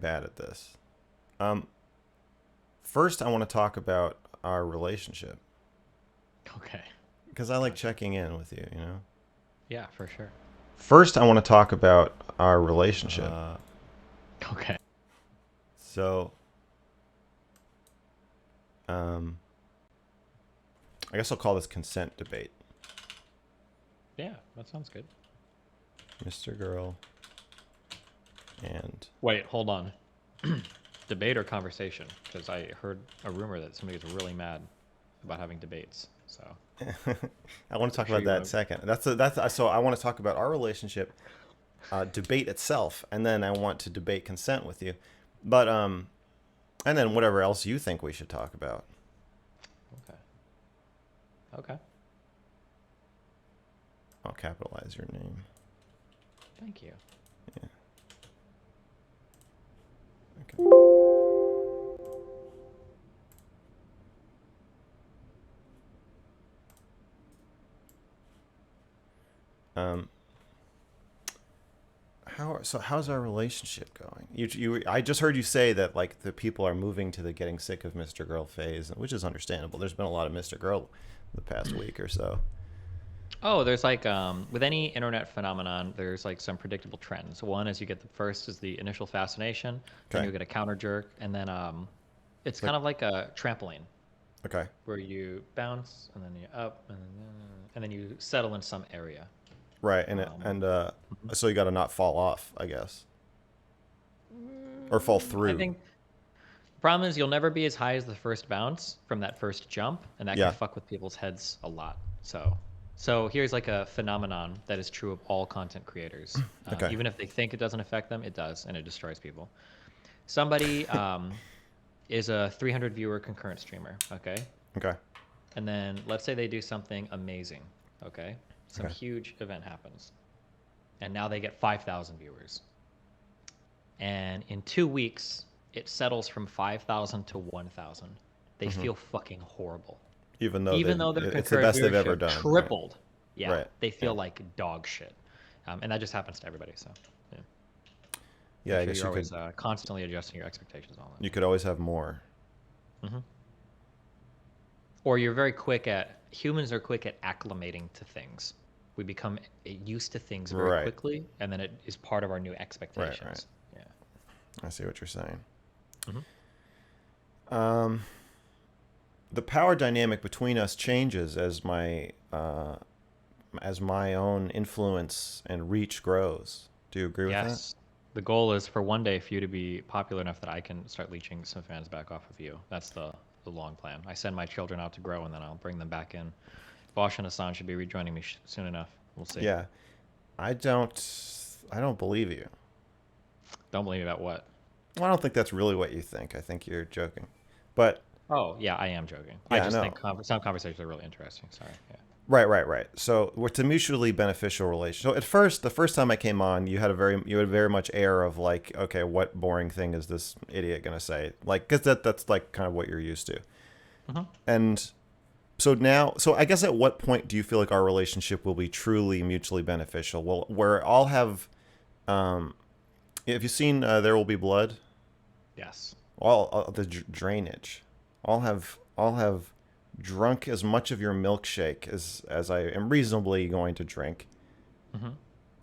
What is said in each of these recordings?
bad at this. Um, First, I want to talk about our relationship Okay. because I like Gotcha. checking in with you. Yeah, for sure. First, I want to talk about our relationship. Okay. So, um, I guess I'll call this consent debate, Yeah, that sounds good. Mr. Girl, and Wait, hold on. Debate or conversation? Because I heard a rumor that somebody was really mad about having debates. So I want to I'm talk sure about you that want second. So I want to talk about our relationship, debate itself, and then I want to debate consent with you, but and then whatever else you think we should talk about. to. Okay. Okay. I'll capitalize your name. Thank you. Yeah. Okay. Um, how's our relationship going? I just heard you say that like the people are moving to the getting sick of Mr. Girl phase, which is understandable. There's been a lot of Mr. Girl the past week or so. Oh, there's like with any internet phenomenon, there's like some predictable trends. One is you get the first is the initial fascination, then Okay. you'll get a counter jerk, and then it's It's like kind of like a trampoline okay. where you bounce and then you up and then you settle in some area. Right, Um, mhm. so you got to not fall off, I guess, or fall I through. think the problem is you'll never be as high as the first bounce from that first jump, and that can Yeah. fuck with people's heads a lot. So here's like a phenomenon that is true of all content creators. Okay. Even if they think it doesn't affect them, it does, and it destroys people. Somebody is a 300 viewer concurrent streamer, okay? Okay. And then let's say they do something amazing, okay? Some Okay. huge event happens, and now they get 5,000 viewers. And in 2 weeks, it settles from 5,000 to 1,000. They Hmm. feel fucking horrible. Even though Even they've though their it's the concurrent best they've ever viewership done. Right. tripled, yeah, Right. they Yeah. feel like dog shit. And that just happens to everybody. So yeah. Yeah. Make I sure guess you're always constantly adjusting your expectations on you could always have more. that. Or you're very quick at humans are quick at acclimating to things. We become used to things very Right. quickly, and then it is part of our new Right. Right. expectations. Yeah. I see what you're saying. hmm Um, the power dynamic between us changes as my own influence and reach grows. Do you agree with that? Yes. The goal is for one day for you to be popular enough that I can start leeching some fans back off of you. That's the long plan. I send my children out to grow, and then I'll bring them back in. Vosh and Hassan should be rejoining me soon enough. We'll see. Yeah. I don't believe you. Don't believe me about what? Well, I don't think that's really what you think. I think you're joking. But Oh, yeah, I am joking. I yeah, I just know. think some conversations are really interesting. Sorry. Yeah. Right, right, right. So it's a mutually beneficial relation. So at first, the first time I came on, you had very much air of like, okay, what boring thing is this idiot gonna say? Like, cause that's like kind of what you're used to. hmm And so I guess at what point do you feel like our relationship will be truly mutually beneficial? Well, where I'll have, um, have you seen There Will Be Blood? Yes. All the drainage. I'll have drunk as much of your milkshake as I am reasonably going to drink, hmm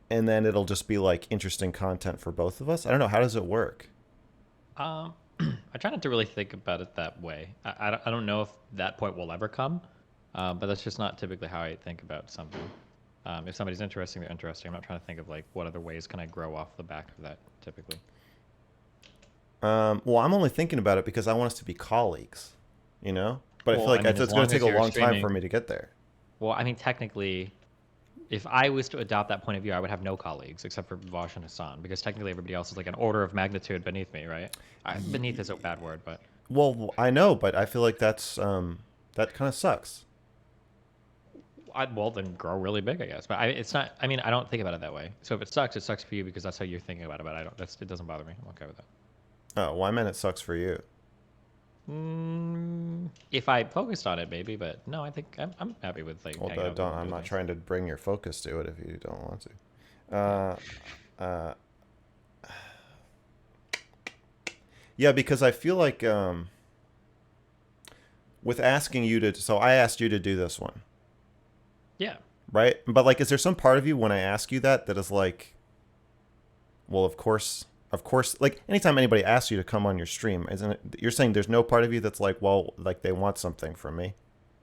and then it'll just be like interesting content for both of us. I don't know, how does it work? Um, I try not to really think about it that way. I don't know if that point will ever come, but that's just not typically how I think about something. If somebody's interesting, they're interesting. I'm not trying to think of like what other ways can I grow off the back of that typically. Well, I'm only thinking about it because I want us to be colleagues, you know. But I feel Well, I like mean, it's as going to long take as a you're long time for streaming, me to get there. well, I mean, technically, if I was to adopt that point of view, I would have no colleagues except for Vosh and Hassan, because technically everybody else is like an order of magnitude beneath me, right? Beneath is a bad word, but Well, I know, but I feel like that kind of sucks. well, then grow really big, I guess. But it's not. I mean, I don't think about it that way. So if it sucks for you because that's how you're thinking about it. But I don't. It doesn't bother me. I'm okay with that. Oh, well, I meant it sucks for you. If I focused on it, maybe. But no, I think I'm happy with like Well, hanging out with people don't. and I'm doing not things. trying to bring your focus to it if you don't want to. Yeah. Uh, uh, Yeah, because I feel like with asking you to, so I asked you to do this one, Yeah. right? But like, is there some part of you when I ask you that that is like, well, of course, like anytime anybody asks you to come on your stream, isn't it? You're saying there's no part of you that's like, well, like they want something from me.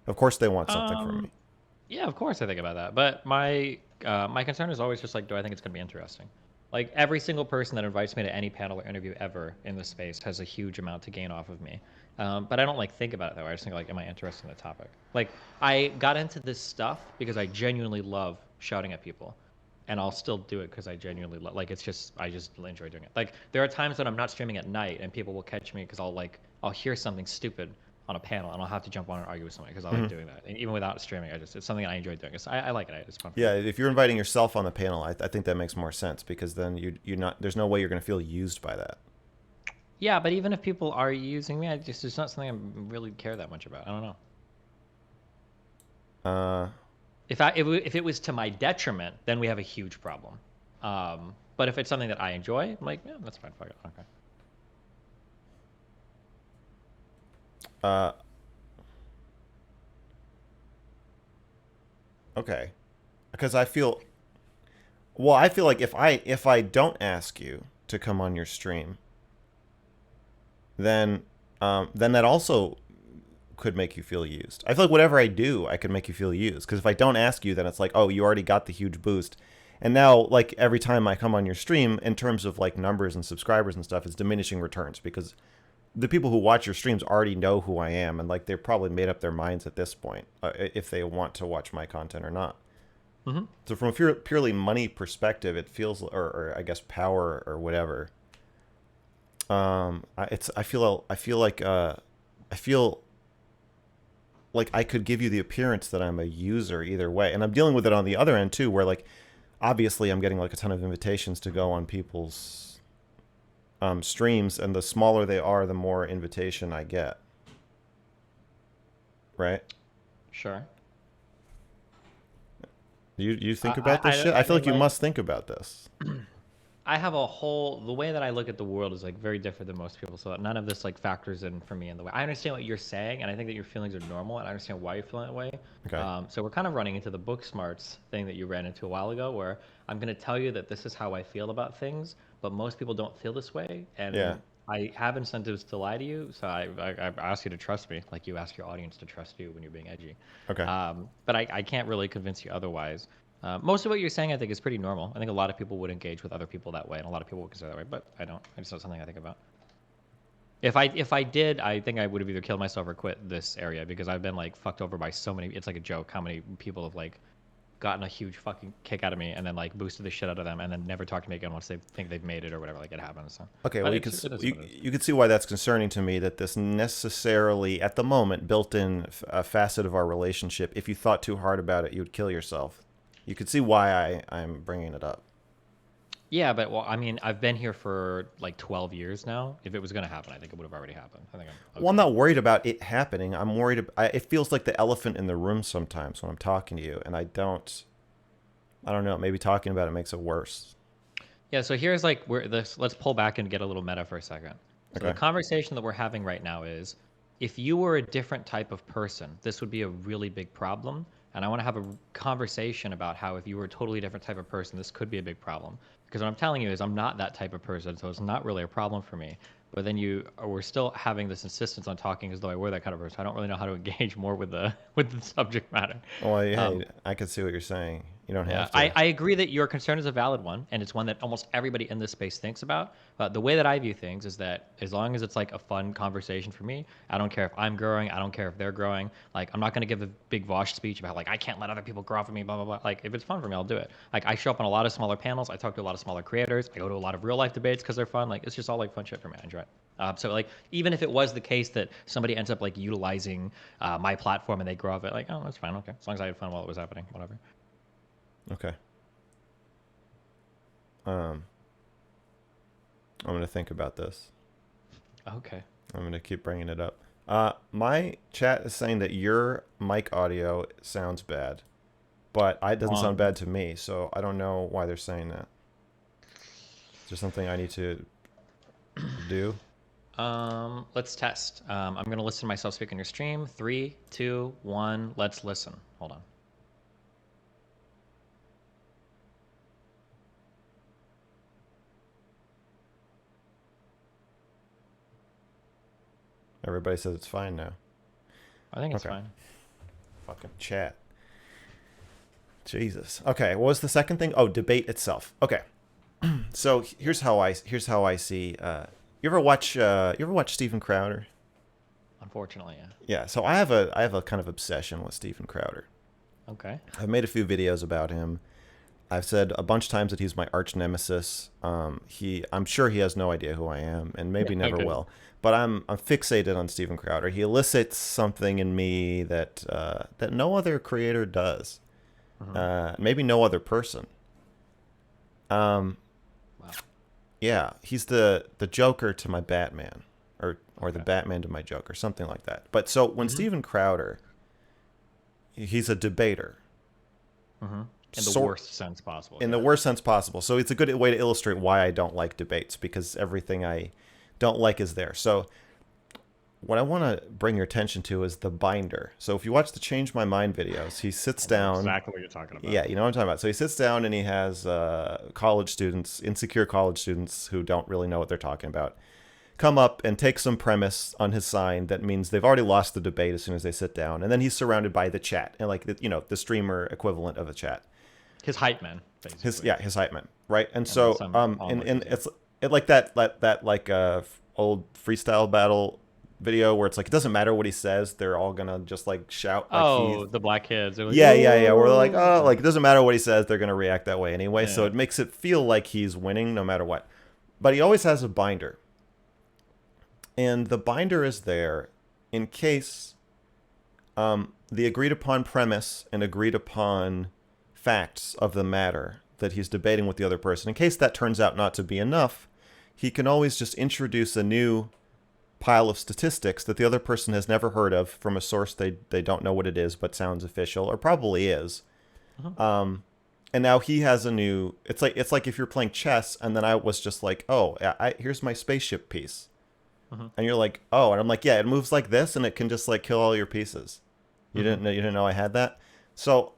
Of course, they want something from Um, me. yeah, of course I think about that. But my concern is always just like, do I think it's gonna be interesting? Like every single person that invites me to any panel or interview ever in this space has a huge amount to gain off of me. But I don't like think about it that way. I just think like, am I interested in the topic? Like I got into this stuff because I genuinely love shouting at people, and I'll still do it because I genuinely love. Like it's just I just enjoy doing it. Like there are times when I'm not streaming at night and people will catch me because I'll hear something stupid on a panel and I'll have to jump on and argue with somebody because I like Hmm. doing that. And even without streaming, it's something I enjoy doing. I like it. It's fun for me. Yeah, if you're inviting yourself on the panel, I think that makes more sense because then you're not. There's no way you're going to feel used by that. Yeah, but even if people are using me, it's not something I really care that much about. I don't know. Uh, If it was to my detriment, then we have a huge problem. But if it's something that I enjoy, I'm like, yeah, that's fine. Fuck it. Okay. uh, okay, because I feel like if I don't ask you to come on your stream, then that also could make you feel used. I feel like whatever I do, I could make you feel used. Because if I don't ask you, then it's like, oh, you already got the huge boost. And now, like every time I come on your stream, in terms of like numbers and subscribers and stuff, it's diminishing returns because the people who watch your streams already know who I am, and like they've probably made up their minds at this point if they want to watch my content or not. Mm-hmm. So from a purely money perspective, it feels, or I guess power or whatever. I feel like I could give you the appearance that I'm a user either way. And I'm dealing with it on the other end too, where like obviously I'm getting like a ton of invitations to go on people's streams, and the smaller they are, the more invitation I get. Right? Sure. You think about this shit? I I feel mean, like you like, must think about this. I have the way that I look at the world is like very different than most people. So none of this like factors in for me in the way I understand what you're saying, and I think that your feelings are normal, and I understand why you're feeling that way. Okay. So we're kind of running into the book smarts thing that you ran into a while ago, where I'm going to tell you that this is how I feel about things, but most people don't feel this way, Yeah. and I have incentives to lie to you. So I ask you to trust me, like you ask your audience to trust you when you're being edgy. Okay. But I can't really convince you otherwise. Most of what you're saying, I think, is pretty normal. I think a lot of people would engage with other people that way, and a lot of people would consider that way. But I don't. It's not something I think about. If I did, I think I would have either killed myself or quit this area because I've been like fucked over by so many. It's like a joke how many people have like gotten a huge fucking kick out of me and then like boosted the shit out of them and then never talked to me again once they think they've made it or whatever. Like it happens. So. Okay, But well, it is what it is. you can see why that's concerning to me. That this necessarily, at the moment, built-in a facet of our relationship. If you thought too hard about it, you would kill yourself. You could see why I'm bringing it up. Yeah, but well, I mean, I've been here for like 12 years now. If it was gonna happen, I think it would have already happened. I think I'm Well, I'm okay. not worried about it happening. I'm worried. It feels like the elephant in the room sometimes when I'm talking to you, and I don't. I don't know. Maybe talking about it makes it worse. Yeah, so here's like where this let's pull back and get a little meta for a second. So the Okay. conversation that we're having right now is if you were a different type of person, this would be a really big problem. And I want to have a conversation about how if you were a totally different type of person, this could be a big problem. Because what I'm telling you is I'm not that type of person, so it's not really a problem for me. But then we're still having this insistence on talking as though I were that kind of person. I don't really know how to engage more with the with the subject matter. Well, Um, hey, I can see what you're saying. You don't yeah, have I, to. I agree that your concern is a valid one, and it's one that almost everybody in this space thinks about. But the way that I view things is that as long as it's like a fun conversation for me, I don't care if I'm growing, I don't care if they're growing. Like, I'm not going to give a big Vosh speech about, like, I can't let other people grow off of me, blah, blah, blah. Like, if it's fun for me, I'll do it. Like, I show up on a lot of smaller panels, I talk to a lot of smaller creators, I go to a lot of real life debates because they're fun. Like, it's just all like fun shit for me. I enjoy it. So like even if it was the case that somebody ends up like utilizing my platform and they grow off it, like oh that's fine, okay, as long as I had fun while it was happening, whatever. Okay. Um, I'm gonna think about this. Okay. I'm gonna keep bringing it up. My chat is saying that your mic audio sounds bad, but it doesn't sound Um, bad to me. So I don't know why they're saying that. Is there something I need to do? Let's test. I'm gonna listen to myself speak on your stream. 3, 2, 1. Let's listen. Hold on. Everybody says it's fine now. I think it's Okay. fine. Fucking chat. Jesus. Okay. What was the second thing? Oh, debate itself. Okay. So here's how I see. You ever watch Steven Crowder? Unfortunately, yeah. Yeah. So I have a kind of obsession with Steven Crowder. Okay. I've made a few videos about him. I've said a bunch of times that he's my arch nemesis. I'm sure he has no idea who I am, and maybe never Okay. will. But I'm fixated on Steven Crowder. He elicits something in me that no other creator does. Hmm. Maybe no other person. Um, Wow. yeah, he's the Joker to my Batman, or the Okay. Batman to my Joker, something like that. But so when Hmm. Steven Crowder, he's a debater, Hmm. In the sort worst sense possible. in the Yeah. worst sense possible. So it's a good way to illustrate why I don't like debates, because everything I don't like is there. So what I want to bring your attention to is the binder. So if you watch the Change My Mind videos, he sits I know down. exactly what you're talking about. Yeah, you know what I'm talking about. So he sits down and he has college students, insecure college students who don't really know what they're talking about, come up and take some premise on his sign that means they've already lost the debate as soon as they sit down. And then he's surrounded by the chat, and like the streamer equivalent of a chat. His hype man, His basically. yeah, his hype man, right? And And then so some and onlookers, yeah. it's it like that like old freestyle battle video where it's like it doesn't matter what he says, they're all gonna just like shout like he. Oh, the black kids. They're like, Yeah. Where they're like, oh, oh, yeah. like it doesn't matter what he says, they're gonna react that way anyway. So Yeah. it makes it feel like he's winning no matter what. But he always has a binder, and the binder is there in case the agreed upon premise and agreed upon facts of the matter that he's debating with the other person, in case that turns out not to be enough, he can always just introduce a new pile of statistics that the other person has never heard of from a source they don't know what it is but sounds official or probably is. Uh-huh. And now he has a new. It's like if you're playing chess and then I was just like, oh, here's my spaceship piece, Uh-huh. and you're like, oh, and I'm like, yeah, it moves like this and it can just like kill all your pieces. You Uh-huh. didn't know I had that. So,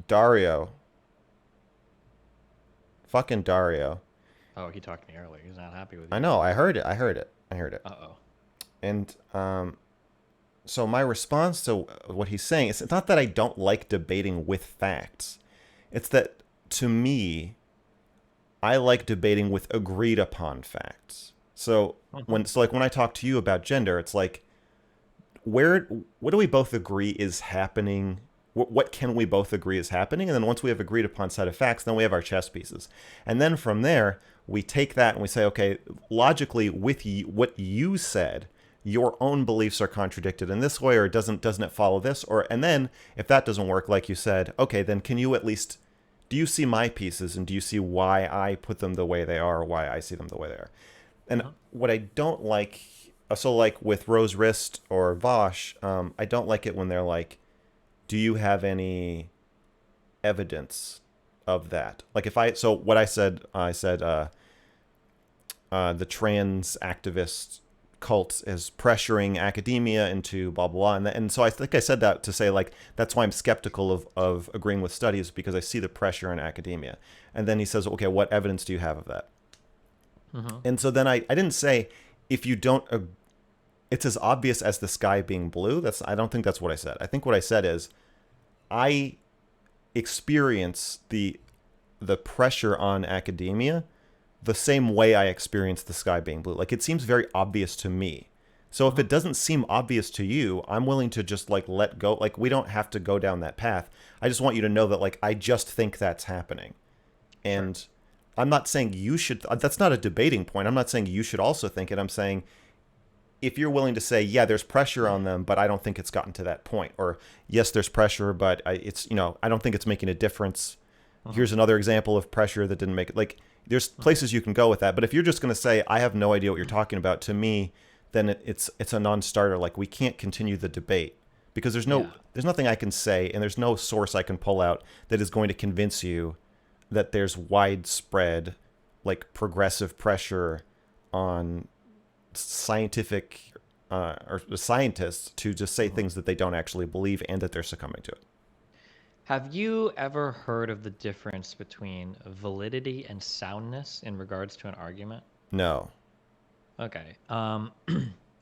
Dario, fucking Dario. Oh, he talked to me earlier. He's not happy with I you. know. I heard it. I heard it. I heard it. Uh-oh. And so my response to what he's saying is, it's not that I don't like debating with facts. It's that to me, I like debating with agreed upon facts. So Uh-huh. like when I talk to you about gender, it's like what do we both agree is happening? What can we both agree is happening? And then once we have agreed upon set of facts, then we have our chess pieces. And then from there, we take that and we say, okay, logically, with what you said, your own beliefs are contradicted in this way, or doesn't it follow this? Or and then if that doesn't work, like you said, okay, then can you at least do you see my pieces and do you see why I put them the way they are, or why I see them the way they are? And Uh-huh. what I don't like, so like with Rose Wrist or Vosh, I don't like it when they're like, do you have any evidence of that? Like so what I said, the trans activist cult is pressuring academia into blah blah blah, and so I think I said that to say like that's why I'm skeptical of agreeing with studies, because I see the pressure in academia. And then he says, okay, what evidence do you have of that? Uh-huh. And so then I didn't say if you don't it's as obvious as the sky being blue. I don't think that's what I said. I think what I said is I experience the pressure on academia the same way I experience the sky being blue. Like it seems very obvious to me. So if Uh-huh. it doesn't seem obvious to you, I'm willing to just like let go. Like we don't have to go down that path. I just want you to know that like I just think that's happening. Sure. And I'm not saying you should. That's not a debating point. I'm not saying you should also think it. I'm saying if you're willing to say, yeah, there's pressure on them, but I don't think it's gotten to that point, or yes, there's pressure, but I don't think it's making a difference. Uh-huh. Here's another example of pressure that didn't make it. Like, there's places you can go with that. But if you're just going to say, I have no idea what you're talking about, to me, then it's a non-starter. Like, we can't continue the debate because Yeah. there's nothing I can say, and there's no source I can pull out that is going to convince you that there's widespread, like, progressive pressure on scientific or scientists to just say Mhm. things that they don't actually believe and that they're succumbing to it. Have you ever heard of the difference between validity and soundness in regards to an argument? No. Okay.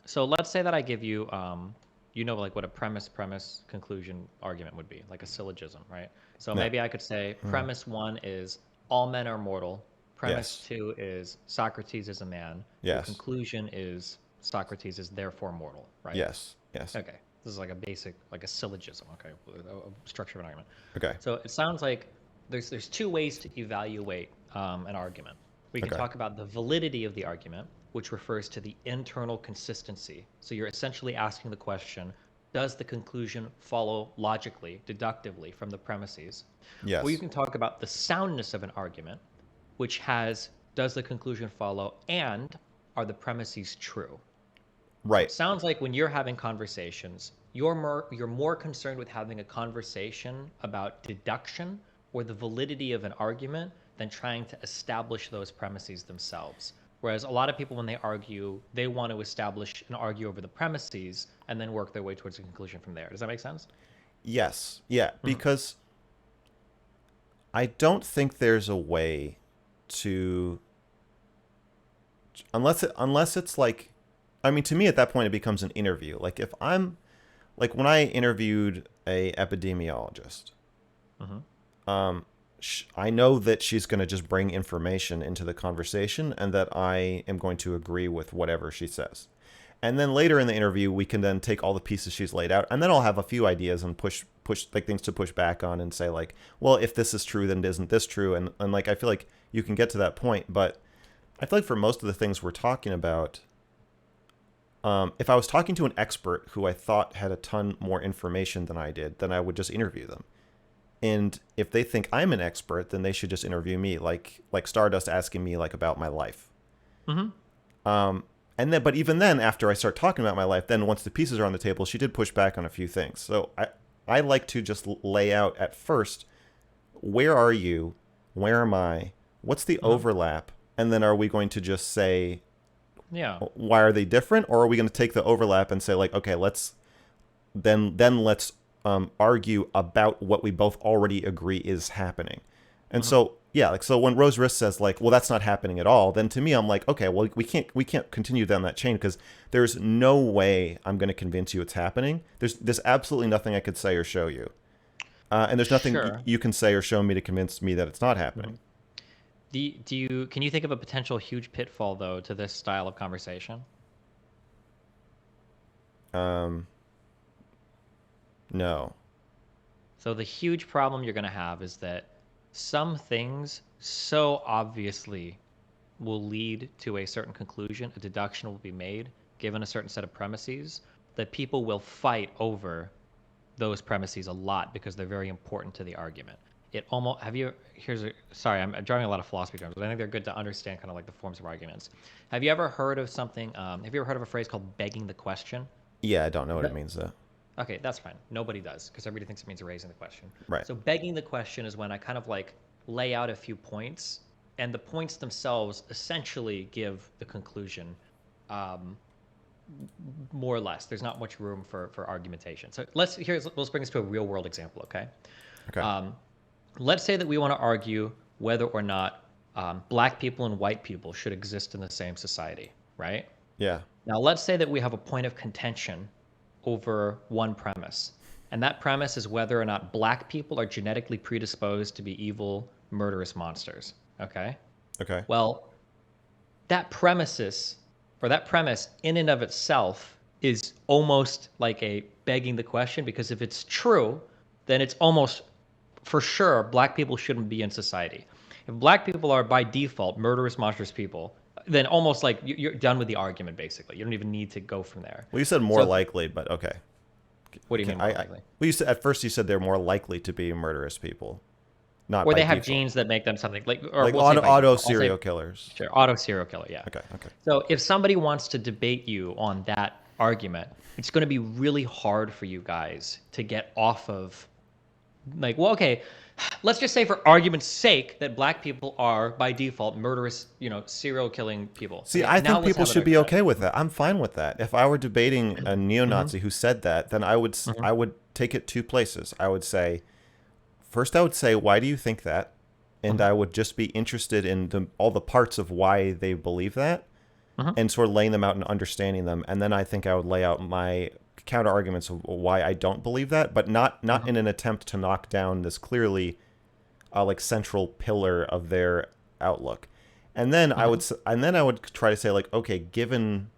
So let's say that I give you, like what a premise, conclusion, argument would be, like a syllogism, right? So No. maybe I could say Mm. premise one is all men are mortal. Premise Yes. two is Socrates is a man. Your Yes. conclusion is Socrates is therefore mortal, right? Yes. Yes. Okay. This is like a basic, like a syllogism, okay, a structure of an argument. Okay. So it sounds like there's two ways to evaluate an argument. We can Okay. talk about the validity of the argument, which refers to the internal consistency. So you're essentially asking the question, does the conclusion follow logically, deductively from the premises? Or you Yes. can talk about the soundness of an argument, which has, does the conclusion follow and are the premises true? So it Right. sounds like when you're having conversations, you're more concerned with having a conversation about deduction or the validity of an argument than trying to establish those premises themselves. Whereas a lot of people, when they argue, they want to establish and argue over the premises and then work their way towards a conclusion from there. Does that make sense? Yes. Yeah. Mhm. Because I don't think there's a way to unless it's like, I mean, to me at that point it becomes an interview. Like if I'm like when I interviewed a epidemiologist, Mhm. um, I know that she's going to just bring information into the conversation and that I am going to agree with whatever she says. And then later in the interview, we can then take all the pieces she's laid out, and then I'll have a few ideas and push like things to push back on and say like, well, if this is true, then isn't this true? And like I feel like you can get to that point, but I feel like for most of the things we're talking about, if I was talking to an expert who I thought had a ton more information than I did, then I would just interview them. And if they think I'm an expert, then they should just interview me, like Stardust asking me like about my life. Mhm. Um, and then, but even then, after I start talking about my life, then once the pieces are on the table, she did push back on a few things. So I like to just lay out at first, where are you? Where am I? What's the Mhm. overlap? And then are we going to just say, Yeah. why are they different? Or are we going to take the overlap and say like, okay, let's argue about what we both already agree is happening. And Mhm. so yeah, like so when Rose Risk says like, well, that's not happening at all, then to me I'm like, okay, well we can't continue down that chain because there's no way I'm going to convince you it's happening. There's absolutely nothing I could say or show you, and there's nothing Sure. you can say or show me to convince me that it's not happening. Mhm. Can you think of a potential huge pitfall though to this style of conversation? Um, no. So the huge problem you're going to have is that some things so obviously will lead to a certain conclusion, a deduction will be made given a certain set of premises that people will fight over those premises a lot because they're very important to the argument. It almost have you here's a sorry, I'm driving a lot of philosophy terms, but I think they're good to understand kind of like the forms of arguments. Have you ever heard of something have you ever heard of a phrase called begging the question? Yeah, I don't know what it That, means though. Okay, that's fine. Nobody does because everybody thinks it means raising the question. Right. So begging the question is when I kind of like lay out a few points, and the points themselves essentially give the conclusion, um, more or less. There's not much room for argumentation. So let's bring this to a real world example. Okay, Okay. um, let's say that we want to argue whether or not black people and white people should exist in the same society, right? Yeah. Now, let's say that we have a point of contention over one premise, and that premise is whether or not black people are genetically predisposed to be evil, murderous monsters. Okay? Okay. Well, that premise in and of itself is almost like a begging the question because if it's true, then it's almost for sure black people shouldn't be in society. If black people are by default murderous, monstrous people, then almost like you're done with the argument. Basically, you don't even need to go from there. Well, you said more So, likely, but okay. what do you mean more I likely? well, at first you said they're more likely to be murderous people, not Or by they have default. genes that make them something like, or Like we'll say by auto default. I'll say serial killers. sure, auto serial killer. Yeah. Okay. Okay. So if somebody wants to debate you on that argument, it's going to be really hard for you guys to get off of like, well, okay, let's just say for argument's sake that black people are by default murderous, serial killing people. See, Okay, I now think let's people have an should be argument. okay with that. I'm fine with that. If I were debating a Mm-hmm, neo-Nazi who said that, then mm-hmm, I would take it two places. I would say first I would say why do you think that? And mm-hmm, I would just be interested in all the parts of why they believe that mm-hmm, and sort of laying them out and understanding them. And then I think I would lay out my counter arguments of why I don't believe that, but not mm-hmm, in an attempt to knock down this clearly like central pillar of their outlook. mm-hmm. And then I would try to say like, okay, given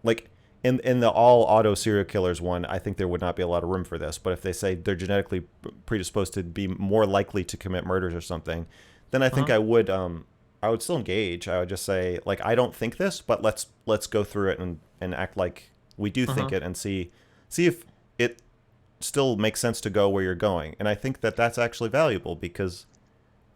like in the all auto serial killers one, I think there would not be a lot of room for this. But if they say they're genetically predisposed to be more likely to commit murders or something, then I think Mm-hmm. I would still engage. I would just say like I don't think this, but let's go through it and act like we do think Mm-hmm. it and see if it still makes sense to go where you're going. And I think that that's actually valuable because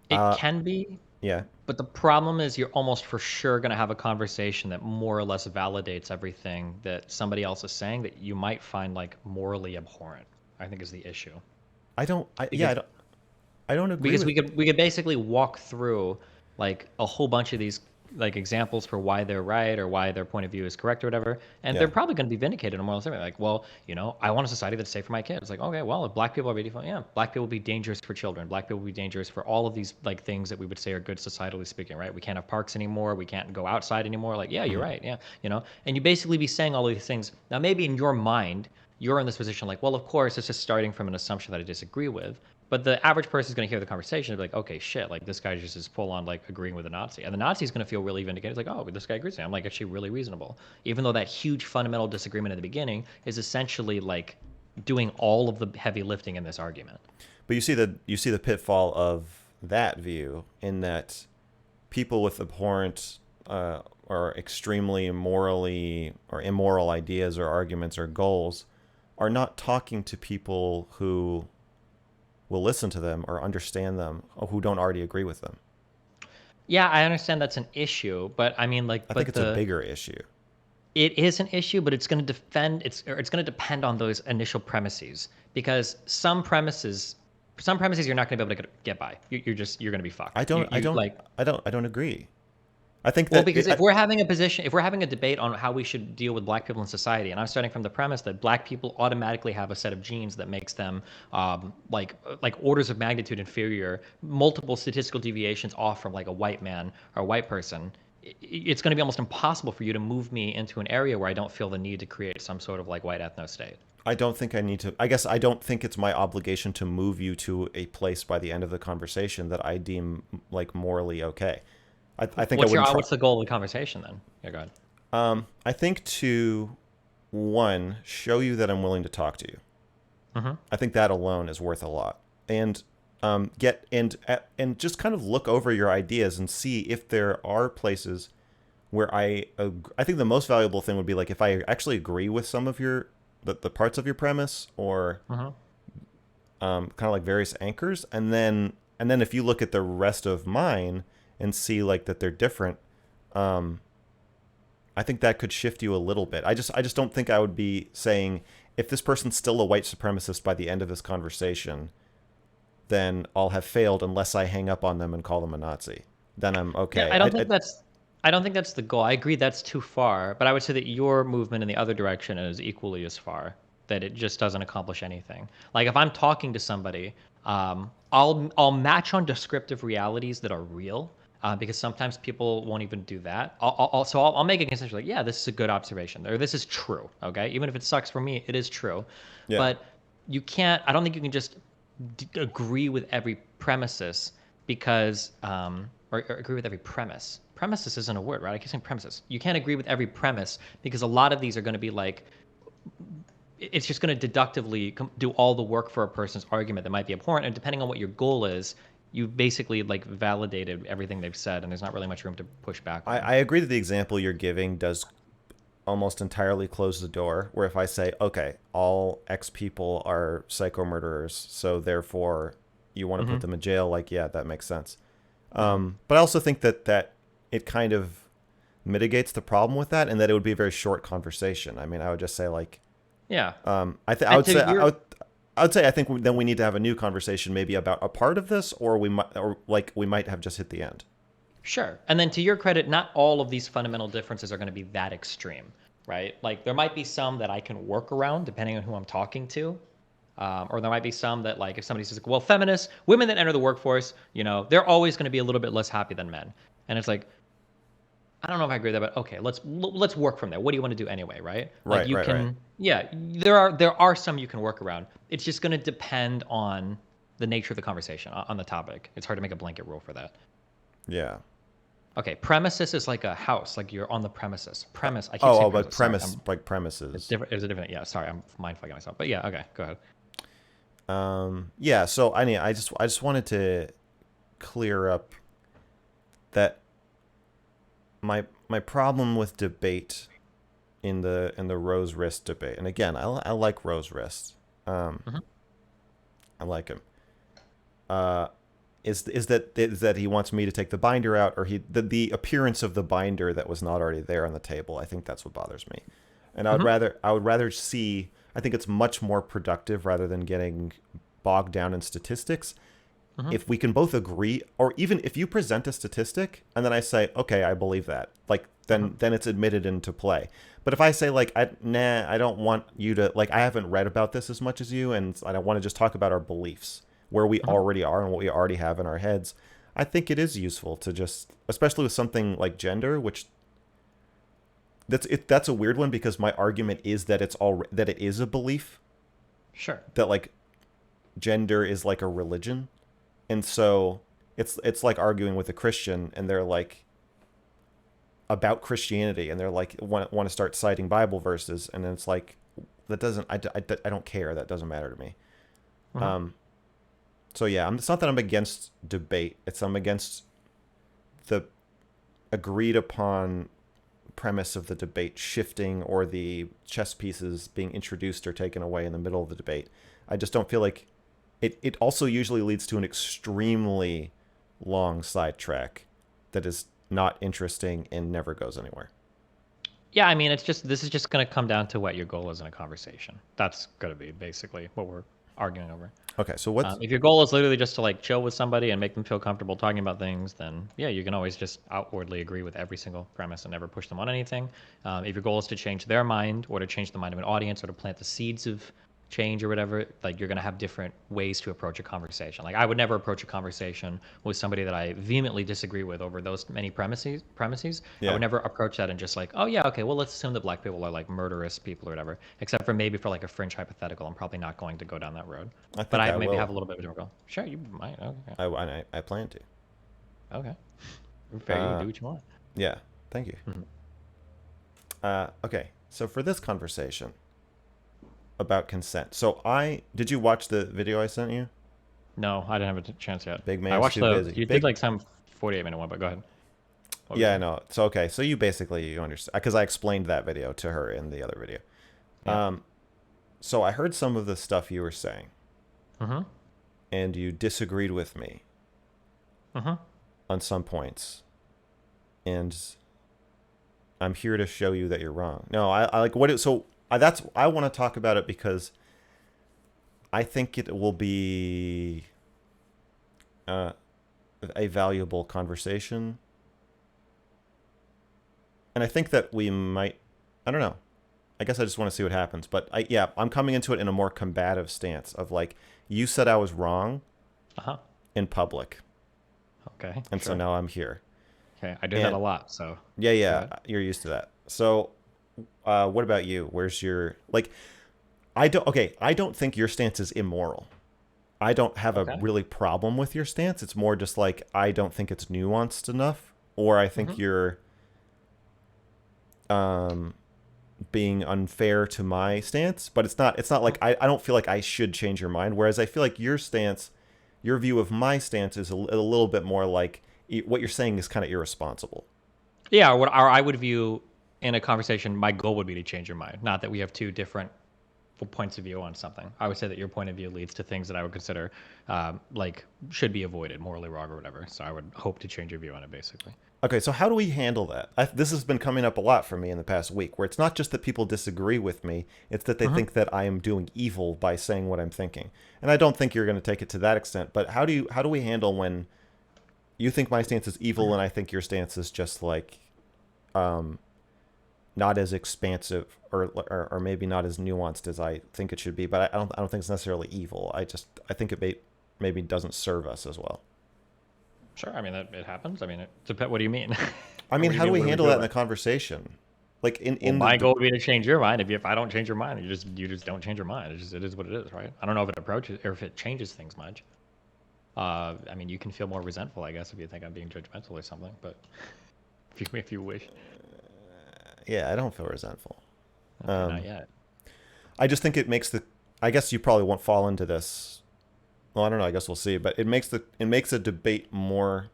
It uh can be, yeah, but the problem is you're almost for sure going to have a conversation that more or less validates everything that somebody else is saying that you might find like morally abhorrent. I think is the issue yeah, because I don't agree because with we could basically walk through like a whole bunch of these like examples for why they're right or why their point of view is correct or whatever, and they're yeah. probably going to be vindicated in a moral statement. Like, well, I want a society that's safe for my kids. Like, okay, well, if black people are beautiful, yeah, black people will be dangerous for children. Black people will be dangerous for all of these like things that we would say are good societally speaking, right? We can't have parks anymore. We can't go outside anymore. Like, yeah, you're Mhm. right. Yeah, and you basically be saying all of these things. Now, maybe in your mind, you're in this position like, well, of course, it's just starting from an assumption that I disagree with. But the average person is going to hear the conversation and be like, okay, shit, like this guy just is full on like agreeing with a Nazi. And the Nazi is going to feel really vindicated. It's like, oh, this guy agrees with me. I'm like actually really reasonable. Even though that huge fundamental disagreement at the beginning is essentially like doing all of the heavy lifting in this argument. But you see the pitfall of that view in that people with abhorrent or extremely morally or immoral ideas or arguments or goals are not talking to people who will listen to them or understand them or who don't already agree with them. Yeah, I understand that's an issue, but I mean like I think but it's a the bigger issue. it is an issue, but it's going to defend it's going to depend on those initial premises because some premises you're not going to be able to get by. You're going to be fucked. You like I don't agree. I think well that because if we're having a debate on how we should deal with black people in society, and I'm starting from the premise that black people automatically have a set of genes that makes them like orders of magnitude inferior, multiple statistical deviations off from like a white man or a white person. It's going to be almost impossible for you to move me into an area where I don't feel the need to create some sort of like white ethno state. I don't think I need to. I guess I don't think it's my obligation to move you to a place by the end of the conversation that I deem like morally okay. I think I What's your wouldn't try. what's the goal of the conversation then? Yeah, go ahead. I think to one show you that I'm willing to talk to you. Mm-hmm. I think that alone is worth a lot, and get and just kind of look over your ideas and see if there are places where I think the most valuable thing would be like if I actually agree with some of the parts of your premise or Mm-hmm. kind of like various anchors, and then if you look at the rest of mine and see like that they're different, um, I think that could shift you a little bit. I just don't think I would be saying if this person's still a white supremacist by the end of this conversation, then I'll have failed unless I hang up on them and call them a Nazi. Then I'm Yeah, okay. I don't think that's the goal. I agree that's too far, but I would say that your movement in the other direction is equally as far. That it just doesn't accomplish anything. Like if I'm talking to somebody, I'll match on descriptive realities that are real. Because sometimes people won't even do that. I'll make a consensus like, yeah, this is a good observation, or this is true. Okay, even if it sucks for me, it is true. Yeah, But you can't. I don't think you can just agree with every premises because or agree with every premise. Premises isn't a word, right? I keep saying premises. You can't agree with every premise because a lot of these are going to be like it's just going to deductively do all the work for a person's argument that might be abhorrent, and depending on what your goal is, you've basically like validated everything they've said, and there's not really much room to push back on. I agree that the example you're giving does almost entirely close the door. Where if I say, okay, all X people are psycho murderers, so therefore you want to put Mm-hmm. them in jail, like yeah, that makes sense. Mm-hmm. But I also think that it kind of mitigates the problem with that, and that it would be a very short conversation. I mean, I would just say like, Yeah, I and would to say your I'd say I think then we need to have a new conversation maybe about a part of this, or we might have just hit the end. Sure. And then to your credit, not all of these fundamental differences are going to be that extreme, right? Like there might be some that I can work around depending on who I'm talking to. Or there might be some that like if somebody says, well, feminists, women that enter the workforce, they're always going to be a little bit less happy than men. And it's like, I don't know if I agree with that, but okay, let's work from there. What do you want to do anyway, right? Like Right, you right, right. can, yeah, there are some you can work around. It's just going to depend on the nature of the conversation on the topic. It's hard to make a blanket rule for that. Yeah. Okay, premises is like a house, like you're on the premises. Premise, I keep Oh, saying oh, but premises. Sorry, like it's premises. different. It's a different. Yeah, sorry, I'm mind fucking myself. But yeah, okay, go ahead. Yeah. So I just wanted to clear up that my problem with debate in the Rose wrist debate, and again, I like Rose wrist. Hmm. I like him. Uh, is that he wants me to take the binder out, or the appearance of the binder that was not already there on the table. I think that's what bothers me, and Hmm. I would rather see. I think it's much more productive rather than getting bogged down in statistics. Hmm. If we can both agree, or even if you present a statistic and then I say, okay, I believe that, like Hmm. then it's admitted into play. But if I say like, I don't want you to like, I haven't read about this as much as you, and I don't want to just talk about our beliefs where we Hmm. already are and what we already have in our heads. I think it is useful to just, especially with something like gender, which that's a weird one because my argument is that that it is a belief, Sure. that like gender is like a religion. And so it's like arguing with a Christian, and they're like about Christianity, and they're like want to start citing Bible verses, and then it's like that doesn't I don't care, that doesn't matter to me. Hmm. Um, so yeah, it's not that I'm against debate. It's I'm against the agreed upon premise of the debate shifting, or the chess pieces being introduced or taken away in the middle of the debate. I just don't feel like it also usually leads to an extremely long sidetrack that is not interesting and never goes anywhere. Yeah, I mean, this is just going to come down to what your goal is in a conversation. That's going to be basically what we're arguing over. Okay, so what's If your goal is literally just to like chill with somebody and make them feel comfortable talking about things, then yeah, you can always just outwardly agree with every single premise and never push them on anything. If your goal is to change their mind or to change the mind of an audience or to plant the seeds of change or whatever, like you're going to have different ways to approach a conversation. Like I would never approach a conversation with somebody that I vehemently disagree with over those many premises. I yeah, would never approach that and just like, oh yeah, okay, well let's assume that black people are like murderous people or whatever. Except for maybe for like a fringe hypothetical, I'm probably not going to go down that road. I But think I I maybe have will. a little bit of a different goal. Sure, you might. Okay. I plan to. Okay. Fair. You can Uh, do what you want. yeah, thank you. Mhm. Okay, so for this conversation about consent, so I did you watch the video I sent you? No, I didn't have a chance yet. Big I man's watched too the. busy. You did Big like some 48-minute one, but go ahead. What were you Yeah, I saying? know. So okay, so you understand because I explained that video to her in the other video. Yeah. So I heard some of the stuff you were saying, Mhm. and you disagreed with me Mhm. on some points, and I'm here to show you that you're wrong. No, I like what it. So I want to talk about it because I think it will be uh, a valuable conversation, and I think that we might. I don't know. I guess I just want to see what happens. But I'm coming into it in a more combative stance of like, you said I was wrong Uh huh. in public, Okay. and so Sure. now I'm here. Okay. I do that And a lot. So yeah, go yeah, ahead. you're used to that. So, what about you? Where's your like? I don't think your stance is immoral. I don't have a Okay. really problem with your stance. It's more just like I don't think it's nuanced enough, or I think Mhm. you're um being unfair to my stance. But it's not like I don't feel like I should change your mind. Whereas I feel like your stance, your view of my stance is a little bit more like what you're saying is kind of irresponsible. Yeah. What I would view in a conversation, my goal would be to change your mind. Not that we have two different points of view on something. I would say that your point of view leads to things that I would consider like should be avoided, morally wrong or whatever. So I would hope to change your view on it, basically. Okay, so how do we handle that? This has been coming up a lot for me in the past week, where it's not just that people disagree with me, it's that they think that I am doing evil by saying what I'm thinking. And I don't think you're going to take it to that extent, but how do we handle when you think my stance is evil and I think your stance is just like not as expansive or maybe not as nuanced as I think it should be, but I don't think it's necessarily evil. I think it maybe doesn't serve us as well. Sure. I mean, it happens. I mean, it depends. What do you mean? I mean, What do you how do mean? we What do we handle do that in about the it? conversation? Like Well, in my the goal would be to change your mind. If I don't change your mind, you just don't change your mind. It is what it is, right? I don't know if it approaches or if it changes things much. I mean, you can feel more resentful, I guess, if you think I'm being judgmental or something. But if you wish, yeah, I don't feel resentful. okay, not yet. I just think it makes the. I guess you probably won't fall into this. Well, I don't know. I guess we'll see. But it makes a debate more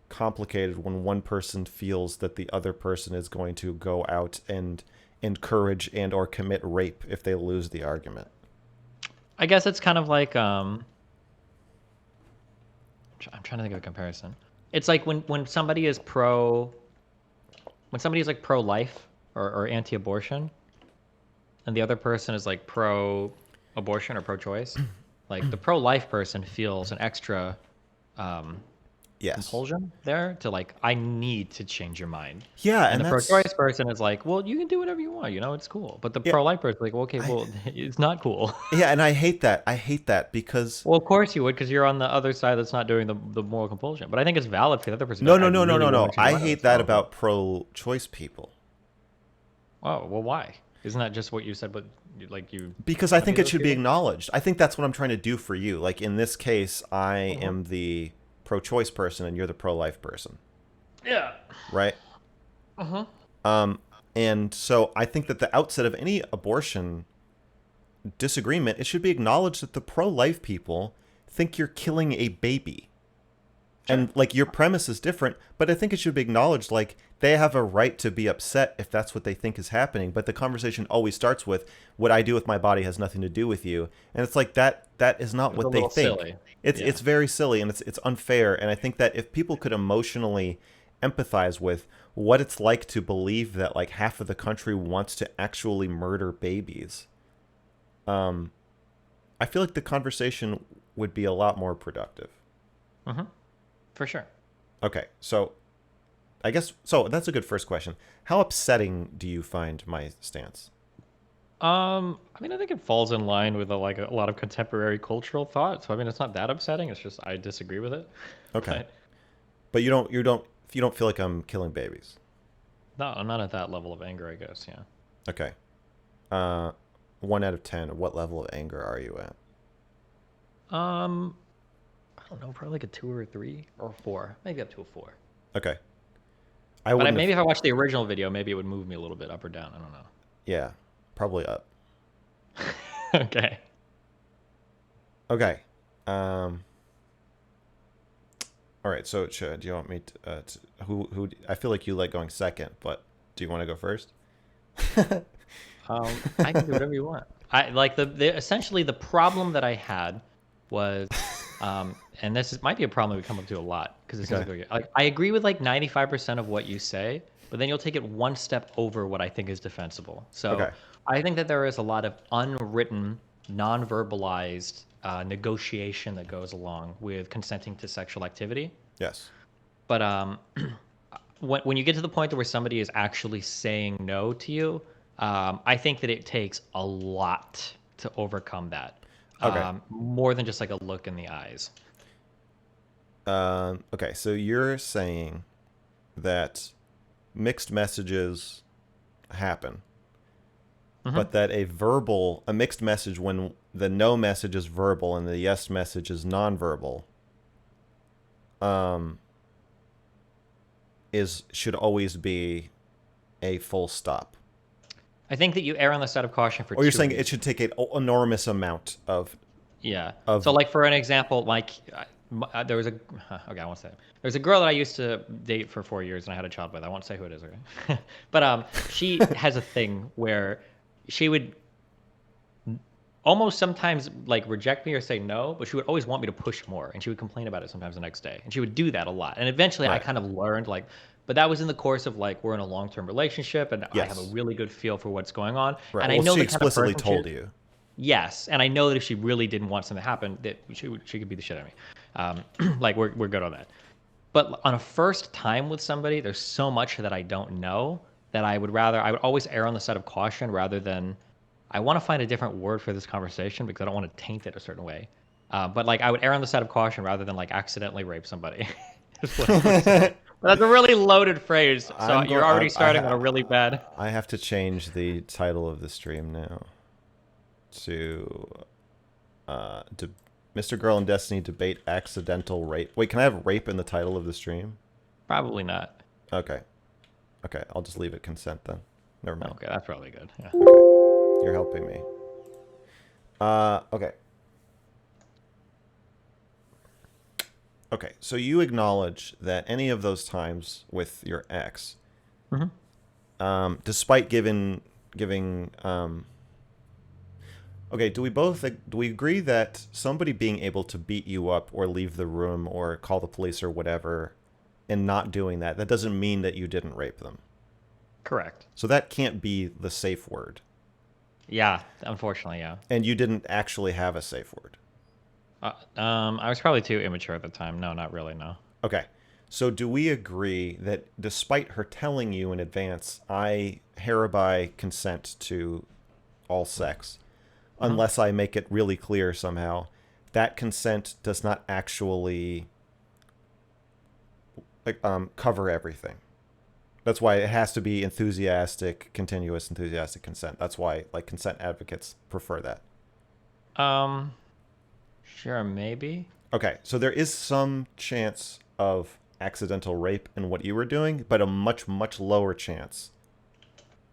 complicated when one person feels that the other person is going to go out and encourage and or commit rape if they lose the argument. I guess it's kind of like I'm trying to think of a comparison. It's like when somebody is when somebody is like pro-life or anti-abortion, and the other person is like pro-abortion or pro-choice. Like the pro-life person feels an extra Yes. compulsion there to like, I need to change your mind. Yeah, And and the that's pro-choice person is like, well, you can do whatever you want, it's cool. But the yeah. pro-life person is like, well, okay, I well, it's not cool. yeah, and I hate that. I hate that because Well, of course you would, because you're on the other side that's not doing the moral compulsion. But I think it's valid for the other person. no, I no, no, no, really no, want no. to change I your mind. hate That's that valid. about pro-choice people. Oh, well, why? Isn't that just what you said? But like you Because I want to think be it those should be people? acknowledged. I think that's what I'm trying to do for you. Like in this case, I Mhm. am the pro-choice person and you're the pro-life person, Yeah. right? Uh-huh. And so I think that the outset of any abortion disagreement, it should be acknowledged that the pro-life people think you're killing a baby. Sure. And like your premise is different, but I think it should be acknowledged like they have a right to be upset if that's what they think is happening. But the conversation always starts with what I do with my body has nothing to do with you. And it's like that is not It's a what they little think. silly. It's Yeah. very silly and it's unfair. And I think that if people could emotionally empathize with what it's like to believe that like half of the country wants to actually murder babies, I feel like the conversation would be a lot more productive. Mm-hmm. For sure. Okay, so I guess so. That's a good first question. How upsetting do you find my stance? I mean, I think it falls in line with like a lot of contemporary cultural thought. So I mean, it's not that upsetting. It's just I disagree with it. Okay, But but you don't feel like I'm killing babies. no, I'm not at that level of anger, I guess. Yeah. Okay, uh, 1 out of 10. What level of anger are you at? Um, I don't know, probably like a 2 or 3 or 4, maybe up to a 4. Okay, I But wouldn't maybe have. if I watched the original video, maybe it would move me a little bit up or down. I don't Yeah, probably up. know. Okay. Okay. Um. All right. So, do you want me who? I feel like you like going second, but do you want to go first? I can do whatever you want. I like the essentially the problem that I had was, and might be a problem we come up to a lot because it seems Okay. like I agree with like 95% of what you say, but then you'll take it one step over what I think is defensible. So Okay. I think that there is a lot of unwritten, non-verbalized negotiation that goes along with consenting to sexual activity. Yes. But when you get to the point where somebody is actually saying no to you, I think that it takes a lot to overcome that. Okay. More than just like a look in the eyes. Okay. So you're saying that mixed messages happen, Mm-hmm. but that a mixed message when the no message is verbal and the yes message is nonverbal, um, should always be a full stop. I think that you err on the side of caution for Or you're two saying it reasons. should take an enormous amount Yeah. of So, like for an example, like there was a okay, I won't say it. There's a girl that I used to date for 4 years, and I had a child with. I won't say who it is, okay? But she has a thing where she would almost sometimes like reject me or say no, but she would always want me to push more, and she would complain about it sometimes the next day, and she would do that a lot. And eventually, I Right. kind of learned like, but that was in the course of like we're in a long-term relationship, and I have a Yes. really good feel for what's going on, Right. and I Well, know she the kind of explicitly person she told is. you. Yes, and I know that if she really didn't want something to happen, that she could beat the shit out of me. Like we're good on that. But on a first time with somebody, there's so much that I don't know that I would always err on the side of caution rather than, I want to find a different word for this conversation because I don't want to taint it a certain way. But like I would err on the side of caution rather than like accidentally rape somebody. Is what I would say. But that's a really loaded phrase, so I'm going. you're already starting on a really bad. I have to change the title of the stream now to to Mr. Girl and Destiny debate accidental rape. Wait, can I have rape in the title of the stream? Probably not. Okay. Okay, I'll just leave it consent then. Never mind. Okay, that's probably good. Yeah. Okay. You're helping me. Okay. Okay, so you acknowledge that any of those times with your ex, hmm despite giving okay, do we agree that somebody being able to beat you up or leave the room or call the police or whatever and not doing that, that doesn't mean that you didn't rape them. Correct. So that can't be the safe word. Yeah, unfortunately, yeah. And you didn't actually have a safe word. I was probably too immature at the time. No, not really. No. Okay. So do we agree that despite her telling you in advance, I hereby consent to all sex, hmm unless I make it really clear somehow, that consent does not actually cover everything. That's why it has to be enthusiastic, continuous, enthusiastic consent. That's why like consent advocates prefer that. Um, sure, maybe. Okay, so there is some chance of accidental rape in what you were doing, but a much, much lower chance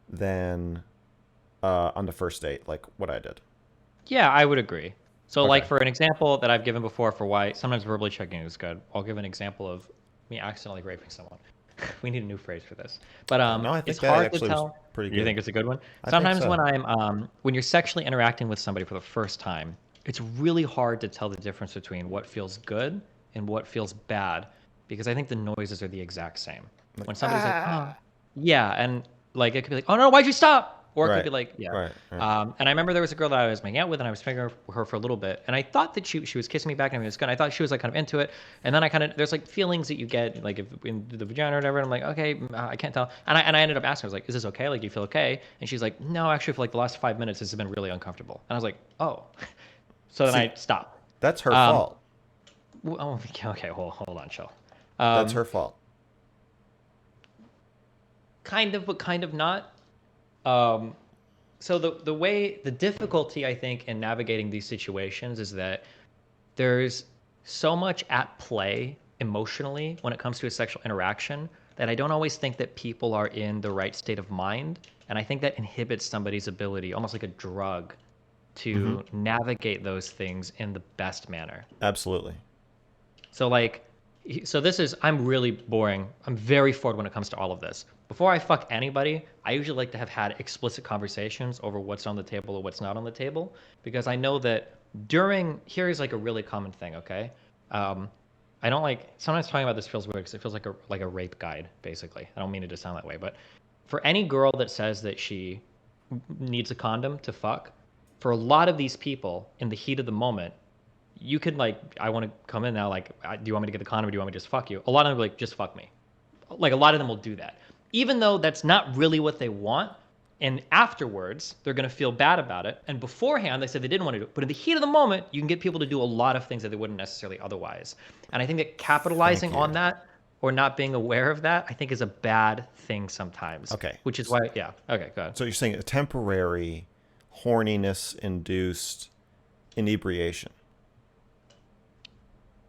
than on the first date, like what I did. Yeah, I would agree. So, like Okay. for an example that I've given before for why sometimes verbally checking is good, I'll give an example of me accidentally raping someone. We need a new phrase for this, but No, I it's think that hard to actually was tell. pretty You good. think it's a good one? I think Sometimes so. when you're sexually interacting with somebody for the first time, it's really hard to tell the difference between what feels good and what feels bad, because I think the noises are the exact same. Like, When somebody's like, "Oh, yeah," and like it could be like, "Oh no, why'd you stop?" Or it could right, be like, "Yeah." right. And I remember there was a girl that I was making out with, and I was fingering her for a little bit, and I thought that she was kissing me back, and it was good. I thought she was like kind of into it, and then I kind of there's like feelings that you get like if in the vagina or whatever. And I'm like, okay, I can't tell, and I ended up asking her, I was like, is this okay? Like, do you feel okay? And she's like, no, actually, for like the last 5 minutes, this has been really uncomfortable. And I was like, oh, so then See, I stopped. that's her Um, fault. oh, okay, hold on, chill. That's Um, her fault. kind of, but kind of not. Um, so the difficulty I think in navigating these situations is that there's so much at play emotionally when it comes to a sexual interaction that I don't always think that people are in the right state of mind. And I think that inhibits somebody's ability, almost like a drug, Mm-hmm. to navigate those things in the best manner. Absolutely. So like, so this is I'm really boring. I'm very forward when it comes to all of this. Before I fuck anybody, I usually like to have had explicit conversations over what's on the table or what's not on the table, because I know that here's like a really common thing. Okay, um, I don't like sometimes talking about this feels weird because it feels like a rape guide basically. I don't mean it to sound that way, but for any girl that says that she needs a condom to fuck, for a lot of these people in the heat of the moment, you could like, I want to come in now, like, do you want me to get the condom or do you want me to just fuck you? A lot of them are like, just fuck me. Like a lot of them will do that, even though that's not really what they want. And afterwards, they're going to feel bad about it. And beforehand, they said they didn't want to do it. But in the heat of the moment, you can get people to do a lot of things that they wouldn't necessarily otherwise. And I think that Thank capitalizing you. on that or not being aware of that, I think is a bad thing sometimes, Okay. which is why, yeah. Okay, go ahead. So you're saying a temporary horniness induced inebriation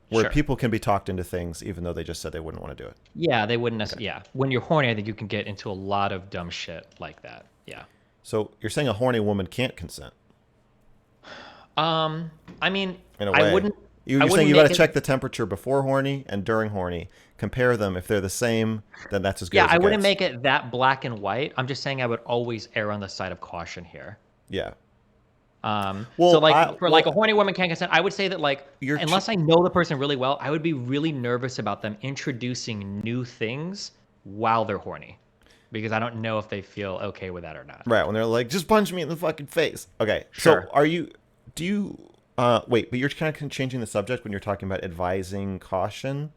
where Sure. people can be talked into things even though they just said they wouldn't want to do it. Yeah, they wouldn't Okay. necessarily, yeah. When you're horny, I think you can get into a lot of dumb shit like that. Yeah. So you're saying a horny woman can't consent I mean, in a I way. wouldn't, You're I saying wouldn't you got make to it. check the temperature before horny and during horny. Compare them. If they're the same, then that's as good Yeah, as I it wouldn't gets. make it that black and white. I'm just saying I would always err on the side of caution here. Yeah. So Well, like I for like a well horny woman can't consent, I would say that like you're unless I know the person really well, I would be really nervous about them introducing new things while they're horny, because I don't know if they feel okay with that or not. right when they're like, just punch me in the fucking face. Okay, so Sure. are you? Do you? Wait, but you're kind of changing the subject when you're talking about advising caution,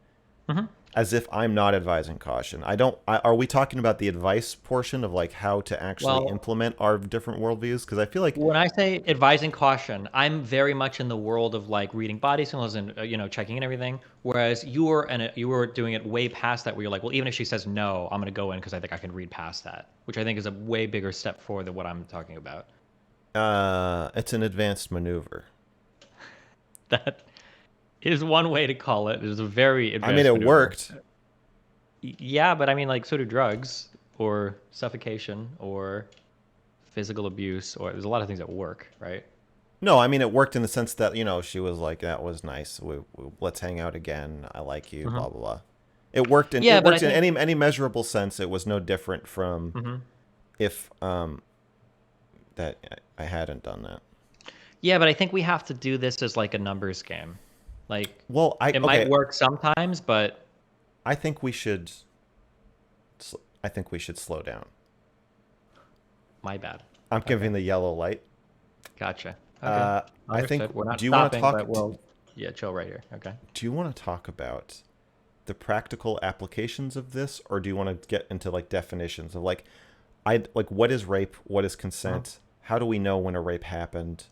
hmm as if I'm not advising caution. I don't. Are we talking about the advice portion of like how to actually Well, implement our different worldviews? Because I feel like, when I say advising caution, I'm very much in the world of like reading body signals and checking in everything. Whereas you were doing it way past that, where you're like, well, even if she says no, I'm gonna go in because I think I can read past that, which I think is a way bigger step forward than what I'm talking about. it's an advanced maneuver. That is one way to call it. It is a very I mean, advanced it maneuver. worked. Yeah, but I mean, like, so do drugs or suffocation or physical abuse, or there's a lot of things that work, right? No, I mean it worked in the sense that she was like, "That was nice. Let's hang out again. I like you." hmm Blah blah blah. It worked in Yeah, but I think. any measurable sense. It was no different from hmm if that I hadn't done that. Yeah, but I think we have to do this as like a numbers game. Like, Well, I it might okay. work sometimes, but I think we should. I think we should slow down. my bad. I'm Okay, giving the yellow light. gotcha. Okay, I think. understood. We're not Do you want to stopping, talk? but we'll, yeah, chill right here. Okay. Do you want to talk about the practical applications of this, or do you want to get into like definitions of like what is rape, what is consent, how do we know when a rape happened?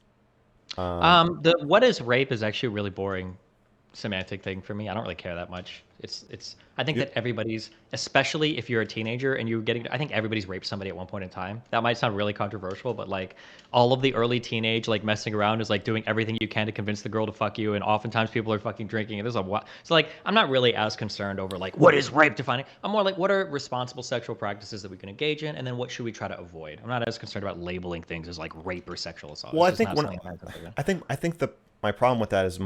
The what is rape is actually a really boring semantic thing for me. I don't really care that much. It's I think You, that everybody's, especially if you're a teenager and you're getting, I think everybody's raped somebody at one point in time. That might sound really controversial, but like all of the early teenage like messing around is like doing everything you can to convince the girl to fuck you, and oftentimes people are fucking drinking, and there's a what. So like I'm not really as concerned over like what is rape defining. I'm more like what are responsible sexual practices that we can engage in, and then what should we try to avoid. I'm not as concerned about labeling things as like rape or sexual assault. well, It's I just think not when something I'm interested in. I think the my problem with that is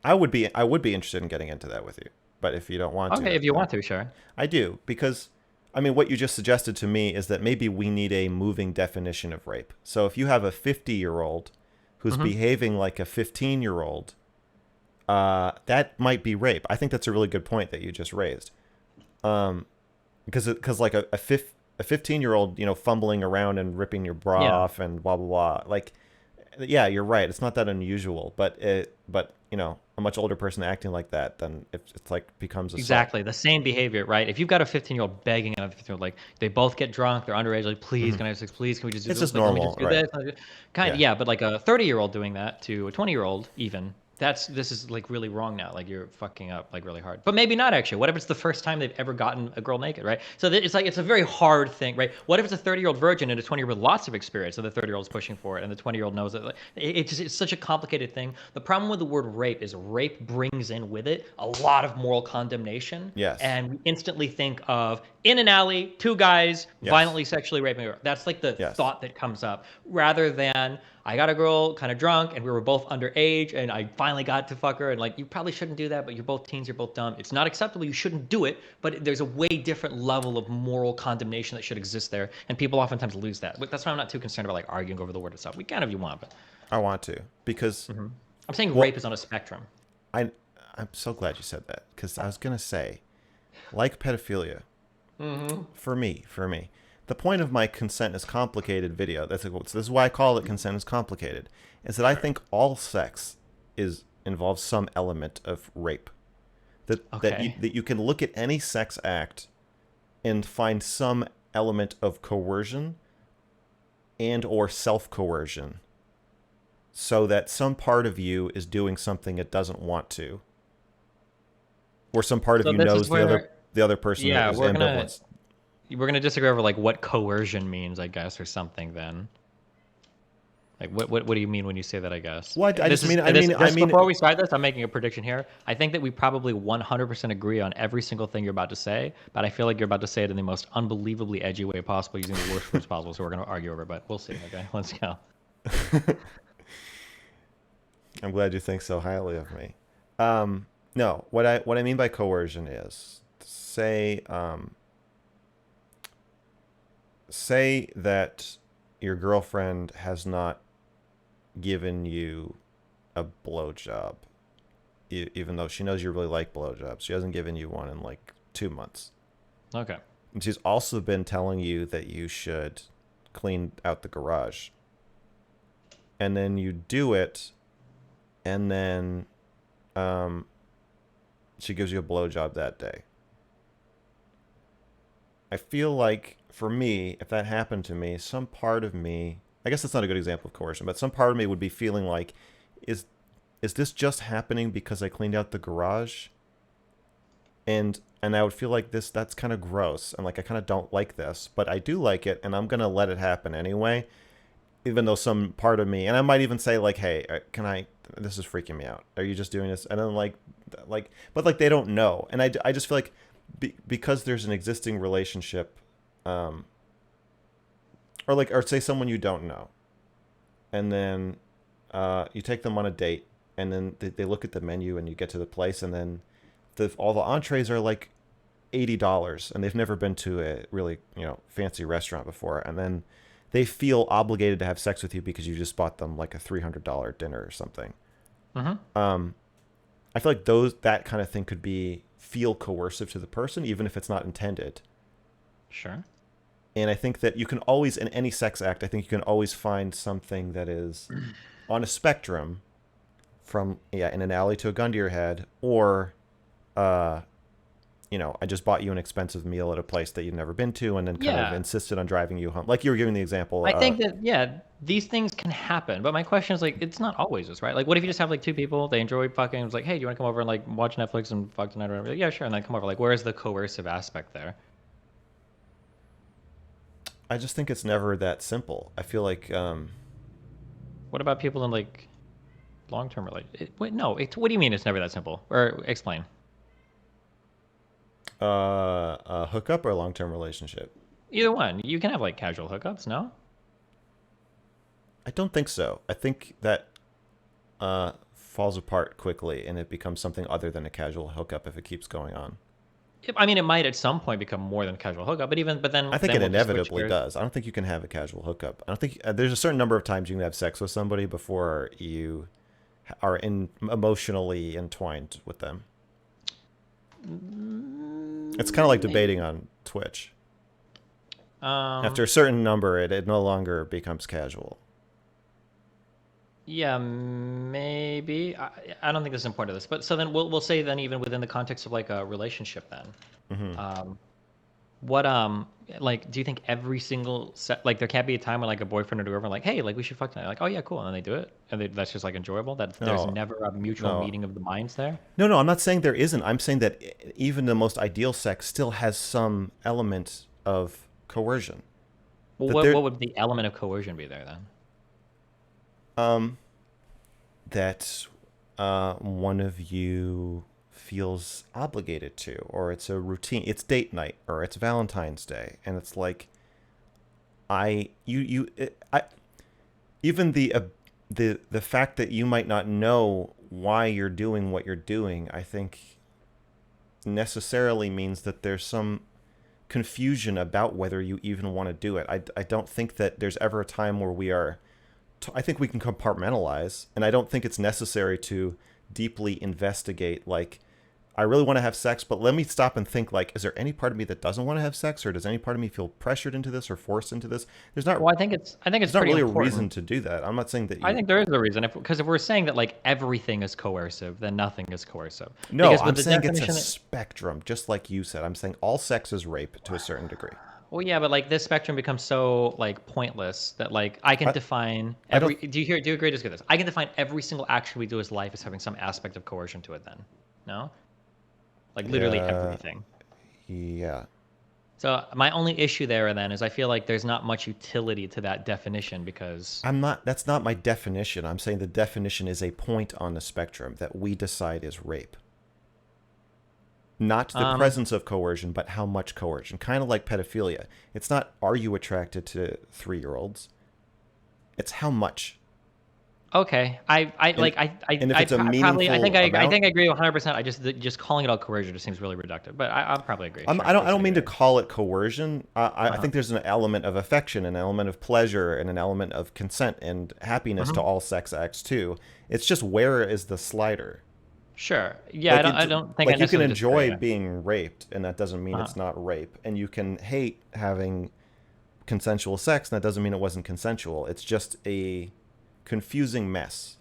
I would be interested in getting into that with you, but if you don't want to, Okay, if you want to, sure. I do because I mean what you just suggested to me is that maybe we need a moving definition of rape. So if you have a 50-year-old who's hmm behaving like a 15-year-old, that might be rape. I think that's a really good point that you just raised. Because like a 15-year-old, fumbling around and ripping your bra Yeah. off and blah blah blah. Like, yeah, you're right. It's not that unusual, but a much older person acting like that, then it's like becomes assault. Exactly. The same behavior, right? If you've got a 15-year-old begging another 15-year-old, like they both get drunk, they're underage, like, please, Hmm. can I have sex? Please, can we just do It's this? just Like, let me normal, just do right? this. Kind of, Yeah. yeah, but like a 30-year-old doing that to a 20-year-old, even, this is like really wrong now. Like you're fucking up like really hard. But maybe not actually. What if it's the first time they've ever gotten a girl naked, right? So it's like it's a very hard thing, right? What if it's a 30-year-old virgin and a 20-year-old with lots of experience, and the 30-year-old is pushing for it, and the 20-year-old knows it? Like, it's such a complicated thing. The problem with the word rape is rape brings in with it a lot of moral condemnation, Yes. and we instantly think of in an alley, two guys Yes. violently sexually raping her. That's like the Yes. thought that comes up, rather than I got a girl kind of drunk and we were both underage and I finally got to fuck her, and like you probably shouldn't do that, but you're both teens, you're both dumb. It's not acceptable. You shouldn't do it, but there's a way different level of moral condemnation that should exist there, and people oftentimes lose that. But that's why I'm not too concerned about like arguing over the word itself. We can if you want, but I want to because I'm saying well, rape is on a spectrum. I I'm so glad you said that because I was gonna say, like pedophilia, for me, the point of my consent is complicated video. So this is why I call it consent is complicated. Is that I think all sex involves some element of rape. Okay. That you can look at any sex act and find some element of coercion and or self coercion, so that some part of you is doing something it doesn't want to, or some part of So you this is knows where, the other person yeah, is ambivalent. we're gonna disagree over like what coercion means, I guess, or something. Then, like, what do you mean when you say that? I guess What I this just is mean, this before we start this. I'm making a prediction here. I think that we probably 100% agree on every single thing you're about to say, but I feel like you're about to say it in the most unbelievably edgy way possible, using the worst words possible. So we're gonna argue over it, but we'll see. Okay, let's go. I'm glad you think so highly of me. No, what I mean by coercion is say say that your girlfriend has not given you a blowjob, even though she knows you really like blowjobs. She hasn't given you one in like 2 months. Okay. And she's also been telling you that you should clean out the garage. And then you do it, and then she gives you a blowjob that day. I feel like, for me, if that happened to me, some part of me, I guess that's not a good example of coercion, but some part of me would be feeling like, is this just happening because I cleaned out the garage? And I would feel like that's kind of gross, and like I kind of don't like this, but I do like it, and I'm gonna let it happen anyway, even though some part of me, and I might even say like, hey, can I? This is freaking me out. Are you just doing this? And then but like they don't know, and I just feel like because there's an existing relationship, or say someone you don't know, and then you take them on a date, and then they look at the menu, and you get to the place, and then all the entrees are like $80, and they've never been to a really fancy restaurant before, and then they feel obligated to have sex with you because you just bought them like a $300 dinner or something. Mm-hmm. I feel like that kind of thing could feel coercive to the person, even if it's not intended. Sure. And I think that you can always, in any sex act, I think you can always find something that is on a spectrum from, in an alley to a gun to your head, or, I just bought you an expensive meal at a place that you've never been to, and then kind of Yeah. insisted on driving you home. Like you were giving the example. I think that, yeah, these things can happen, but my question is like, it's not always this, right? Like, what if you just have like two people, they enjoy fucking, it's like, hey, do you want to come over and like watch Netflix and fuck tonight or whatever? Like, yeah, sure, and then come over. Like, where is the coercive aspect there? I just think it's never that simple. I feel like, What about people in like long-term relationship? Wait, no, what do you mean it's never that simple? Or explain. a hookup or a long-term relationship. Either one. You can have like casual hookups, no? I don't think so. I think that falls apart quickly, and it becomes something other than a casual hookup if it keeps going on. I mean, it might at some point become more than casual hookup, but then I think then it we'll just switch inevitably gears. does. I don't think you can have a casual hookup. I don't think there's a certain number of times you can have sex with somebody before you are emotionally entwined with them. It's kind of like debating on Twitch. After a certain number, it no longer becomes casual. Yeah, maybe. I don't think this is important to this, but so then we'll say then even within the context of like a relationship then, what like do you think every single like there can't be a time when like a boyfriend or girlfriend like hey like we should fuck tonight like oh yeah cool and then they do it and that's just like enjoyable that there's No, never a mutual no, meeting of the minds there. no. I'm not saying there isn't. I'm saying that even the most ideal sex still has some element of coercion. Well, That there, what would the element of coercion be there then? that one of you feels obligated to, or it's a routine. It's date night, or it's Valentine's Day, and it's like, even the fact that you might not know why you're doing what you're doing, I think necessarily means that there's some confusion about whether you even want to do it. I don't think that there's ever a time where we are. I think we can compartmentalize, and I don't think it's necessary to deeply investigate, like, I really want to have sex, but let me stop and think, like, is there any part of me that doesn't want to have sex, or does any part of me feel pressured into this or forced into this? Well, I think it's There's not pretty really a important. reason to do that. I'm not saying that I you. think there is a reason because if we're saying that like everything is coercive, then nothing is coercive. No, Because I'm with the saying it's a definition, spectrum, just like you said. I'm saying all sex is rape to a certain degree. well, yeah, but like this spectrum becomes so like pointless that like I can define I don't. every. Do you agree? Just get this. I can define every single action we do as life as having some aspect of coercion to it. Then, no, like literally Uh, everything. yeah. So my only issue there then is I feel like there's not much utility to that definition because I'm not. That's not my definition. I'm saying the definition is a point on the spectrum that we decide is rape. Not the presence of coercion, but how much coercion. Kind of like pedophilia. It's not, are you attracted to 3-year-olds? It's how much. Okay, I And like and if I it's a probably meaningful I amount, think I agree 100%. I just calling it out coercion just seems really reductive, but I'll probably agree. Sure, I don't basically mean to agree. call it coercion. I Uh-huh. think there's an element of affection, an element of pleasure, and an element of consent and happiness to Hmm. all sex acts too. It's just where is the slider? Sure. Yeah, It's I don't think I like you can necessarily disagree. enjoy being raped, and that doesn't mean Uh-huh. it's not rape, and you can hate having consensual sex, and that doesn't mean it wasn't consensual. It's just a confusing mess.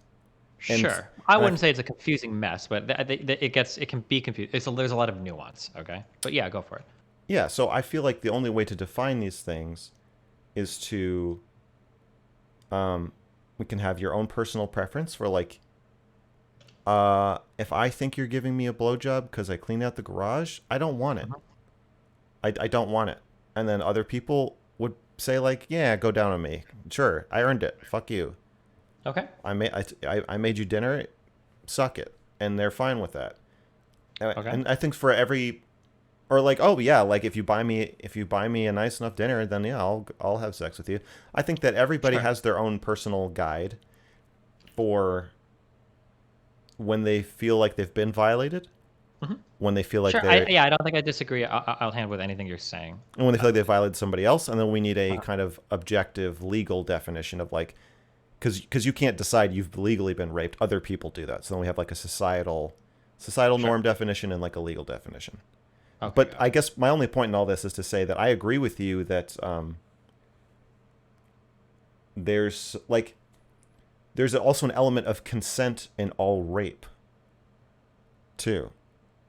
And Sure. I and I wouldn't say it's a confusing mess, but it can be confused. There's a lot of nuance. Okay, but yeah, go for it. yeah, so I feel like the only way to define these things is to we can have your own personal preference for like if I think you're giving me a blowjob because I cleaned out the garage, I don't want it. Mhm. I don't want it. And then other people would say like, yeah, go down on me. Sure, I earned it. Fuck you. Okay. I made you dinner. Suck it. And they're fine with that. Okay. And I think for every or like, oh yeah, like if you buy me a nice enough dinner, then yeah, I'll have sex with you. I think that everybody Sure. has their own personal guide for when they feel like they've been violated, Hmm. when they feel like Sure. they Yeah, I don't think I disagree. I'll hand with anything you're saying. and when they feel like they violated somebody else, and then we need a Uh, kind of objective legal definition of like because you can't decide you've legally been raped. Other people do that. So then we have like a societal sure. norm definition and like a legal definition. Okay, But got I it. guess my only point in all this is to say that I agree with you that there's like there's also an element of consent in all rape too.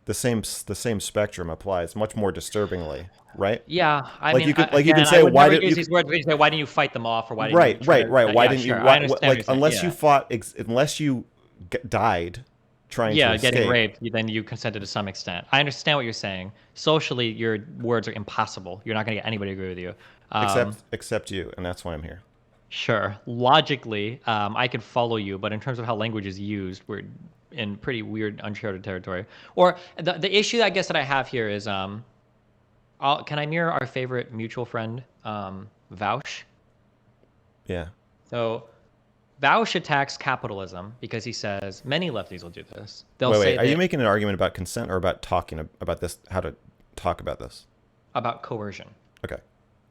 The same spectrum applies much more disturbingly, right? Yeah, I Like mean, you could like you can again, I say would why never did use you these words. We say, why didn't you fight them off, or why didn't you right try to? why Yeah, didn't you sure. I understand what like you're saying. unless you Yeah, fought unless you died trying to yeah, getting escape raped, then you consented to some extent. I understand what you're saying. Socially, your words are impossible. You're not going to get anybody to agree with you. except you, and that's why I'm here. Sure. Logically, I could follow you, but in terms of how language is used, we're in pretty weird, uncharted territory. Or the issue, I guess, that I have here is, can I mirror our favorite mutual friend, Vaush? Yeah. So Vaush attacks capitalism because he says many lefties will do this. They'll Wait. say Are you that making an argument about consent or about talking about this? How to talk about this? about coercion. Okay.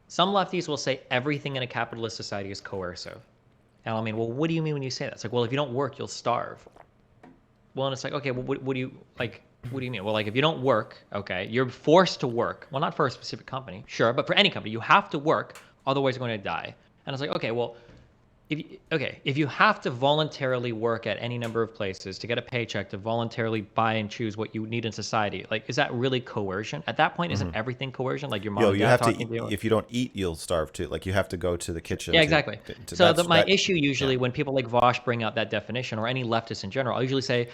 Some lefties will say everything in a capitalist society is coercive. And I mean, well, what do you mean when you say that? It's like, well, if you don't work, you'll starve. Well, and it's like, okay, well, what do you like? What do you mean? Well, like if you don't work, okay, you're forced to work. Well, not for a specific company, sure, but for any company, you have to work, otherwise you're going to die. And it's like, okay, well, if you have to voluntarily work at any number of places to get a paycheck to voluntarily buy and choose what you need in society, like is that really coercion? At that point, isn't everything coercion? Like your mom Yo, and you dad have to talking to you? if you don't eat, you'll starve too. Like you have to go to the kitchen Yeah, exactly. to So that's my that. issue Yeah. usually when people like Vosh bring out that definition, or any leftists in general, I usually say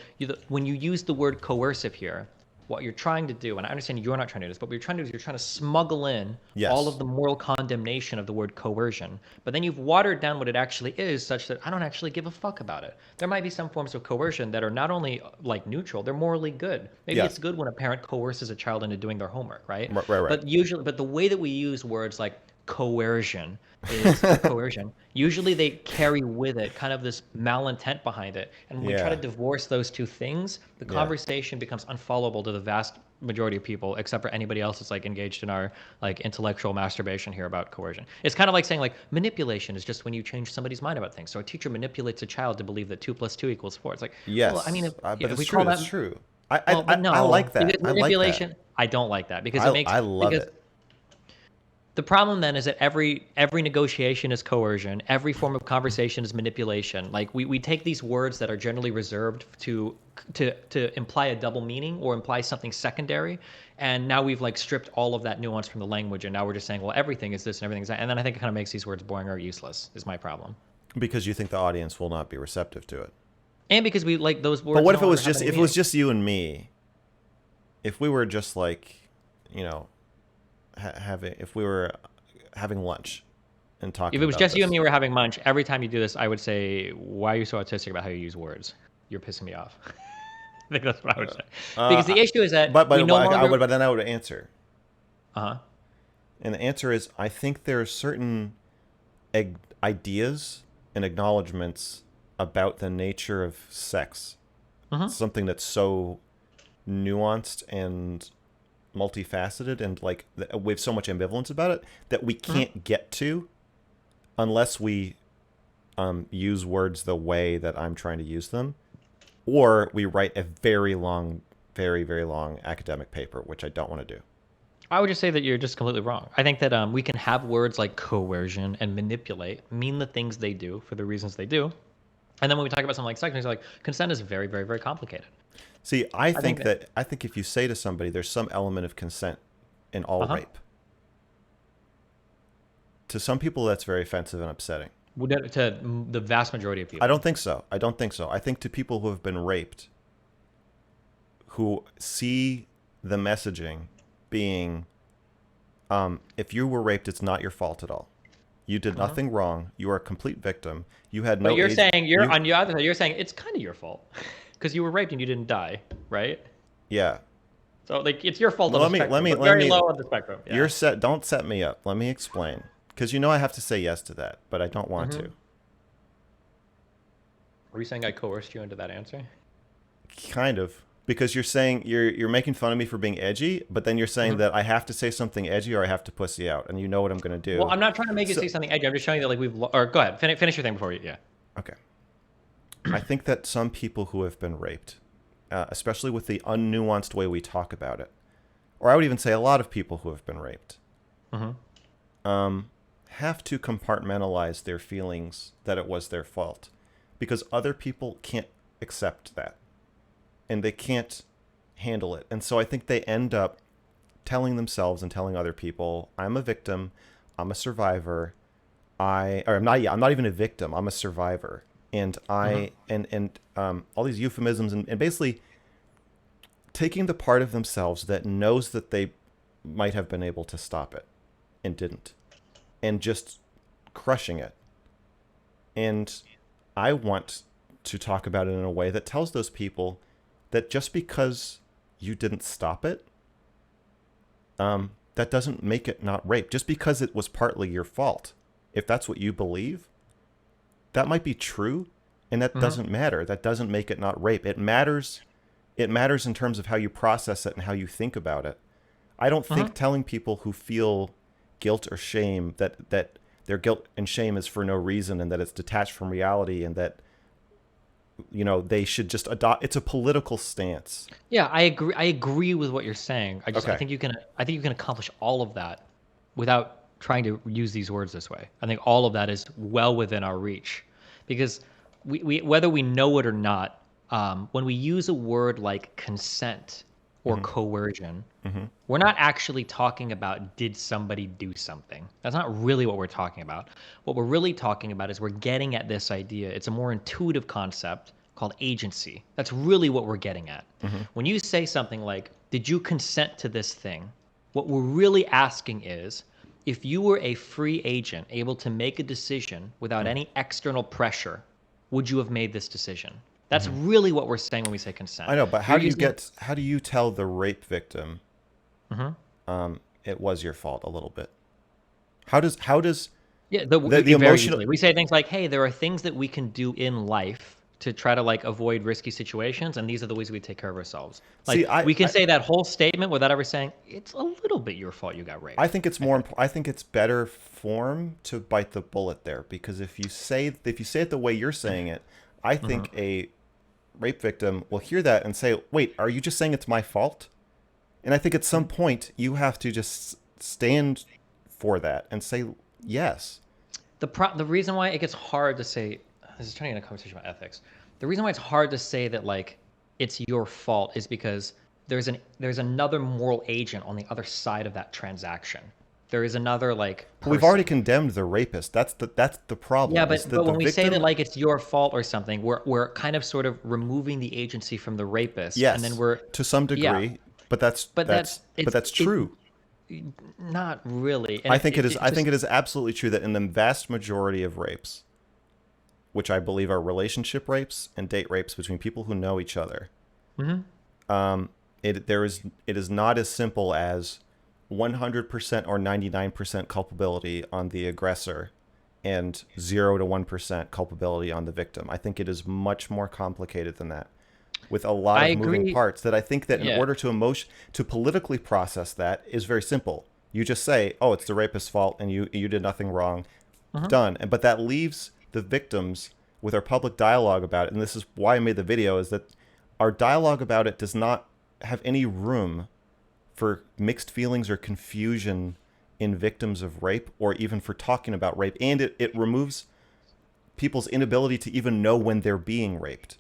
when you use the word coercive here, what you're trying to do, and I understand you're not trying to do this, but what you're trying to do is you're trying to smuggle in all of Yes. the moral condemnation of the word coercion, but then you've watered down what it actually is, such that I don't actually give a fuck about it. There might be some forms of coercion that are not only like neutral, they're morally good. Maybe it's Yes. good when a parent coerces a child into doing their homework, right? Right. But the way that we use words like coercion is coercion. Usually they carry with it kind of this malintent behind it. And when we try to Yeah. divorce those two things, the Yeah. conversation becomes unfollowable to the vast majority of people, except for anybody else that's like engaged in our like intellectual masturbation here about coercion. It's kind of like saying like manipulation is just when you change somebody's mind about things. So a teacher manipulates a child to believe that 2 + 2 = 4. It's like, well, I mean, Yes. But if it's we true. call that, That's true. well, but I no, like that. because I like that. manipulation, I don't like that because it makes I love because it. the problem then is that every negotiation is coercion, every form of conversation is manipulation. Like we take these words that are generally reserved to imply a double meaning or imply something secondary, and now we've like stripped all of that nuance from the language, and now we're just saying, well, everything is this and everything is that, and then I think it kind of makes these words boring or useless. Is my problem, Because you think the audience will not be receptive to it. and because we like those But words what no if it longer was have just any if it was meaning. just you and me? If we were just like, you know, having if we were having lunch and If talking it was about just you and this. me were having lunch, every time you do this, I would say, why are you so autistic about how you use words? You're pissing me off. I think that's what I would say. Because the Uh, issue is that but we no longer. but then I would answer, Uh huh. and the answer is I think there are certain ideas and acknowledgments about the nature of sex, Mm-hmm. something that's so nuanced and multifaceted, and like we have so much ambivalence about it that we Mm-hmm. can't get to unless we use words the way that I'm trying to use them, or we write a very long, very, very long academic paper, which I don't want to do. I would just say that you're just completely wrong. I think that we can have words like coercion and manipulate mean the things they do for the reasons they do. And then when we talk about something like sex, it's like consent is very, very, very complicated. See, I I think think that, that I think if you say to somebody, there's some element of consent in all uh-huh. rape. To some people, that's very offensive and upsetting. To the vast majority of I people. don't think so. I don't think so. I think to people who have been raped, who see the messaging being, if you were raped, it's not your fault at all. You did Uh-huh. nothing wrong. You are a complete victim. You had But no you're age. saying You, on the other side, you're saying it's kind of your fault because you were raped and you didn't die, right? yeah. So like it's your fault Well, on the let spectrum, me, but let very me. low on the spectrum. You're Yeah. set. Don't set me up. Let me explain, because you know I have to say yes to that, but I don't want Mm-hmm. to. Were you saying I coerced you into that answer? Kind of, because you're saying you're making fun of me for being edgy, but then you're saying Mm-hmm. that I have to say something edgy or I have to pussy out, and you know what I'm gonna Well, do. I'm not trying to make you So say something edgy. I'm just showing you that like or go ahead, finish your thing before you. Yeah. okay, I think that some people who have been raped, especially with the unnuanced way we talk about it, or I would even say a lot of people who have been raped, Mm-hmm. have to compartmentalize their feelings that it was their fault, because other people can't accept that, and they can't handle it, and so I think they end up telling themselves and telling other people, I'm a victim, I'm a survivor, or I'm not, yeah, I'm not even a victim, I'm a survivor. And Mm-hmm. all these euphemisms, and basically taking the part of themselves that knows that they might have been able to stop it and didn't, and just crushing it. And I want to talk about it in a way that tells those people that just because you didn't stop it, that doesn't make it not rape. Just because it was partly your fault, if that's what you believe, that might be true, and that Mm-hmm. doesn't matter. That doesn't make it not rape. It matters. It matters in terms of how you process it and how you think about it. I don't think Mm-hmm. telling people who feel guilt or shame that their guilt and shame is for no reason and that it's detached from reality and that they should just adopt. It's a political stance. Yeah, I agree. I agree with what you're saying. I Okay. think you can. I think you can accomplish all of that without trying to use these words this way. I think all of that is well within our reach, because we whether we know it or not, when we use a word like consent or Mm-hmm. coercion, Mm-hmm. we're not actually talking about did somebody do something. That's not really what we're talking about. What we're really talking about is we're getting at this idea. It's a more intuitive concept called agency. That's really what we're getting at. Mm-hmm. When you say something like, did you consent to this thing? What we're really asking is, if you were a free agent able to make a decision without any external pressure, would you have made this decision? That's Mm-hmm. really what we're saying when we say consent. I know, but You're using. how do you tell the rape victim Mhm. it was your fault a little bit? How does Yeah, the very emotional. easily. We say things like, "Hey, there are things that we can do in life to try to like avoid risky situations, and these are the ways we take care of ourselves." See, Like we can say that whole statement without ever saying it's a little bit your fault you got I raped. think it's I more think. I think it's better form to bite the bullet there, because if you say it the way you're saying it, I Hmm. think a rape victim will hear that and say, "Wait, are you just saying it's my fault?" And I think at some point you have to just stand for that and say yes. The reason why it gets hard to say, this is turning into a conversation about ethics. The reason why it's hard to say that like it's your fault is because there's another moral agent on the other side of that transaction. There is another like But we've already person. condemned the rapist. That's the Yeah, problem. Is but that but the when we say that victim? like it's your fault or something, we're kind of sort of removing the agency from the rapist, and then Yes, to some yeah, degree, but that's but that's but that's it true. not really, and I think it is. it I think just. it is absolutely true that in the vast majority of rapes, which I believe are relationship rapes and date rapes between people who know each other, Mhm. it is not as simple as 100% or 99% culpability on the aggressor and 0 to 1% culpability on the victim. I think it is much more complicated than that, with a lot I of moving agree. parts, that I think that in Yeah. order to politically process that is very simple. You just say, "Oh, it's the rapist's fault and you did nothing wrong." Mhm. Done. But that leaves the victims with our public dialogue about it. And this is why I made the video, is that our dialogue about it does not have any room for mixed feelings or confusion in victims of rape, or even for talking about rape. And it removes people's inability to even know when they're being raped,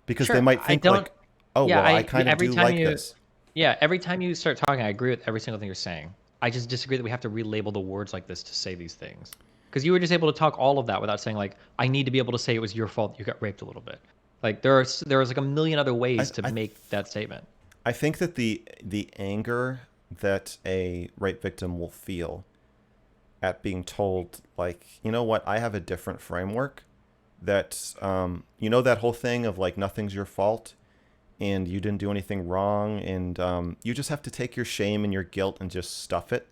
because they Sure. might I think don't. like, oh, Yeah. well, I kind of Every do time like you. this. Yeah. Every time you start talking, I agree with every single thing you're saying. I just disagree that we have to relabel the words like this to say these things. Because you were just able to talk all of that without saying like, I need to be able to say it was your fault you got raped a little bit. Like there was like a million other I, ways to I, make that statement. I think that the anger that a rape victim will feel at being told, like, you know what, I have a different framework, that you know, that whole thing of like nothing's your fault and you didn't do anything wrong, and you just have to take your shame and your guilt and just stuff it.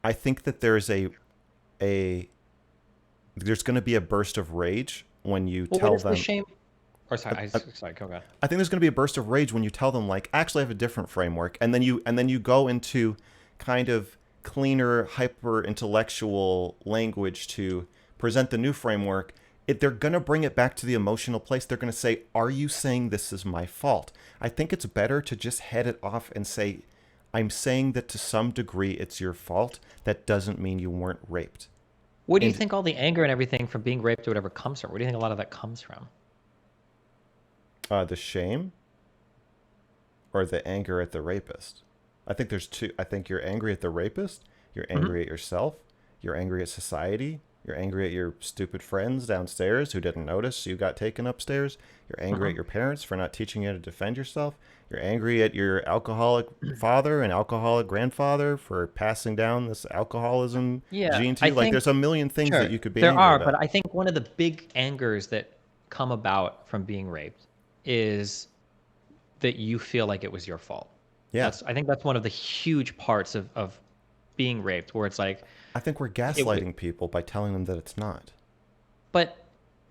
I think that a there's going to be a burst of rage when you Well, what tell is the them. shame? Or uh, sorry, uh, sorry, go ahead. I think there's going to be a burst of rage when you tell them, like, actually I have a different framework, and then you go into kind of cleaner, hyper intellectual language to present the new framework. They're going to bring it back to the emotional place. They're going to say, are you saying this is my fault? I think it's better to just head it off and say, I'm saying that to some degree it's your fault. That doesn't mean you weren't raped. Where do you And think all the anger and everything from being raped or whatever comes from? Where do you think a lot of that comes from? the shame or the anger at the rapist. I think there's two. I think you're angry at the rapist, you're Hmm. angry at yourself, you're angry at society, you're angry at your stupid friends downstairs who didn't notice you got taken upstairs, you're angry Hmm. at your parents for not teaching you how to defend yourself, you're angry at your alcoholic father and alcoholic grandfather for passing down this alcoholism Yeah, gene to I you. Like, think there's a million things that sure you could be there angry are, but about. I think one of the big angers that come about from being raped is that you feel like it was your fault. Yeah. I think that's one of the huge parts of being raped, where it's like I think we're gaslighting people by telling them that it's not. but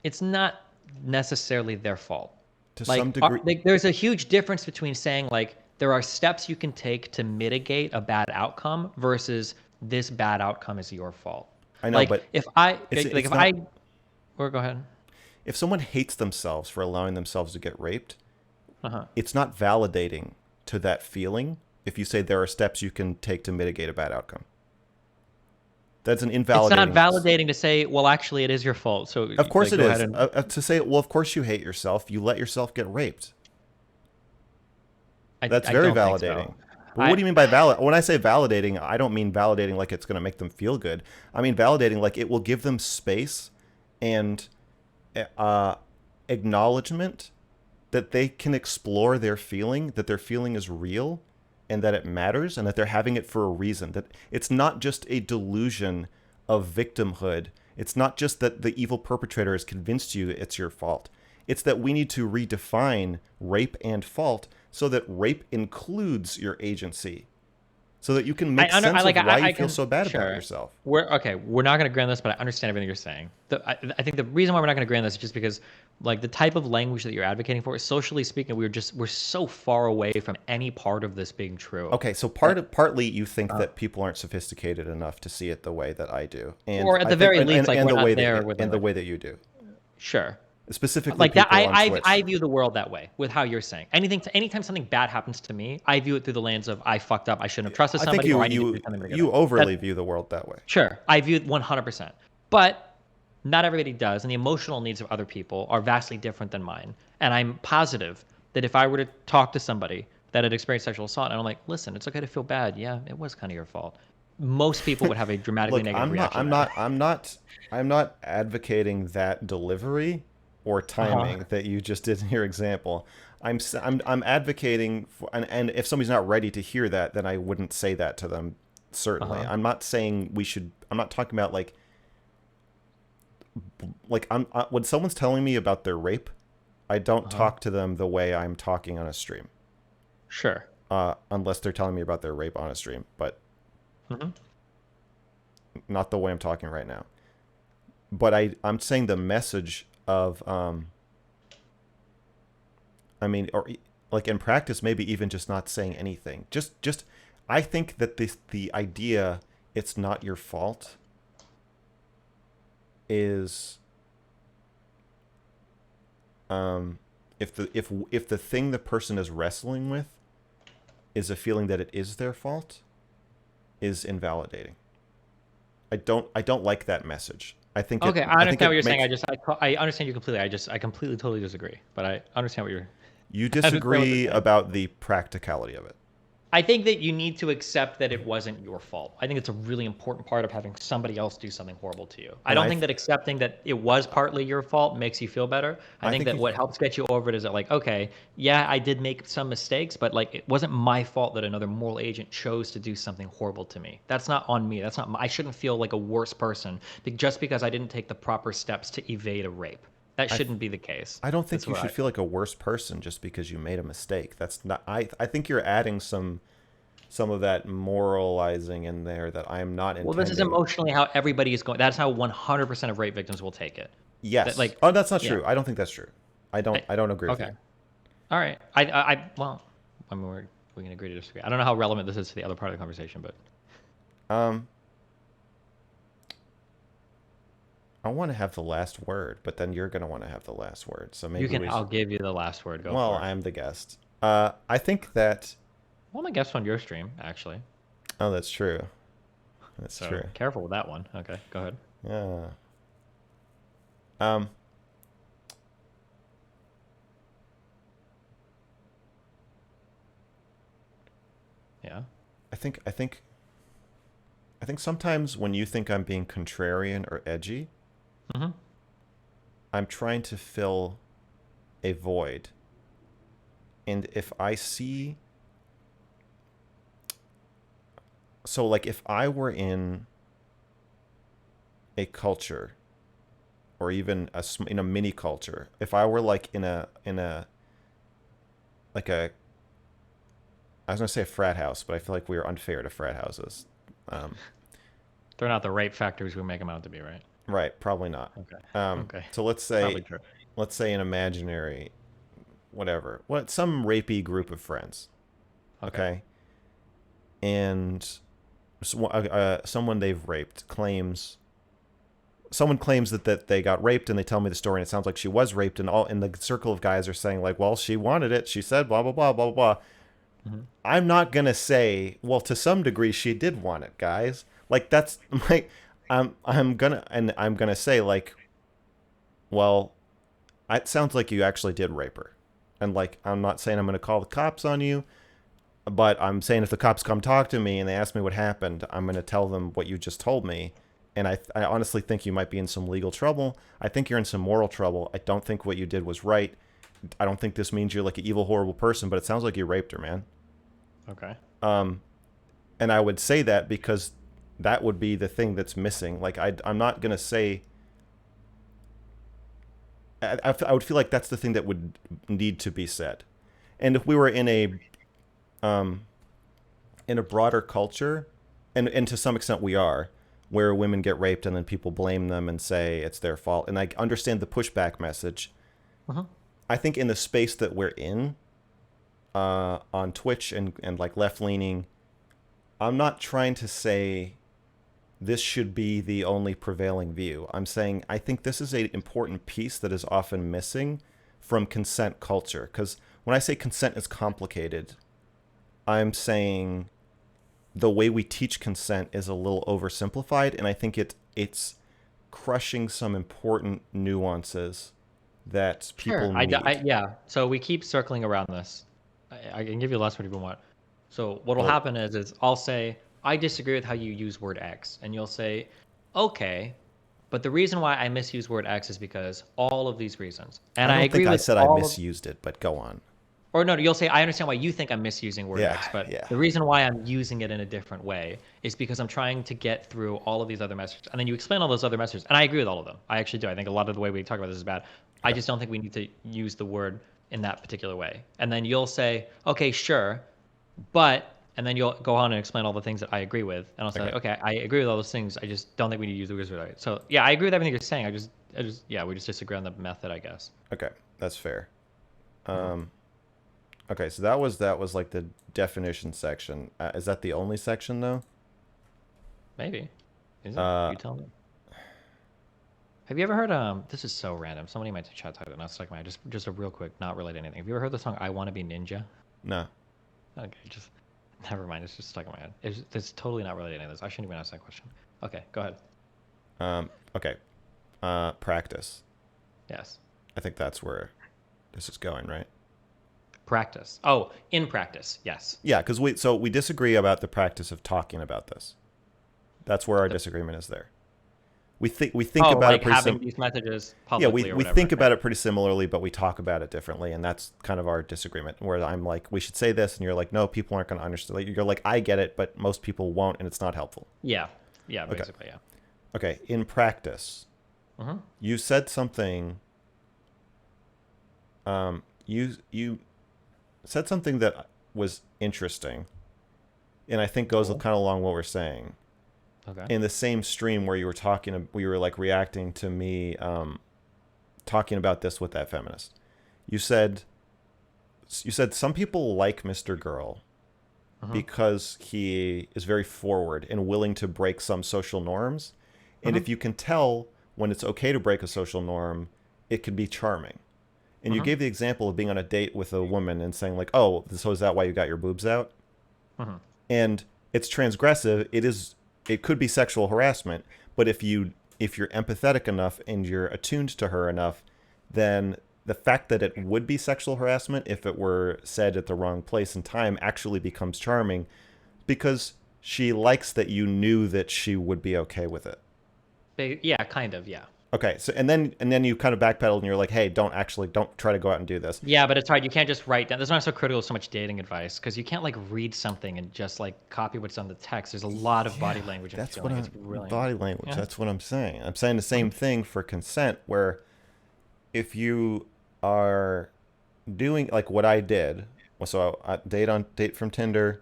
it's not necessarily their fault. To some Like, degree. there's a huge difference between saying like there are steps you can take to mitigate a bad outcome versus this bad outcome is your fault. I know, Like but if I like it's if I not. or go ahead. If someone hates themselves for allowing themselves to get raped, Uh-huh. it's not validating to that feeling if you say there are steps you can take to mitigate a bad outcome. That's an It's not invalidating. validating to say, well, actually, it is your fault. So Of course like, it go ahead is. and To say, well, of course you hate yourself. You let yourself get raped. That's I very don't think so. validating. But what I do you mean by valid? When I say validating, I don't mean validating like it's going to make them feel good. I mean validating like it will give them space and uh, acknowledgement that they can explore their feeling, that their feeling is real, and that it matters, and that they're having it for a reason. That it's not just a delusion of victimhood. It's not just that the evil perpetrator has convinced you it's your fault. It's that we need to redefine rape and fault so that rape includes your agency, so that you can make sense of why you I feel can so bad about sure. yourself. We're okay. We're not going to agree on this, but I understand everything you're saying. I think the reason why we're not going to agree on this is just because, like, the type of language that you're advocating for, socially speaking, we're so far away from any part of this being true. Okay, so That, partly you think that people aren't sophisticated enough to see it the way that I do, and or at I the think very least, like, and we're the way not that there with and the like, way that you do, sure. specifically Like that, people on I Twitch. view the world that way with how you're saying anytime something bad happens to me, I view it through the lens of I fucked up, I shouldn't have trusted I think somebody, or you I need to do you something to get you it. overly That view the world that way. Sure, I view it 100%, but not everybody does, and the emotional needs of other people are vastly different than mine. And I'm positive that if I were to talk to somebody that had experienced sexual assault, and I'm like, listen, it's okay to feel bad. Yeah, it was kind of your fault. Most people would have a dramatically Look, negative I'm not reaction I'm to that. not I'm not I'm not advocating that delivery or Uh-huh. timing that you just did in your example. I'm advocating for, and if somebody's not ready to hear that, then I wouldn't say that to them. Certainly, Uh-huh. I'm not saying we should. I'm not talking about like when someone's telling me about their rape, I don't Uh-huh. talk to them the way I'm talking on a stream, Sure. unless they're telling me about their rape on a stream, but Hmm. not the way I'm talking right now. but I'm saying the message of I mean, or like in practice, maybe even just not saying anything. Just I think that the idea it's not your fault is if the thing the person is wrestling with is a feeling that it is their fault, is invalidating. I don't like that message. Okay, I I think understand what you're it saying. makes I understand you completely. I completely totally disagree. But I understand what you're. you I understand what you're disagree saying. about the practicality of it. I think that you need to accept that it wasn't your fault. I think it's a really important part of having somebody else do something horrible to you. I And don't think that accepting that it was partly your fault makes you feel better. I I think think that you what helps get you over it is that, like, okay, yeah, I did make some mistakes, but like it wasn't my fault that another moral agent chose to do something horrible to me. That's not on me. That's not I shouldn't feel like a worse person just because I didn't take the proper steps to evade a rape. That I shouldn't be the case. I don't think That's you what should I feel like a worse person just because you made a mistake. That's not I think you're adding some of that moralizing in there that I'm not Well, this is intending. emotionally how everybody is going. That's how 100% of rape victims will take it. That Yes. like, Oh, that's not yeah. true. I don't think that's true. I don't agree with Okay. you. All right. Well, I mean, we can agree to disagree. I don't know how relevant this is to the other part of the conversation, but Um I want to have the last word, but then you're going to want to have the last word. So you maybe can. we I'll give you the last word. Go well, for it. I'm the guest. I think that Well, I'm a guest on your stream, actually. oh, that's true. That's So true. careful with that one. Okay, go ahead. Yeah. Um Yeah. I think sometimes when you think I'm being contrarian or edgy, Mm-hmm. I'm trying to fill a void. And if I see so like if I were in a culture or even in a mini culture, if I were like in a like a I was going to say a frat house, but I feel like we are unfair to frat houses. Um They're not the rape factories we make them out to be, right? right, probably not. Okay. Um Okay. so Probably true. let's say an imaginary whatever. What some rapey group of friends, Okay. okay? And someone they've raped claims someone claims that they got raped and they tell me the story and it sounds like she was raped and all in the circle of guys are saying like, well, she wanted it, she said blah blah blah blah blah. Mm-hmm. I'm not gonna say, well, to some degree she did want it, guys. Like that's like I'm gonna say like, well, it sounds like you actually did rape her. And like I'm not saying I'm gonna call the cops on you, but I'm saying if the cops come talk to me and they ask me what happened, I'm gonna tell them what you just told me. And I honestly think you might be in some legal trouble. I think you're in some moral trouble. I don't think what you did was right. I don't think this means you're like an evil, horrible person, but it sounds like you raped her, man. Okay. And I would say that because that would be the thing that's missing. Like I'm not gonna say. I would feel like that's the thing that would need to be said. And if we were um, in a broader culture, and to some extent we are, where women get raped and then people blame them and say it's their fault. And I understand the pushback message. Uh-huh. I think in the space that we're in, on Twitch and like left leaning, I'm not trying to say this should be the only prevailing view. I'm saying I think this is an important piece that is often missing from consent culture. Because when I say consent is complicated, I'm saying the way we teach consent is a little oversimplified, and I think it's crushing some important nuances that Sure. people need. Yeah. So we keep circling around this. I can give you the last word if you want. So what will Well, happen is I'll say I disagree with how you use word X, and you'll say, okay, but the reason why I misuse word X is because all of these reasons, and I I don't think agree I with said I all of. misused it, but go on. Or no, you'll say I understand why you think I'm misusing word Yeah, X, but yeah. the reason why I'm using it in a different way is because I'm trying to get through all of these other messages, and then you explain all those other messages, and I agree with all of them. I actually do. I think a lot of the way we talk about this is bad. I Okay. just don't think we need to use the word in that particular way. And then you'll say, okay, sure, but and then you'll go on and explain all the things that I agree with, and I'll say, Okay. okay, I agree with all those things. I just don't think we need to use the wizard right. So yeah, I agree with everything you're saying. Yeah, we just disagree on the method, I guess. Okay. That's fair. Mhm. Um, okay. So that was like the definition section. Is that the only section though? Maybe. Is it? Uh, You tell me. Have you ever heard this is so random. Somebody might chat title, not stuck in my head. Just a real quick, not related to anything. Have you ever heard the song I Wanna Be Ninja? no. Okay, just never mind, it's just stuck in my head. It's totally not related to any of this. I shouldn't even ask that question. Okay, go ahead. Okay. Practice. Yes. I think that's where this is going, right? Practice. Oh, in practice, yes. Yeah, because we disagree about the practice of talking about this. That's where our The, disagreement is there. We think oh, about it like pretty having these messages yeah, publicly or we whatever. think Yeah. about it pretty similarly, but we talk about it differently, and that's kind of our disagreement. Where I'm like, we should say this, and you're like, no, people aren't going to understand. Like, you're like, I get it, but most people won't, and it's not helpful. Yeah. Yeah, Okay, basically, yeah. okay. In practice, Mm-hmm. you said something. You said something that was interesting, and I think goes Cool. kind of along what we're saying. Okay. In the same stream where you were talking, we were like reacting to me talking about this with that feminist. You said some people like Mr. Girl Mm-hmm. because he is very forward and willing to break some social norms. And Mm-hmm. if you can tell when it's okay to break a social norm, it can be charming. And you Mm-hmm. gave the example of being on a date with a woman and saying like, "Oh, so is that why you got your boobs out?" Mm-hmm. And it's transgressive. It could be sexual harassment, but if you're empathetic enough and you're attuned to her enough, then the fact that it would be sexual harassment if it were said at the wrong place and time actually becomes charming because she likes that you knew that she would be okay with it. Yeah, kind of, yeah. Okay, so and then you kind of backpedaled and you're like, "Hey, don't try to go out and do this." Yeah, but it's hard. You can't just write down. That's not so critical of so much dating advice because you can't like read something and just like copy what's on the text. There's a lot of body Yeah, language and that's what feeling. It's I'm really, body language. yeah. That's what I'm saying. I'm saying the Mhm. same thing for consent where if you are doing like what I did, so I date from Tinder,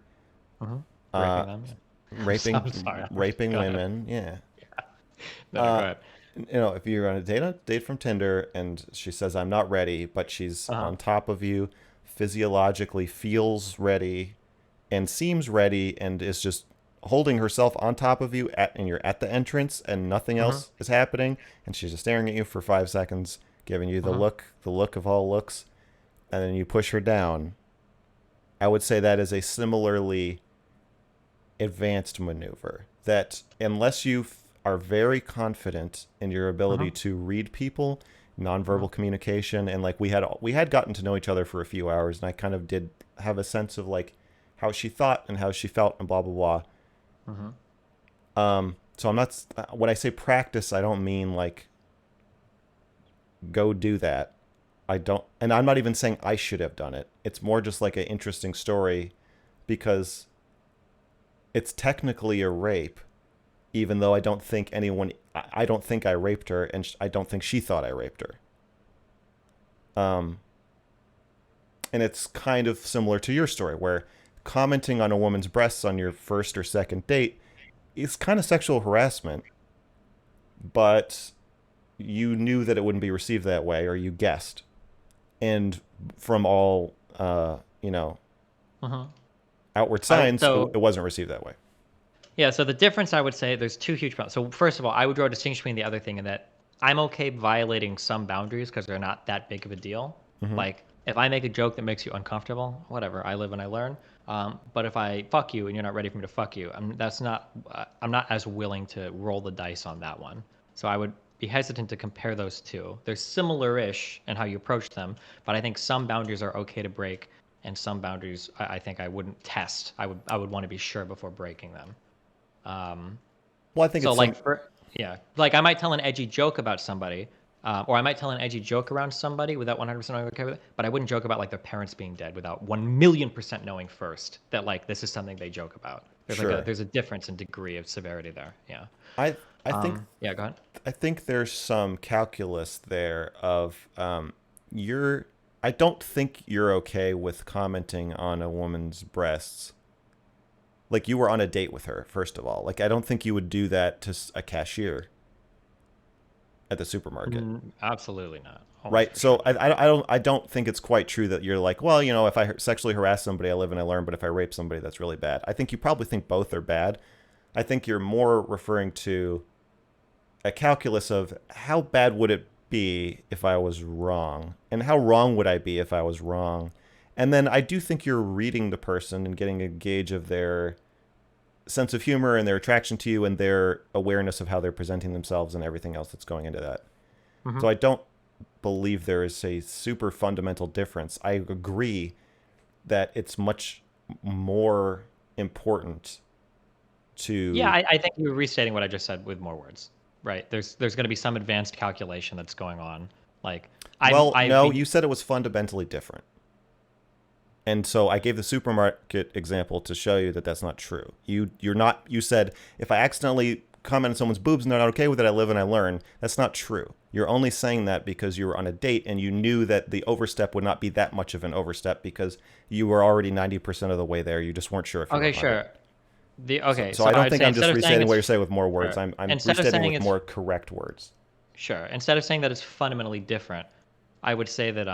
Mhm. uh, Raping them. Yeah. I'm raping sorry. raping Go ahead. women, yeah. No, go Uh, ahead. if you're on a date from Tinder and she says I'm not ready, but she's Uh huh. on top of you, physiologically feels ready and seems ready and is just holding herself on top of you and you're at the entrance and nothing Mhm. else is happening and she's just staring at you for 5 seconds, giving you Mhm. the look of all looks, and then you push her down. I would say that is a similarly advanced maneuver that unless you are very confident in your ability Mhm. to read people, Mhm. nonverbal communication, and like we had gotten to know each other for a few hours and I kind of did have a sense of like how she thought and how she felt and blah blah blah. Mhm. So I'm not when I say practice, I don't mean like go do that. I don't, and I'm not even saying I should have done it. It's more just like an interesting story because it's technically a rape, even though I don't think I don't think I raped her, and I don't think she thought I raped her. Um, and it's kind of similar to your story, where commenting on a woman's breasts on your first or second date is kind of sexual harassment, but you knew that it wouldn't be received that way, or you guessed, and from all Mhm. outward I signs, it so wasn't received that way. Yeah, so the difference I would say there's two huge problems. So first of all, I would draw a distinction between the other thing and that I'm okay violating some boundaries because they're not that big of a deal. Hmm. Like if I make a joke that makes you uncomfortable, whatever, I live and I learn. But if I fuck you and you're not ready for me to fuck you, I'm not as willing to roll the dice on that one. So I would be hesitant to compare those two. They're similar-ish in how you approach them, but I think some boundaries are okay to break, and some boundaries I think I wouldn't test. I would want to be sure before breaking them. Um, Well, I think so it's like some. yeah, like I might tell an edgy joke about somebody, or I might tell an edgy joke around somebody without 100% knowing okay with it, but I wouldn't joke about like their parents being dead without 1,000,000% knowing first that like this is something they joke about. Sure. There's a difference in degree of severity there. Yeah. I I think Yeah. Go ahead. I think there's some calculus there of you're. I don't think you're okay with commenting on a woman's breasts Like, you were on a date with her, first of all. Like, I don't think you would do that to a cashier at the supermarket. Absolutely not. Almost Right. for So sure. I don't think it's quite true that you're like, well, if I sexually harass somebody, I live and I learn, but if I rape somebody, that's really bad. I think you probably think both are bad. I think you're more referring to a calculus of how bad would it be if I was wrong, and how wrong would I be if I was wrong. And then I do think you're reading the person and getting a gauge of their sense of humor and their attraction to you and their awareness of how they're presenting themselves and everything else that's going into that. Hmm. So I don't believe there is a super fundamental difference. I agree that it's much more important Yeah, to. I think you're restating what I just said with more words, right? There's going to be some advanced calculation that's going on. Like Well, I've no, been you said it was fundamentally different. And so I gave the supermarket example to show you that that's not true. You're not. You said if I accidentally comment on someone's boobs and they're not okay with it, I live and I learn. That's not true. You're only saying that because you were on a date and you knew that the overstep would not be that much of an overstep because you were already 90% of the way there. You just weren't sure if you were okay, 100. sure. The So, okay, so so I don't I'd think say I'm instead just of saying restating what it's you're saying with more words. sure. I'm Instead of restating saying with it's more correct words. sure. Instead of saying that it's fundamentally different, I would say that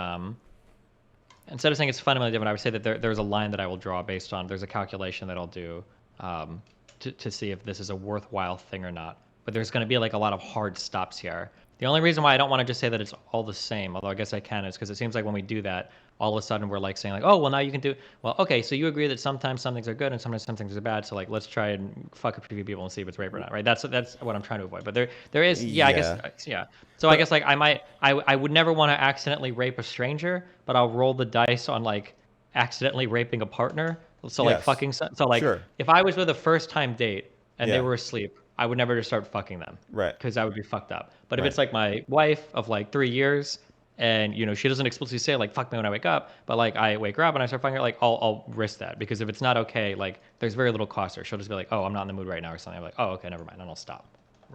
instead of saying it's fundamentally different, I would say that there's a line that I will draw based on there's a calculation that I'll do um, to see if this is a worthwhile thing or not. But there's going to be like a lot of hard stops here. The only reason why I don't want to just say that it's all the same, although I guess I can, is because it seems like when we do that, all of a sudden we're like saying like, oh, well now you can do well, okay, so you agree that sometimes some things are good and sometimes some things are bad, so like let's try and fuck a few people and see if it's rape or not, right? That's what I'm trying to avoid. But there is yeah, I guess Yeah. yeah. So I guess But like I would never want to accidentally rape a stranger, but I'll roll the dice on like accidentally raping a partner. So like yes. fucking so like Sure. if I was with a first time date and they Yeah. were asleep, I would never just start fucking them Right. because that would be fucked up. But if Right. it's like my wife of like 3 years and she doesn't explicitly say like fuck me when I wake up, but like I wake her up and I start fucking her, like I'll risk that because if it's not okay, like there's very little cost there. She'll just be like, oh, I'm not in the mood right now or something. I'm like, oh, okay, never mind, and I'll stop.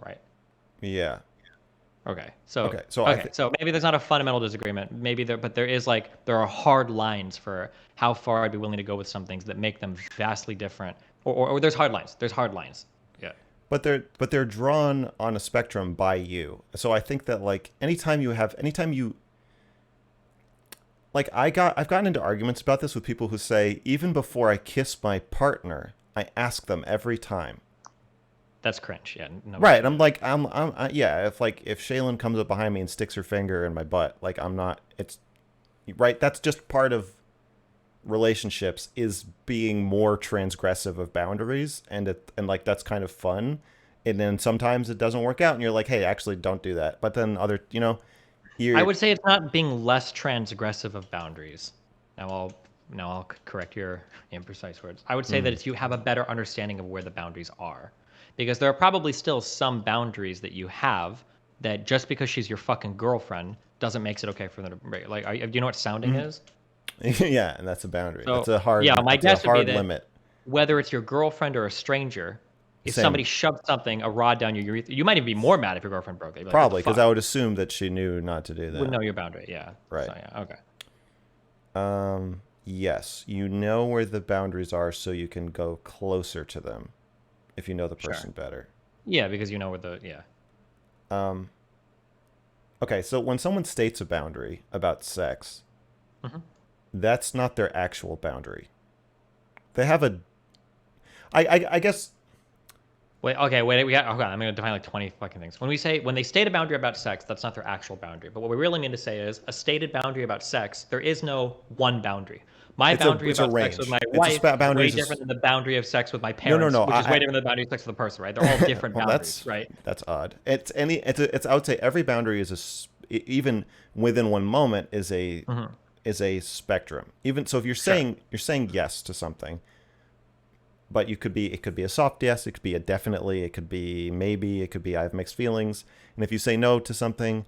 Right. Yeah. Okay. So Okay. So I okay. think. So maybe there's not a fundamental disagreement. Maybe there, but there is like there are hard lines for how far I'd be willing to go with some things that make them vastly different. Or there's hard lines. There's hard lines. Yeah. But they're drawn on a spectrum by you. So I think that like anytime you like I've gotten into arguments about this with people who say even before I kiss my partner, I ask them every time. That's cringe. Yeah. Nobody Right. should do I'm that. like yeah, if Shaylin comes up behind me and sticks her finger in my butt, like I'm not it's right, that's just part of relationships is being more transgressive of boundaries and like that's kind of fun. And then sometimes it doesn't work out and you're like, "Hey, actually don't do that." But then I you're would say it's not being less transgressive of boundaries. Now I'll correct your imprecise words. I would say that mm, it's you have a better understanding of where the boundaries are, because there are probably still some boundaries that you have that just because she's your fucking girlfriend doesn't makes it okay for them to break. Like, do you know what sounding mhm. is? Yeah, and that's a boundary. So yeah, my That's a guess would be hard that limit. whether it's your girlfriend or a stranger, if Same somebody shoved something, a rod down your urethra, you might even be more mad if your girlfriend broke it. You'd be like, what the probably because fuck? I would assume that she knew not to do Would that. know your boundary. Yeah. Right. So yeah. Okay. Yes, you know where the boundaries are so you can go closer to them if you know the Sure. person better. Yeah, because you know where the yeah. Um, okay, so when someone states a boundary about sex, Hmm. that's not their actual boundary. They have a. I guess. Wait, okay, wait, we got. Okay, I'm gonna define like 20 fucking things. When they state a boundary about sex, that's not their actual boundary. But what we really mean to say is a stated boundary about sex. There is no one boundary. My boundary It's a about sex with my range. wife is way Boundaries different is than the boundary of sex with my no no parents, no. which is way different than the boundary of sex with the person. Right? They're all different Well, boundaries, right? that's odd. It's I would say every boundary is even within one moment Hmm. is a spectrum. Even so, if Sure. you're saying yes to something, but it could be a soft yes, it could be a definitely, it could be maybe, it could be I have mixed feelings, and if you say no to something,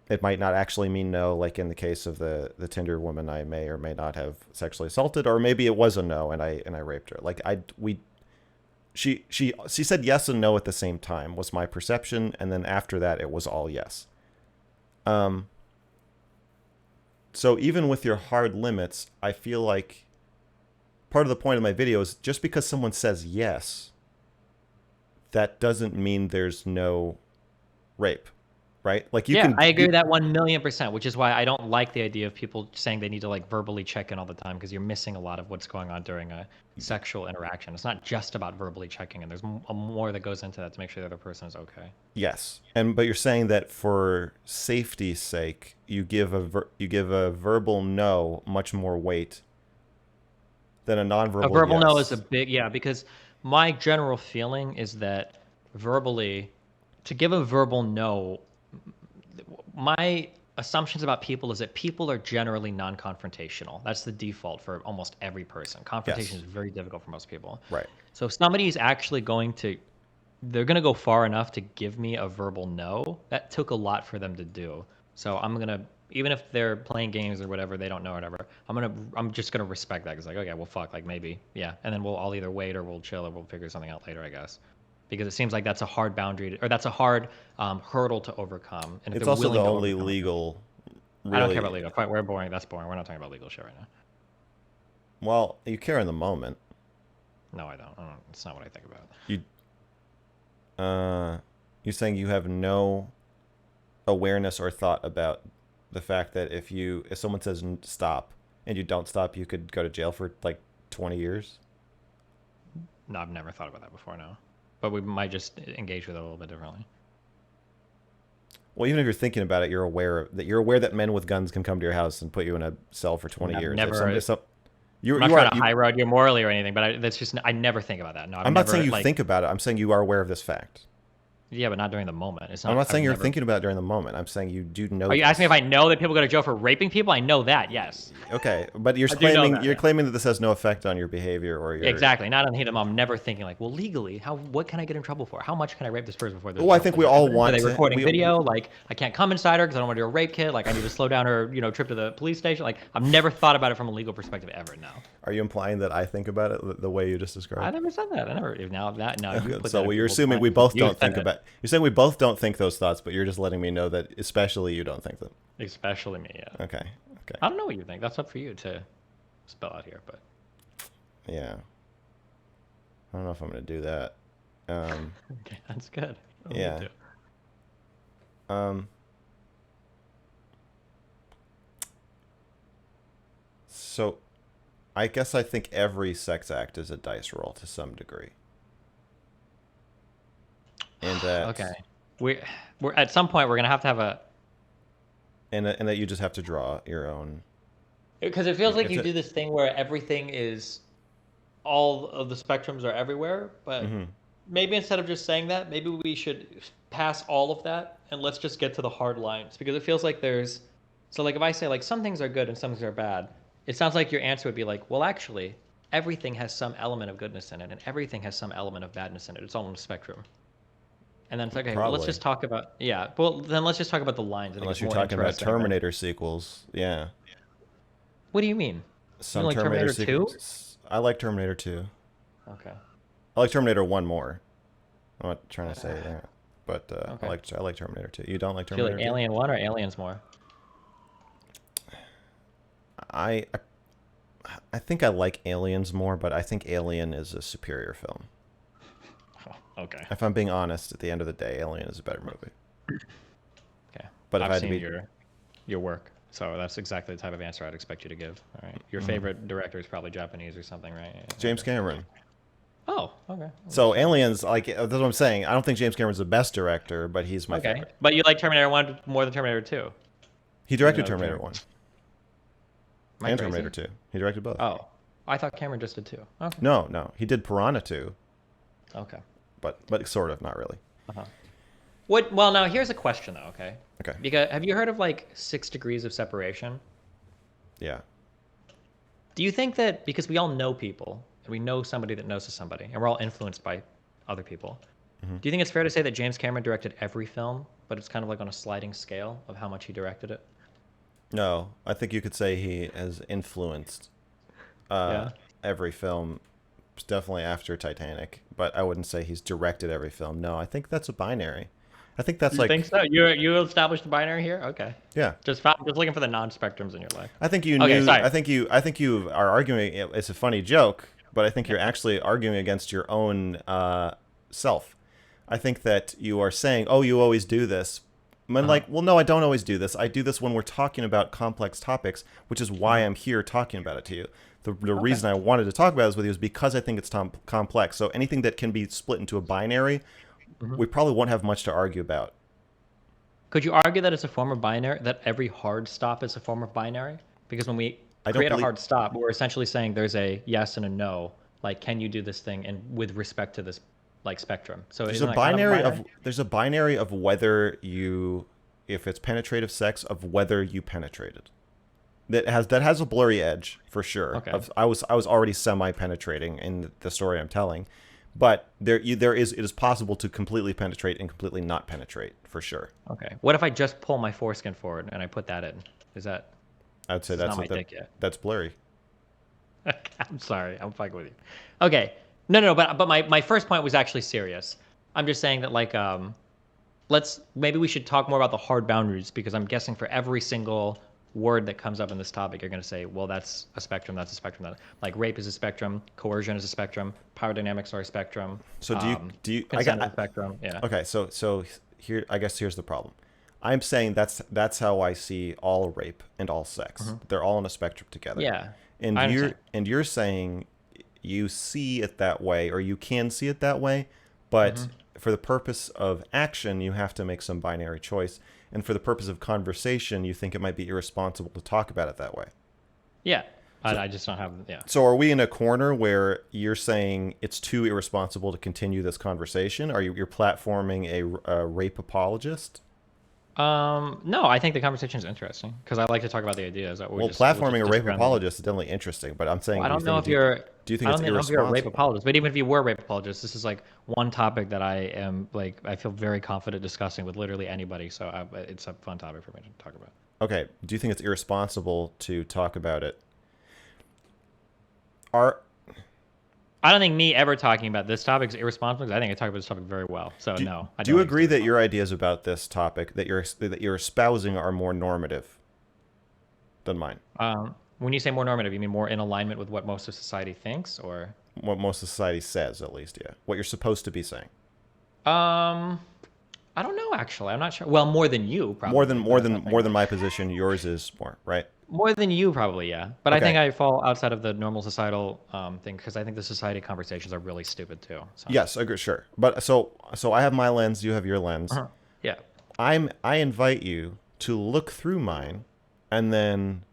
it might not actually mean no. Like in the case of the Tinder woman, I may or may not have sexually assaulted, or maybe it was a no and I raped her. Like I we she said yes and no at the same time was my perception, and then after that it was all yes. Um. So even with your hard limits, I feel like part of the point of my video is just because someone says yes, that doesn't mean there's no rape, right? Like you Yeah, can. I agree with that 1,000,000%, which is why I don't like the idea of people saying they need to like verbally check in all the time, because you're missing a lot of what's going on during a sexual interaction. It's not just about verbally checking in. There's more that goes into that to make sure the other person is okay. Yes, but you're saying that for safety's sake, you give a verbal no much more weight than a A nonverbal verbal no is a yes. big, yeah, because my general feeling is that verbally, to give a verbal no, my assumptions about people is that people are generally non-confrontational. That's the default for almost every person. Confrontation Yes. is very difficult for most people. Right. So if somebody is actually they're going to go far enough to give me a verbal no. That took a lot for them to do. So I'm going to, even if they're playing games or whatever, they don't know whatever, I'm just going to respect that. Because like, okay, well, fuck, like maybe, yeah. And then I'll either wait or we'll chill or we'll figure something out later, I guess. Because it seems like that's a hard boundary, or that's a hard hurdle to overcome. And if It's they're also the willing to only overcome it, legal, I don't care really. about legal. Fine, we're boring. That's boring. We're not talking about legal shit right now. Well, you care in the moment. No, I don't. It's not what I think about. You're saying you have no awareness or thought about the fact that if someone says stop and you don't stop, you could go to jail for like 20 years. No, I've never thought about that before. No, but we might just engage with it a little bit differently. Well, even if you're thinking about it, you're aware that men with guns can come to your house and put you in a cell for 20 I've years. never. You I'm not you trying are to you. high road you morally or anything, but that's just I never think about that. No, I've I'm not saying never you like. think about it. I'm saying you are aware of this fact. Yeah, but not during the moment. It's not. I'm not saying I've you're never. thinking about it during the moment. I'm saying you do know Are you this. asking me if I know that people go to jail for raping people? I know that. Yes, Okay, but I do know that. you're Yeah. claiming that this has no effect on your behavior or your. Exactly. Not on him. I'm never thinking like, well, legally, what can I get in trouble for? How much can I rape this person before there's Well, I jail? think Is we there all evidence? Are want they to. recording video? Like, I can't come inside her because I don't want to do a rape kit. Like, I need to slow down her, trip to the police station. Like, I've never thought about it from a legal perspective ever. No, Are you implying that I think about it the way you just I described? never said that. I never. Now you put So that in you're people's assuming we minds. both You don't said think it. about. You're saying we both don't think those thoughts, but you're just letting me know that especially you don't think them. Especially me. Yeah. Okay. Okay. I don't know what you think. That's up for you to spell out here, but Yeah. I don't know if I'm going to do that. okay, that's good. I Yeah. need to. So I guess I think every sex act is a dice roll to some degree. And that Okay. We're at some point we're gonna have to have a and that you just have to draw your own. because it feels like It's you a, do this thing where everything is all of the spectrums are everywhere, but mhm. maybe instead of just saying that, maybe we should pass all of that and let's just get to the hard lines because it feels like there's so like if I say like some things are good and some things are bad, it sounds like your answer would be like, well, actually, everything has some element of goodness in it and everything has some element of badness in it. It's all on the spectrum. And then it's like, okay, well, let's Probably. just talk about yeah. Well, then let's just talk about the lines and it Unless gets you're more talking about interesting. Right? Terminator sequels. Yeah. What do you mean? You mean Some like Terminator Terminator 2? sequels. I like Terminator 2. Okay. I like Terminator 1 more. I'm not trying to say that. But Okay. I like Terminator 2. You don't like Do you Terminator like 2? Alien 1 or Aliens more? I I think I like Aliens more, but I think Alien is a superior film. Oh, okay. If I'm being honest, at the end of the day, Alien is a better movie. Okay. But if I've I had to seen be your work, so that's exactly the type of answer I'd expect you to give. All right. Your favorite director is probably Japanese or something, right? Yeah, James okay. Cameron. Oh, okay. So Aliens, like that's what I'm saying. I don't think James Cameron's the best director, but he's my Okay. favorite. But you like Terminator 1 more than Terminator 2? He Even directed though Terminator 1 Am I and crazy? Terminator 2. He directed both. Oh. I thought Cameron just did 2. Okay. No. He did Piranha 2, Okay. but sort of, not really. Uh-huh. Well, now here's a question though, okay? Okay. Because have you heard of like 6 degrees of separation? Yeah. Do you think that because we all know people and we know somebody that knows somebody and we're all influenced by other people, do you think it's fair to say that James Cameron directed every film, but it's kind of like on a sliding scale of how much he directed it? No, I think you could say he has influenced Yeah. every film, definitely after Titanic, but I wouldn't say he's directed every film. No, I think that's a binary. I think that's You think like, so? You established the binary here? Okay. yeah. Just looking for the non-spectrums in your life. I think you Okay, knew. sorry. I think you are arguing. It's a funny joke, but I think you're actually arguing against your own self. I think that you are saying, "Oh, you always do this." I'm Uh-huh. like, well, no, I don't always do this. I do this when we're talking about complex topics, which is why Uh-huh. I'm here talking about it to you. The Okay. reason I wanted to talk about this with you is because I think it's complex. So anything that can be split into a binary, Hmm. we probably won't have much to argue about. Could you argue that it's a form of binary, that every hard stop is a form of binary? Because when we I don't create a believe hard stop, we're essentially saying there's a yes and a no. Like, can you do this thing? And with respect to this, like, spectrum. So isn't that kind of a binary? there's a binary of whether you, if it's penetrative sex, of whether you penetrated. That has a blurry edge for sure. Okay. I was already semi penetrating in the story I'm telling, but there is, it is possible to completely penetrate and completely not penetrate for sure. Okay. What if I just pull my foreskin forward and I put that in? Is that, I'd say it's not my that dick yet. that's blurry. I'm sorry. I'm fucking with you. Okay. No. But my first point was actually serious. I'm just saying that, like, let's, maybe we should talk more about the hard boundaries, because I'm guessing for every single word that comes up in this topic, you're going to say, well, that's a spectrum. That's a spectrum. That, like, rape is a spectrum. Coercion is a spectrum. Power dynamics are a spectrum. So do you I Consent is a spectrum. Yeah. okay, so here, I guess here's the problem. I'm saying that's how I see all rape and all sex. They're all on a spectrum together. Yeah. I understand. And you're saying you see it that way, or you can see it that way, but for the purpose of action, you have to make some binary choice. And for the purpose of conversation, you think it might be irresponsible to talk about it that way. Yeah. So, I just don't have, yeah. so are we in a corner where you're saying it's too irresponsible to continue this conversation? Are you're platforming a rape apologist? No, I think the conversation is interesting because I like to talk about the ideas. That Well, we'll just platforming a rape disagree on the. apologist is definitely interesting, but I'm Well, saying, I don't know if you're. do you think I it's don't know if you're a rape irresponsible? apologist, but even if you were a rape apologist, this is like one topic that I am like I feel very confident discussing with literally anybody. So it's a fun topic for me to talk about. Okay, do you think it's irresponsible to talk about it? Are I don't think me ever talking about this topic is irresponsible, because I think I talk about this topic very well. So do, no, I do don't you think it's agree that irresponsible. your ideas about this topic that you're espousing are more normative than mine? When you say more normative, you mean more in alignment with what most of society thinks, or? What most of society says, at least, yeah. What you're supposed to be saying. Um, I don't know actually. I'm not sure. Well, more than you probably, but that's not saying More than much. my position. Yours is more, right? More than you probably, yeah. But I think Okay. I fall outside of the normal societal thing, because I think the society conversations are really stupid too. So Yes, agree, sure. But so I have my lens, you have your lens. uh-huh. Yeah, I invite you to look through mine and then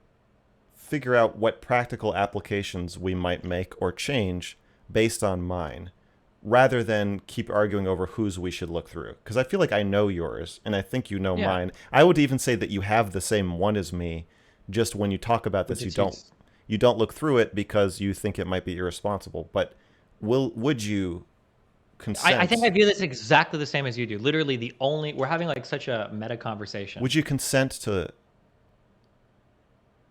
figure out what practical applications we might make or change based on mine, rather than keep arguing over whose we should look through. Because I feel like I know yours and I think you know yeah. mine. I would even say that you have the same one as me. Just when you talk about Which this, is use. you don't look through it because you think it might be irresponsible. But would you I think consent? I view this exactly the same as you do. Literally, the only we're having like such a meta conversation. Would you consent to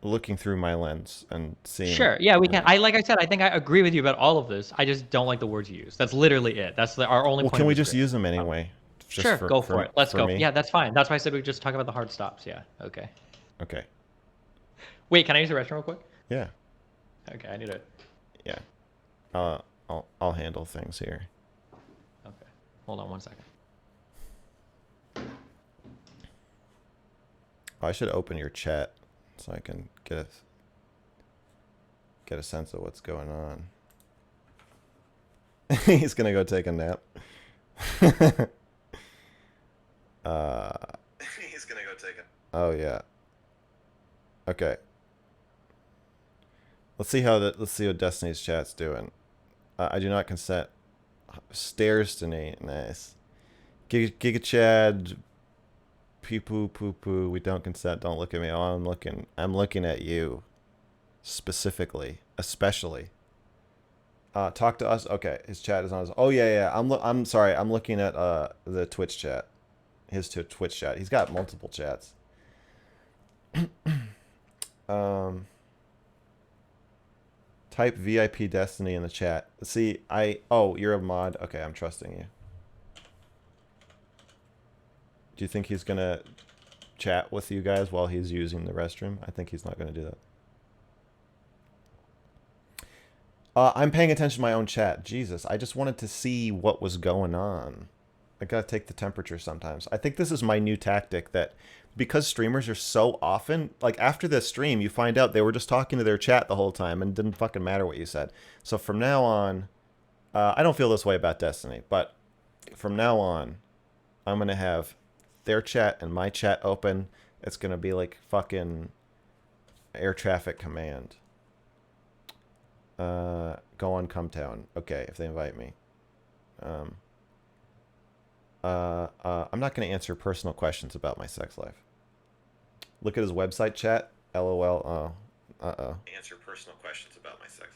looking through my lens and seeing? Sure, yeah, we Yeah. can. I like I said, I think I agree with you about all of this. I just don't like the words you use. That's literally it. That's our only Well, point can of we just disagreement. use them Um, anyway? Just sure, go for it. Let's for go. me. Yeah, that's fine. That's why I said we just talk about the hard stops. Yeah. Okay. Okay. Wait, can I use the restroom real quick? Yeah. Okay, I need it. Yeah. I'll handle things here. Okay. Hold on one second. I should open your chat so I can get a sense of what's going on. He's gonna go take a nap. uh, He's gonna go take a. Oh yeah. Okay. Let's see what Destiny's chat's doing. I do not consent. Stairs to me. Nice. Giga Chad. Pee poo poo poo. We don't consent. Don't look at me. Oh, I'm looking at you. Specifically. Especially. Talk to us. Okay, his chat is on his. Oh yeah. I'm sorry. I'm looking at the Twitch chat. His Twitch chat. He's got multiple chats. Type VIP Destiny in the chat. See, oh, you're a mod. Okay, I'm trusting you. Do you think he's gonna chat with you guys while he's using the restroom? I think he's not gonna do that. I'm paying attention to my own chat. Jesus, I just wanted to see what was going on. I gotta take the temperature sometimes. I think this is my new tactic that because streamers are so often, like after this stream, you find out they were just talking to their chat the whole time and it didn't fucking matter what you said. So from now on, I don't feel this way about Destiny, but from now on, I'm gonna have their chat and my chat open. It's gonna be like fucking air traffic command. Go on Cumtown. Okay, if they invite me. I'm not going to answer personal questions about my sex life. Look at his website chat. LOL. Oh. Uh-oh. Answer personal questions about my sex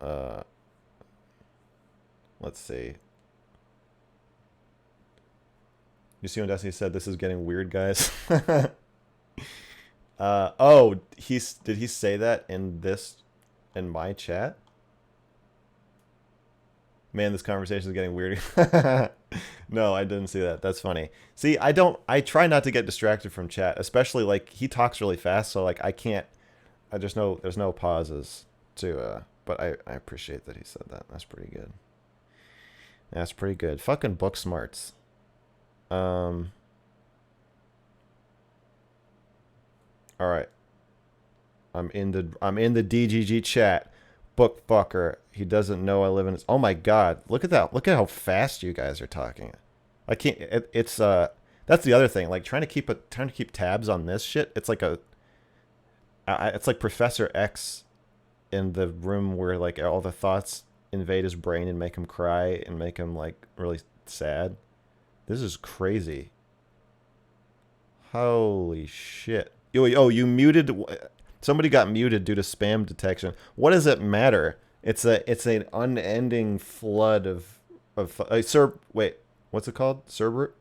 life. Let's see. You see when Destiny said this is getting weird, guys? Oh, did he say that in my chat? Man, this conversation is getting weird. No, I didn't see that. That's funny. See, I try not to get distracted from chat, especially like he talks really fast, so like I can't, there's no pauses but I appreciate that he said that. That's pretty good. That's pretty good. Fucking book smarts. All right. I'm in the DGG chat. Book fucker. He doesn't know I live in his. Oh my god! Look at that! Look at how fast you guys are talking. I can't. It's That's the other thing. Like trying to keep tabs on this shit. It's like it's like Professor X in the room where like all the thoughts invade his brain and make him cry and make him like really sad. This is crazy. Holy shit! Oh, you muted. Somebody got muted due to spam detection. What does it matter? It's an unending flood of wait, what's it called? Cerebro.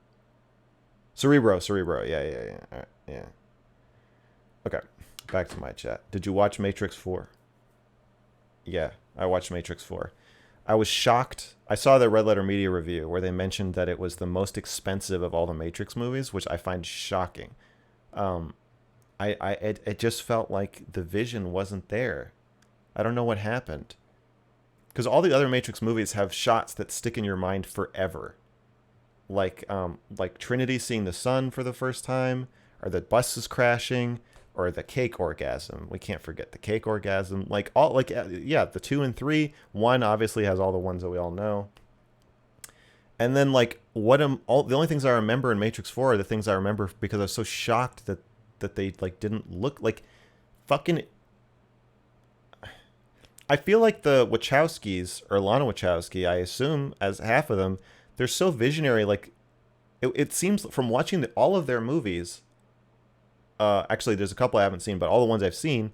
Yeah. All right, yeah. Okay, back to my chat. Did you watch Matrix 4? Yeah, I watched Matrix 4. I was shocked. I saw the Red Letter Media review where they mentioned that it was the most expensive of all the Matrix movies, which I find shocking. It just felt like the vision wasn't there. I don't know what happened. Because all the other Matrix movies have shots that stick in your mind forever. Like Trinity seeing the sun for the first time, or the bus is crashing, or the cake orgasm. We can't forget the cake orgasm. Like the 2 and 3. 1 obviously has all the ones that we all know. And then like the only things I remember in Matrix 4 are the things I remember because I was so shocked that they like didn't look like fucking. I feel like the Wachowskis, or Lana Wachowski, I assume as half of them, they're so visionary. Like it seems from watching all of their movies. Actually, there's a couple I haven't seen, but all the ones I've seen,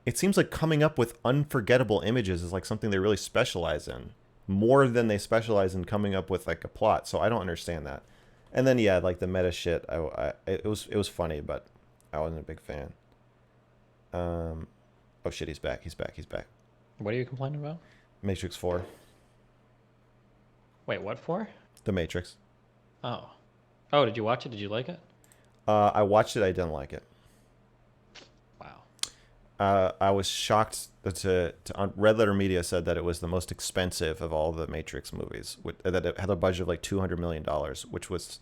it seems like coming up with unforgettable images is like something they really specialize in, more than they specialize in coming up with like a plot. So I don't understand that. And then yeah, like the meta shit, it was funny, but I wasn't a big fan. Oh shit, he's back. What are you complaining about? Matrix 4. Wait, what for? The Matrix. Oh. Oh, did you watch it? Did you like it? I watched it. I didn't like it. Wow. I was shocked Red Letter Media said that it was the most expensive of all the Matrix movies. That it had a budget of like $200 million, which was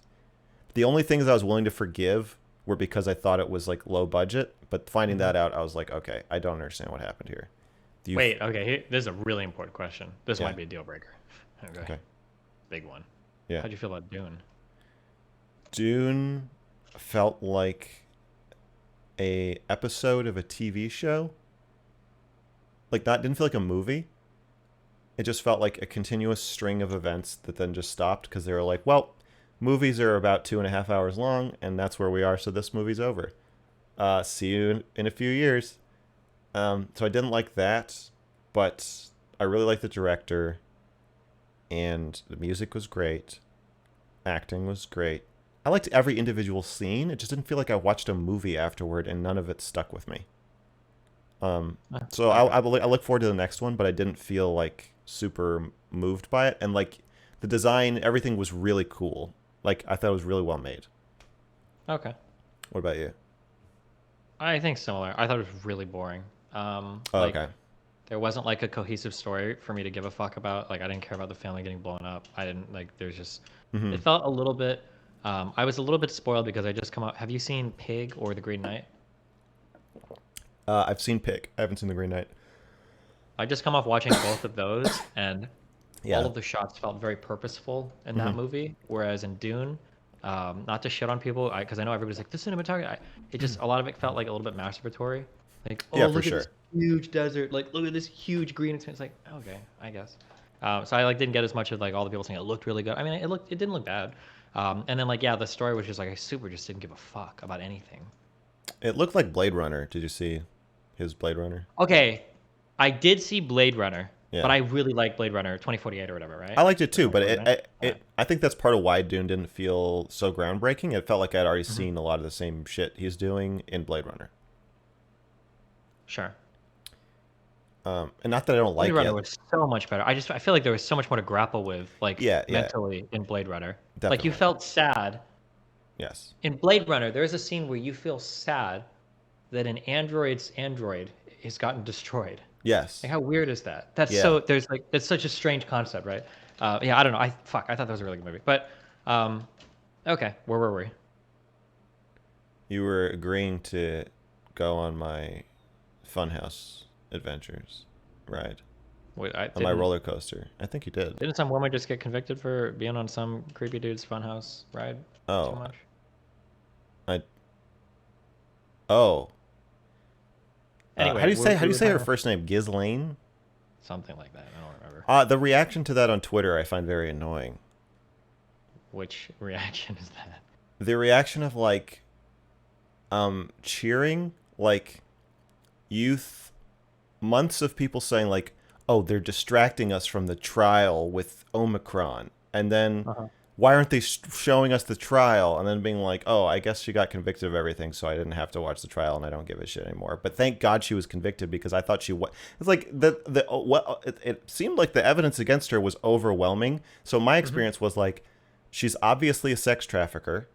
the only things I was willing to forgive were because I thought it was like low budget. But finding that out, I was like, okay, I don't understand what happened here. Wait, okay, this is a really important question. This Yeah. might be a deal breaker. Okay. Big one. Yeah. How'd you feel about Dune? Dune felt like a episode of a TV show. Like that didn't feel like a movie. It just felt like a continuous string of events that then just stopped because they were like, well, movies are about 2.5 hours long, and that's where we are, so this movie's over. See you in a few years. So I didn't like that, but I really liked the director, and the music was great. Acting was great. I liked every individual scene. It just didn't feel like I watched a movie afterward, and none of it stuck with me. So I look forward to the next one, but I didn't feel like super moved by it. And like the design, everything was really cool. Like I thought it was really well made. Okay. What about you? I think similar. I thought it was really boring. Oh, Like okay. there wasn't like a cohesive story for me to give a fuck about. Like I didn't care about the family getting blown up. I didn't like. There's just. Hmm. It felt a little bit. I was a little bit spoiled because I just come out. Have you seen Pig or The Green Knight? I've seen Pig. I haven't seen The Green Knight. I just come off watching both of those, and all Yeah. of the shots felt very purposeful in that Hmm. movie. Whereas in Dune, not to shit on people, because I know everybody's like the cinematography. It just a lot of it felt like a little bit masturbatory. Like, oh, Yeah, for look at this sure. huge desert. Like, look at this huge green experience. Like, okay, I guess. So I like didn't get as much of like all the people saying it looked really good. I mean, it didn't look bad. And then like yeah, the story was just like I super just didn't give a fuck about anything. It looked like Blade Runner. Did you see his Blade Runner? Okay, I did see Blade Runner, but Yeah. I really like Blade Runner 2048 or whatever, I right? liked it Or too, but 2049. I think that's part of why Dune didn't feel so groundbreaking. It felt like I'd already Mhm. seen a lot of the same shit he's doing in Blade Runner. Sure. And not that I don't Blade like Runner it. was so much better. I feel like there was so much more to grapple with, like Yeah, yeah, mentally in Blade Runner. Like you definitely. felt sad Yes. in Blade Runner. There's a scene where you feel sad that an android's android has gotten destroyed. Like Yes. how weird is that? That's Yeah. so there's like that's such a strange concept, right? Yeah, I don't know. I thought that was a really good movie. But um, okay, where were we? You were agreeing to go on my funhouse adventures ride. Wait, I On my didn't roller coaster. I think you did. didn't some woman just get convicted for being on some creepy dude's funhouse ride too Oh. much? I Oh. Anyway, How do we you were say talking her about first name? Ghislaine? something like that. I don't remember. The reaction to that on Twitter I find very annoying. Which reaction is that? The reaction of like cheering like youth, months of people saying like, "Oh, they're distracting us from the trial with Omicron," and then Uh-huh. why aren't they showing us the trial? And then being like, "Oh, I guess she got convicted of everything, so I didn't have to watch the trial, and I don't give a shit anymore." But thank God she was convicted because I thought she was. It's like it seemed like the evidence against her was overwhelming. So my Mm-hmm. experience was like, she's obviously a sex trafficker,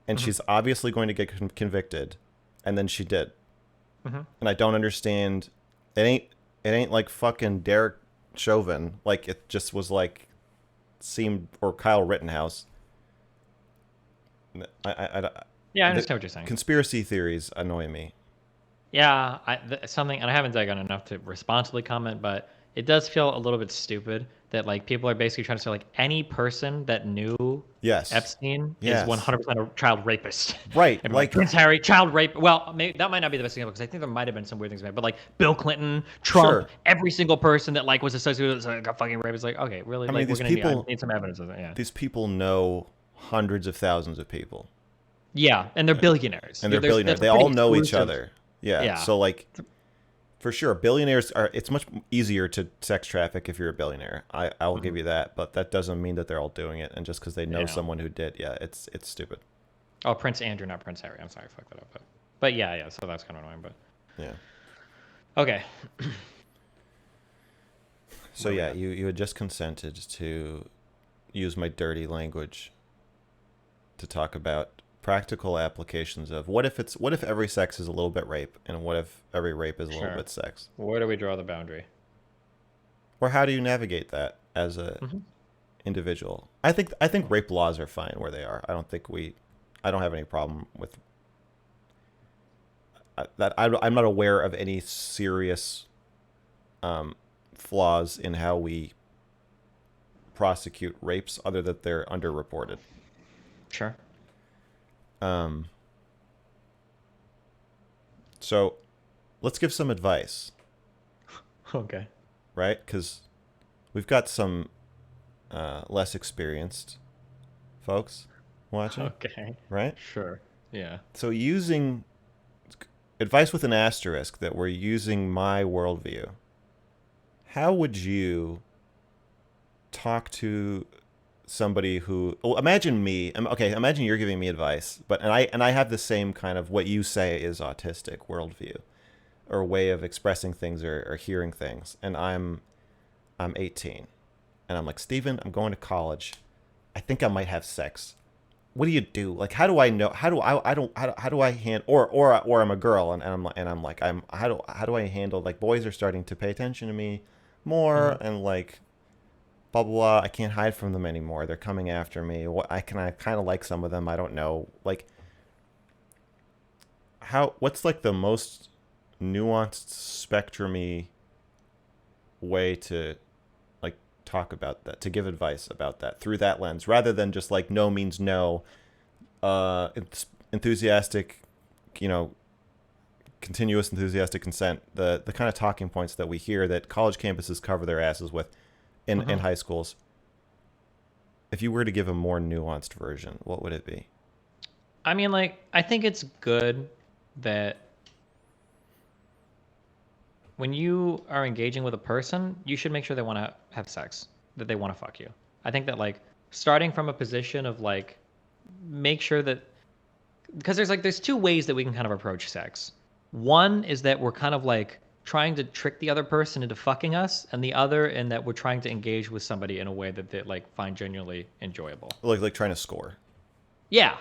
and Mm-hmm. she's obviously going to get convicted, and then she did. Mm-hmm. And I don't understand. It ain't like fucking Derek Chauvin. Like it just was like seemed or Kyle Rittenhouse. I Yeah, I the understand what you're saying. conspiracy theories annoy me. Yeah, something, and I haven't dug on enough to responsibly comment, but it does feel a little bit stupid that like people are basically trying to say like any person that knew Yes, Epstein is yes, 100% a child rapist. right. And like Like Prince Harry, child rape. Well, that might not be the best example because I think there might have been some weird things made, but like Bill Clinton, Trump, sure. every single person that like was associated with like, a fucking rape is like, okay, really? I mean Like we're gonna need, I need some evidence of it. Yeah. these people know hundreds of thousands of people, Yeah, and they're billionaires. and they're billionaires. That's a They pretty all know each exclusive. other. Yeah. Yeah. So like for sure, billionaires are. It's much easier to sex traffic if you're a billionaire. I will Mhm. give you that, but that doesn't mean that they're all doing it. And just because they know Yeah. someone who did, yeah, it's stupid. Oh, Prince Andrew, not Prince Harry. I'm sorry, I fucked that up. But yeah, yeah. So that's kind of annoying. But Yeah. okay. So Where we yeah, at? you had just consented to use my dirty language to talk about practical applications of what if every sex is a little bit rape, and what if every rape is a little Sure. bit sex, Where do we draw the boundary? or how do you navigate that as a Hmm. individual? I think rape laws are fine where they are. I don't have any problem with that. I'm not aware of any serious flaws in how we prosecute rapes other that they're underreported. Sure. Um, so let's give some advice, Okay. right? Because we've got some less experienced folks watching, Okay. right? Sure. Yeah. So using advice with an asterisk that we're using my worldview, how would you talk to somebody who, well, imagine me, okay, imagine you're giving me advice, but and I have the same kind of what you say is autistic worldview or way of expressing things or hearing things, and I'm 18 and I'm like, Steven, I'm going to college, I think I might have sex, what do you do? Like, how do I know? How do I don't how do I hand or I'm a girl and I'm how do I handle like boys are starting to pay attention to me more Mhm. and like blah blah blah. I can't hide from them anymore. They're coming after me. I kind of like some of them. I don't know. Like how what's like the most nuanced spectrumy way to like talk about that, to give advice about that through that lens rather than just like no means no, enthusiastic, you know, continuous enthusiastic consent, the kind of talking points that we hear that college campuses cover their asses with in Mhm. high schools. If you were to give a more nuanced version, what would it be? I mean, like, I think it's good that when you are engaging with a person, you should make sure they want to have sex, that they want to fuck you. I think that like starting from a position of like make sure that because there's two ways that we can kind of approach sex. One is that we're kind of like trying to trick the other person into fucking us, and the other in that we're trying to engage with somebody in a way that they like find genuinely enjoyable. Like trying to score. Yeah.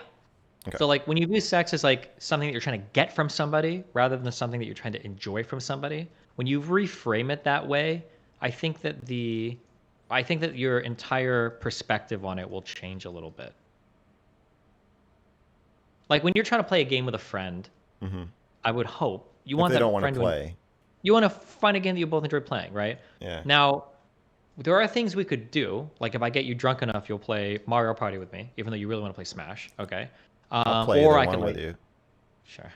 Okay. So like when you view sex as like something that you're trying to get from somebody rather than something that you're trying to enjoy from somebody, when you reframe it that way, I think that the I think that your entire perspective on it will change a little bit. Like when you're trying to play a game with a friend, Mm-hmm. I would hope you If want they don't that want to friend to play, you want to find a game that you both enjoy playing, right? yeah, Now, there are things we could do. Like if I get you drunk enough, you'll play Mario Party with me, even though you really want to play Smash. Okay. I'll play Or either I could one with like you. sure.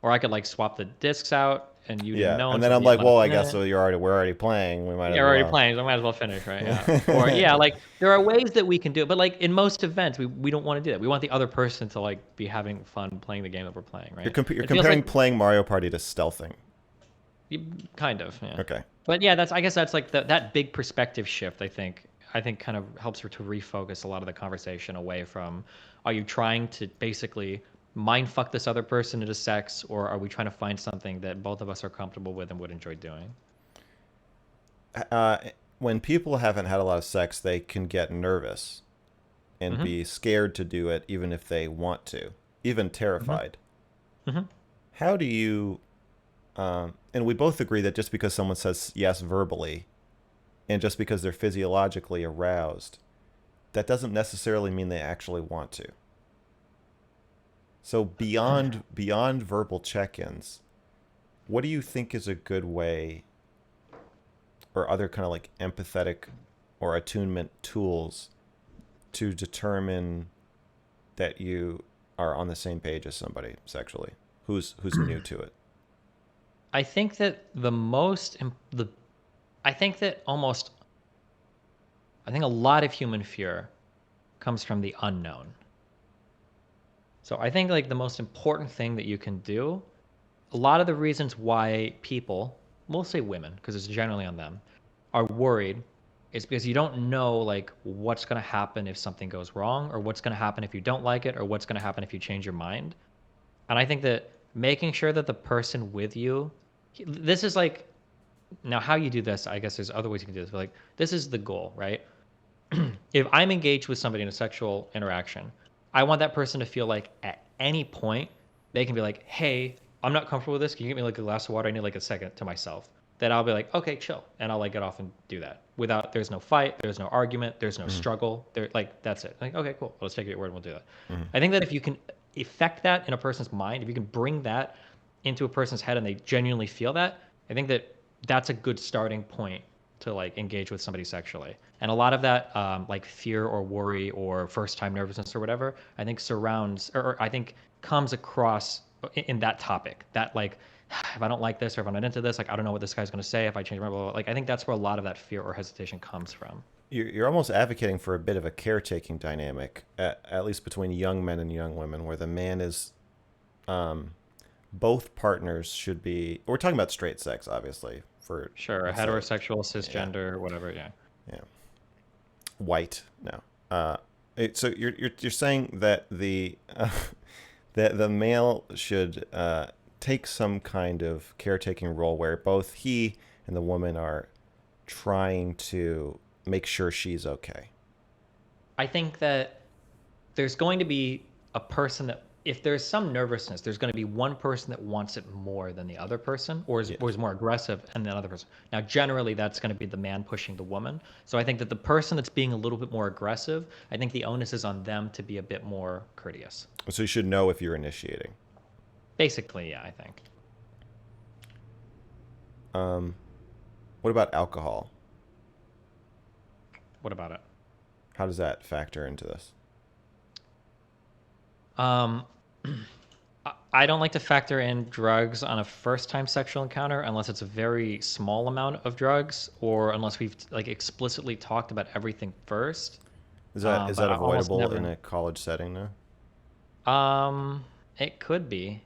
Or I could like swap the discs out and you didn't Yeah, know and then until I'm the like, well, last I guess minute. so. We're already playing. We might Yeah, as we're already well. playing, so I might as well finish, right? Yeah. Or yeah, like there are ways that we can do it, but like in most events, we don't want to do that. We want the other person to like be having fun playing the game that we're playing, right? You're It feels comparing like playing Mario Party to stealthing. kind of, yeah. Okay. But yeah, that's I guess that's like that big perspective shift. I think kind of helps her to refocus a lot of the conversation away from, are you trying to basically mind fuck this other person into sex, or are we trying to find something that both of us are comfortable with and would enjoy doing? Uh, when people haven't had a lot of sex, they can get nervous and Mm-hmm. be scared to do it, even if they want to, even Mm-hmm. terrified. Mm-hmm. How do you? And we both agree that just because someone says yes verbally, and just because they're physiologically aroused, that doesn't necessarily mean they actually want to. So beyond verbal check-ins, what do you think is a good way, or other kind of like empathetic or attunement tools to determine that you are on the same page as somebody sexually who's new to it? I think that the most the I think that almost I think a lot of human fear comes from the unknown. So I think like the most important thing that you can do, a lot of the reasons why people, we'll say women, because it's generally on them, are worried is because you don't know like what's going to happen if something goes wrong, or what's going to happen if you don't like it, or what's going to happen if you change your mind. And I think that making sure that the person with you, this is like, now how you do this, I guess there's other ways you can do this, but like this is the goal, right? If I'm engaged with somebody in a sexual interaction, I want that person to feel like at any point they can be like, "Hey, I'm not comfortable with this. Can you get me like a glass of water? I need like a second to myself." Then I'll be like, "Okay, chill," and I'll like get off and do that without. There's no fight. There's no argument. There's no Mm-hmm. struggle. There, like that's it. Like, okay, cool. Well, let's take your word and we'll do that. Mm-hmm. I think that if you can effect that in a person's mind, if you can bring that into a person's head and they genuinely feel that, I think that that's a good starting point to like engage with somebody sexually. And a lot of that like fear or worry or first time nervousness or whatever, I think surrounds or I think comes across in that topic. That like if I don't like this or if I'm not into this, like I don't know what this guy's gonna say if I change my blah, blah, blah. Like I think that's where a lot of that fear or hesitation comes from. You're almost advocating for a bit of a caretaking dynamic, at least between young men and young women, where the man is, um, both partners should be. We're talking about straight sex, obviously. For Sure, a let's say, heterosexual, yeah, cisgender, whatever, yeah. yeah, white. No. So you're saying that the that the male should take some kind of caretaking role where both he and the woman are trying to make sure she's okay. I think that there's going to be a person that, if there's some nervousness, there's going to be one person that wants it more than the other person, or Yes. is more aggressive and the other person. Now, generally, that's going to be the man pushing the woman. So I think that the person that's being a little bit more aggressive, I think the onus is on them to be a bit more courteous. So you should know if you're initiating. Basically, yeah, I think. What about alcohol? What about it? How does that factor into this? Um, I don't like to factor in drugs on a first time sexual encounter unless it's a very small amount of drugs or unless we've like explicitly talked about everything first. Is But that I almost avoidable in never. a college setting now? It could be.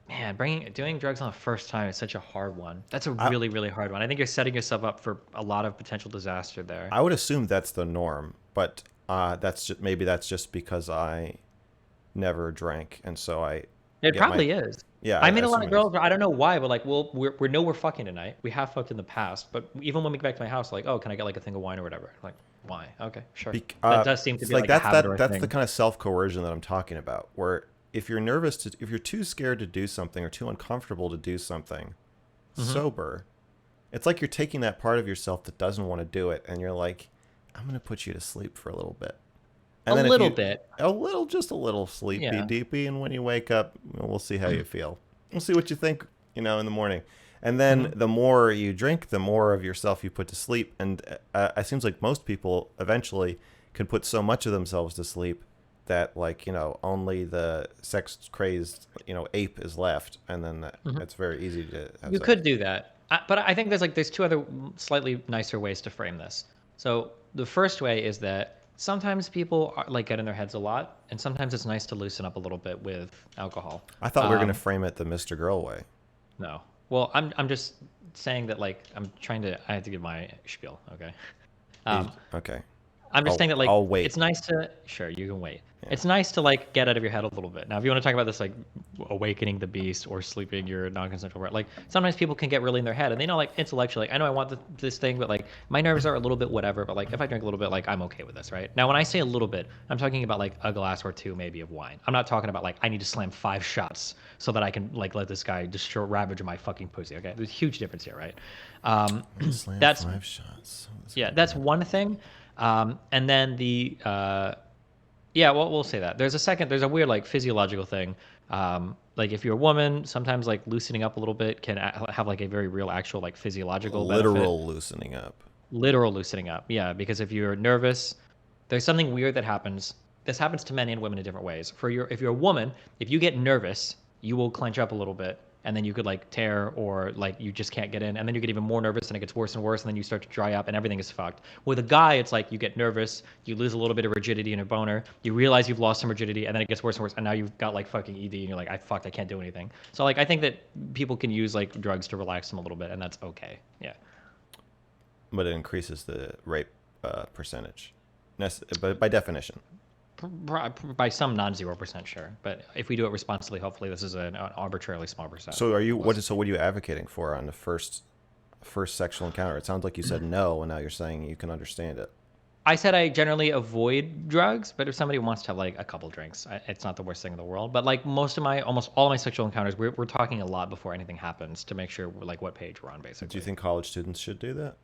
Man, bringing doing drugs on the first time is such a hard one. That's a I really, really hard one. I think you're setting yourself up for a lot of potential disaster there. I would assume that's the norm, but that's just, maybe that's just because I never drank, and so I It get my probably is. yeah. I I meet a lot assume of it is. girls, I don't know why, but like, we know we're fucking tonight. We have fucked in the past, but even when we get back to my house, like, oh, can I get like a thing of wine or whatever? Like, why? Okay, sure. That does seem to It's be like like a habit or a that's the thing. kind of self coercion that I'm talking about, where if you're nervous if you're too scared to do something or too uncomfortable to do something Hmm. sober, it's like you're taking that part of yourself that doesn't want to do it, and you're like, I'm gonna put you to sleep for a little bit. A And then if little you bit, just a little sleepy yeah. deepy, and when you wake up, we'll see how you feel. We'll see what you think, in the morning. And then Hmm. the more you drink, the more of yourself you put to sleep. And it seems like most people eventually can put so much of themselves to sleep that, like, only the sex crazed, ape is left, and then Hmm. it's very easy to have You sex. could do that, but I think there's two other slightly nicer ways to frame this. So the first way is that sometimes people are, like get in their heads a lot, and sometimes it's nice to loosen up a little bit with alcohol. I thought we were gonna Um, frame it the Mr. Girl way. no, well, I'm just saying that like I'm trying to. I have to give my spiel, okay? Um, Okay, I'm just saying that like I'll wait. it's nice to sure you can wait. Yeah. It's nice to like get out of your head a little bit. Now, if you want to talk about this like awakening the beast or sleeping your non-consensual right, like sometimes people can get really in their head and they know like intellectually, I know I want this thing, but like my nerves are a little bit whatever. But like if I drink a little bit, like I'm okay with this, right? Now, when I say a little bit, I'm talking about like a glass or two maybe of wine. I'm not talking about like I need to slam 5 shots so that I can like let this guy destroy ravage my fucking pussy. Okay, there's a huge difference here, right? Um, Slam that's 5 shots. yeah, that's one thing. And then yeah, well, we'll say that. There's a weird like physiological thing. Like if you're a woman, sometimes like loosening up a little bit can have like a very real actual like physiological benefit. Literal loosening up. Literal loosening up. Yeah, because if you're nervous, there's something weird that happens. This happens to men and women in different ways. If you're a woman, if you get nervous, you will clench up a little bit, and then you could like tear or like you just can't get in, and then you get even more nervous, and it gets worse and worse, and then you start to dry up, and everything is fucked. With a guy, it's like you get nervous, you lose a little bit of rigidity in your boner, you realize you've lost some rigidity, and then it gets worse and worse, and now you've got like fucking ED, and you're like, I fucked, I can't do anything. So like I think that people can use like drugs to relax them a little bit, and that's okay. Yeah. But it increases the rape percentage. But by definition. By some non-0% sure, but if we do it responsibly, hopefully this is an arbitrarily small percent. So what are you advocating for on the first sexual encounter? It sounds like you said no, and now you're saying you can understand it. I said I generally avoid drugs, but if somebody wants to have like a couple drinks, it's not the worst thing in the world. But like almost all of my sexual encounters, we're talking a lot before anything happens to make sure we're like what page we're on, Do you basically. think college students should do that?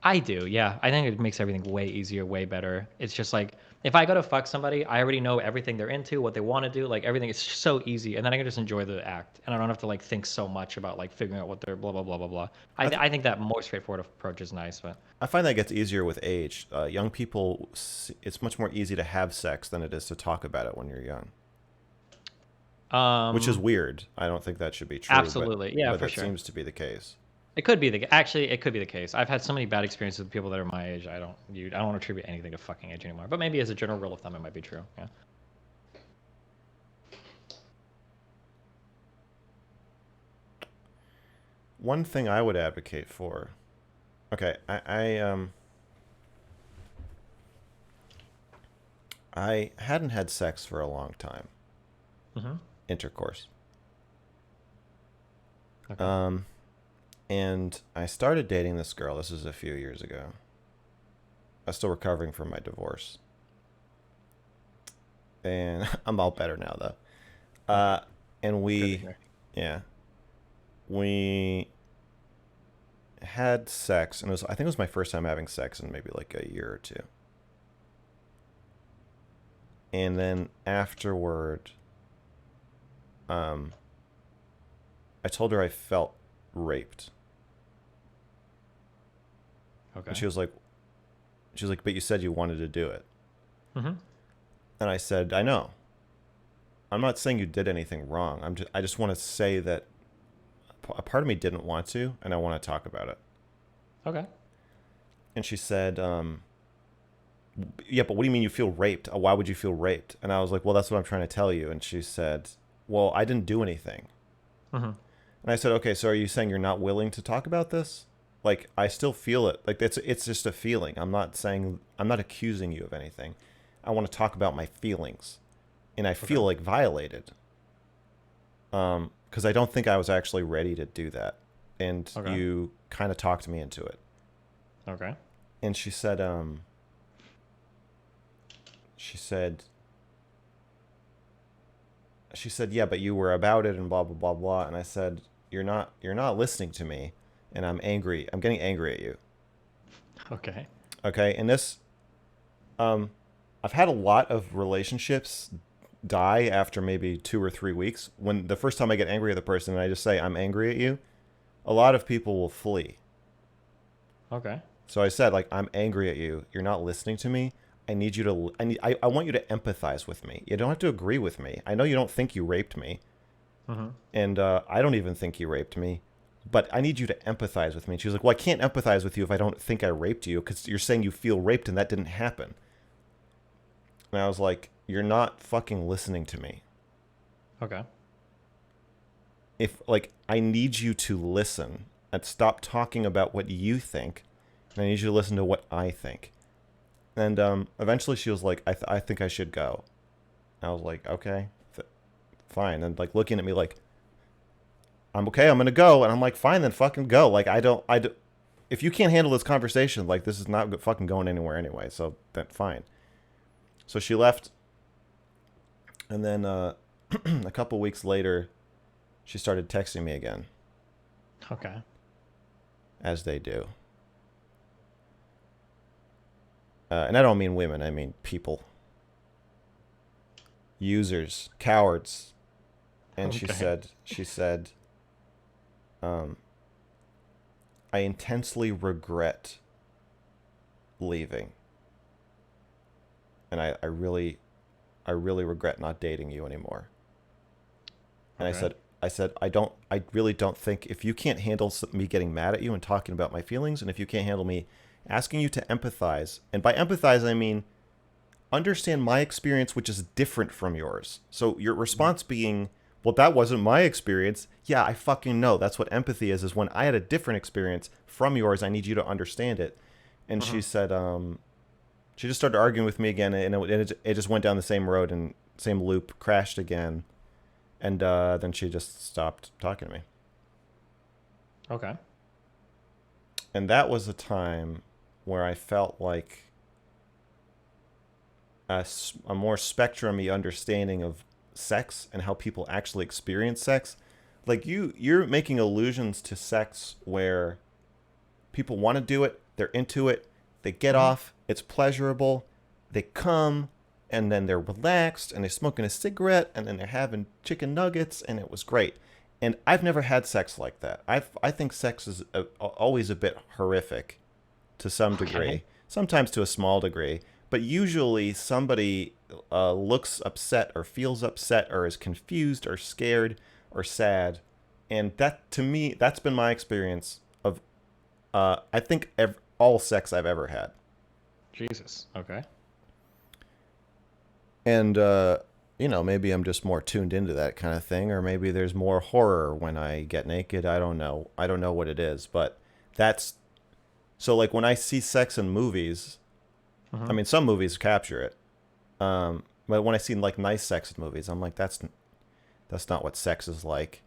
I do, yeah. I think it makes everything way easier, way better. It's just like if I go to fuck somebody, I already know everything they're into, what they want to do, like everything is so easy, and then I can just enjoy the act, and I don't have to like think so much about like figuring out what they're blah blah blah blah blah. I th- I think that more straightforward approach is nice, but I find that gets easier with age. Young people, it's much more easy to have sex than it is to talk about it when you're young, which is um, weird. I don't think that should be true, absolutely, yeah, but for it sure. seems to be the case. It could be actually it could be the case. I've had so many bad experiences with people that are my age. I don't want to attribute anything to fucking age anymore. But maybe as a general rule of thumb, it might be true. Yeah. One thing I would advocate for. Okay, I hadn't had sex for a long time. Mm-hmm. Intercourse. Okay. And I started dating this girl. This was a few years ago. I was still recovering from my divorce. and I'm all better now though. Okay. And Good to we, hear. yeah, we had sex, and I think it was my first time having sex in maybe like a year or two. And then afterward, um, I told her I felt raped, and Okay. she was like, but you said you wanted to do it, Mm-hmm. and I said, I know. I'm not saying you did anything wrong. I just want to say that a part of me didn't want to, and I want to talk about it. Okay. And she said, yeah, but what do you mean you feel raped? Why would you feel raped? And I was like, well, that's what I'm trying to tell you. And she said, well, I didn't do anything. Mm-hmm. And I said, okay, so are you saying you're not willing to talk about this? Like, I still feel it. Like, it's just a feeling. I'm not accusing you of anything. I want to talk about my feelings. And I Okay. feel like violated. Because I don't think I was actually ready to do that. And Okay. you kind of talked me into it. Okay. And she said, yeah, but you were about it and blah, blah, blah, blah. And I said, you're not listening to me. And I'm getting angry at you. Okay. Okay. And um, I've had a lot of relationships die after maybe 2 or 3 weeks. When the first time I get angry at the person and I just say, I'm angry at you, a lot of people will flee. Okay. So I said, like, I'm angry at you. You're not listening to me. I need you to, I want you to empathize with me. You don't have to agree with me. I know you don't think you raped me. Mm-hmm. And I don't even think you raped me. But I need you to empathize with me. And she was like, well, I can't empathize with you if I don't think I raped you because you're saying you feel raped and that didn't happen. And I was like, you're not fucking listening to me. Okay. If, like, I need you to listen and stop talking about what you think. And I need you to listen to what I think. And eventually she was like, I think I should go. I was like, okay, fine. And like looking at me like, I'm okay, I'm going to go. And I'm like, fine, then fucking go. Like, if you can't handle this conversation, like, this is not fucking going anywhere anyway. So then fine. So she left. And then a couple weeks later, she started texting me again, Okay. as they do. And I don't mean women, I mean people. Users, cowards. And Okay. she said, um, I intensely regret leaving. And I really regret not dating you anymore. And Okay. I really don't think, if you can't handle me getting mad at you and talking about my feelings, and if you can't handle me asking you to empathize, and by empathize, I mean understand my experience, which is different from yours. So your Mhm. response being, well, that wasn't my experience. Yeah, I fucking know. That's what empathy is when I had a different experience from yours, I need you to understand it. And she Mhm. said, she just started arguing with me again, and it just went down the same road and same loop, crashed again. And then she just stopped talking to me. Okay. And that was a time where I felt like a more spectrumy understanding of sex and how people actually experience sex. Like you're making allusions to sex where people want to do it, they're into it, they get Mhm. off, it's pleasurable, they come, and then they're relaxed and they're smoking a cigarette and then they're having chicken nuggets and it was great. And I've never had sex like that. I think sex is always a bit horrific to some Okay. degree, sometimes to a small degree, but usually somebody looks upset or feels upset or is confused or scared or sad. And that, to me, that's been my experience of, I think, all sex I've ever had. Jesus. Okay. And, maybe I'm just more tuned into that kind of thing, or maybe there's more horror when I get naked. I don't know. I don't know what it is, but that's so like when I see sex in movies, I Mhm. mean, some movies capture it. But when I see like nice sex in movies, I'm like, that's not what sex is like.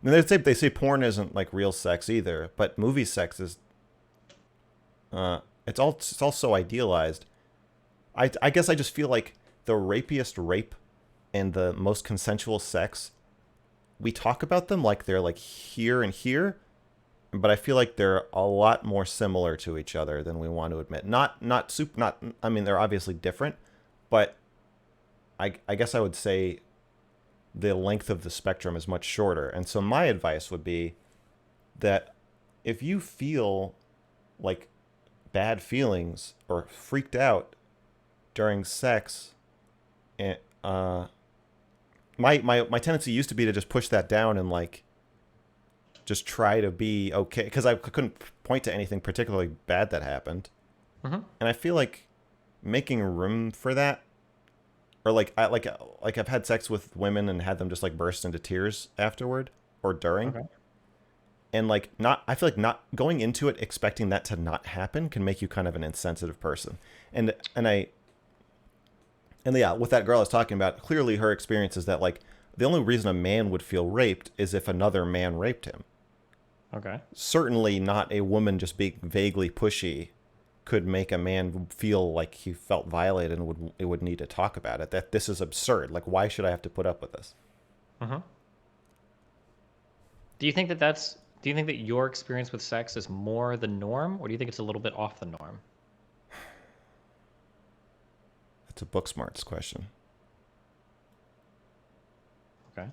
I mean, they say porn isn't like real sex either, but movie sex is. It's all so idealized. I guess I just feel like the rapiest rape and the most consensual sex, we talk about them like they're like here and here, but I feel like they're a lot more similar to each other than we want to admit. Not. I mean, they're obviously different, but I guess I would say the length of the spectrum is much shorter. And so my advice would be that if you feel like bad feelings or freaked out during sex, and my tendency used to be to just push that down and like just try to be okay because I couldn't point to anything particularly bad that happened. Mm-hmm. And I feel like making room for that, or like I've had sex with women and had them just like burst into tears afterward or during, Okay. and like not I feel like not going into it expecting that to not happen can make you kind of an insensitive person. And yeah, with that girl I was talking about, clearly her experience is that like the only reason a man would feel raped is if another man raped him. Okay. Certainly not a woman just being vaguely pushy could make a man feel like he felt violated and would need to talk about it. That this is absurd. Like, why should I have to put up with this? Mm-hmm. Do you think that that's do you think that your experience with sex is more the norm, or do you think it's a little bit off the norm? It's a book smarts question. Okay.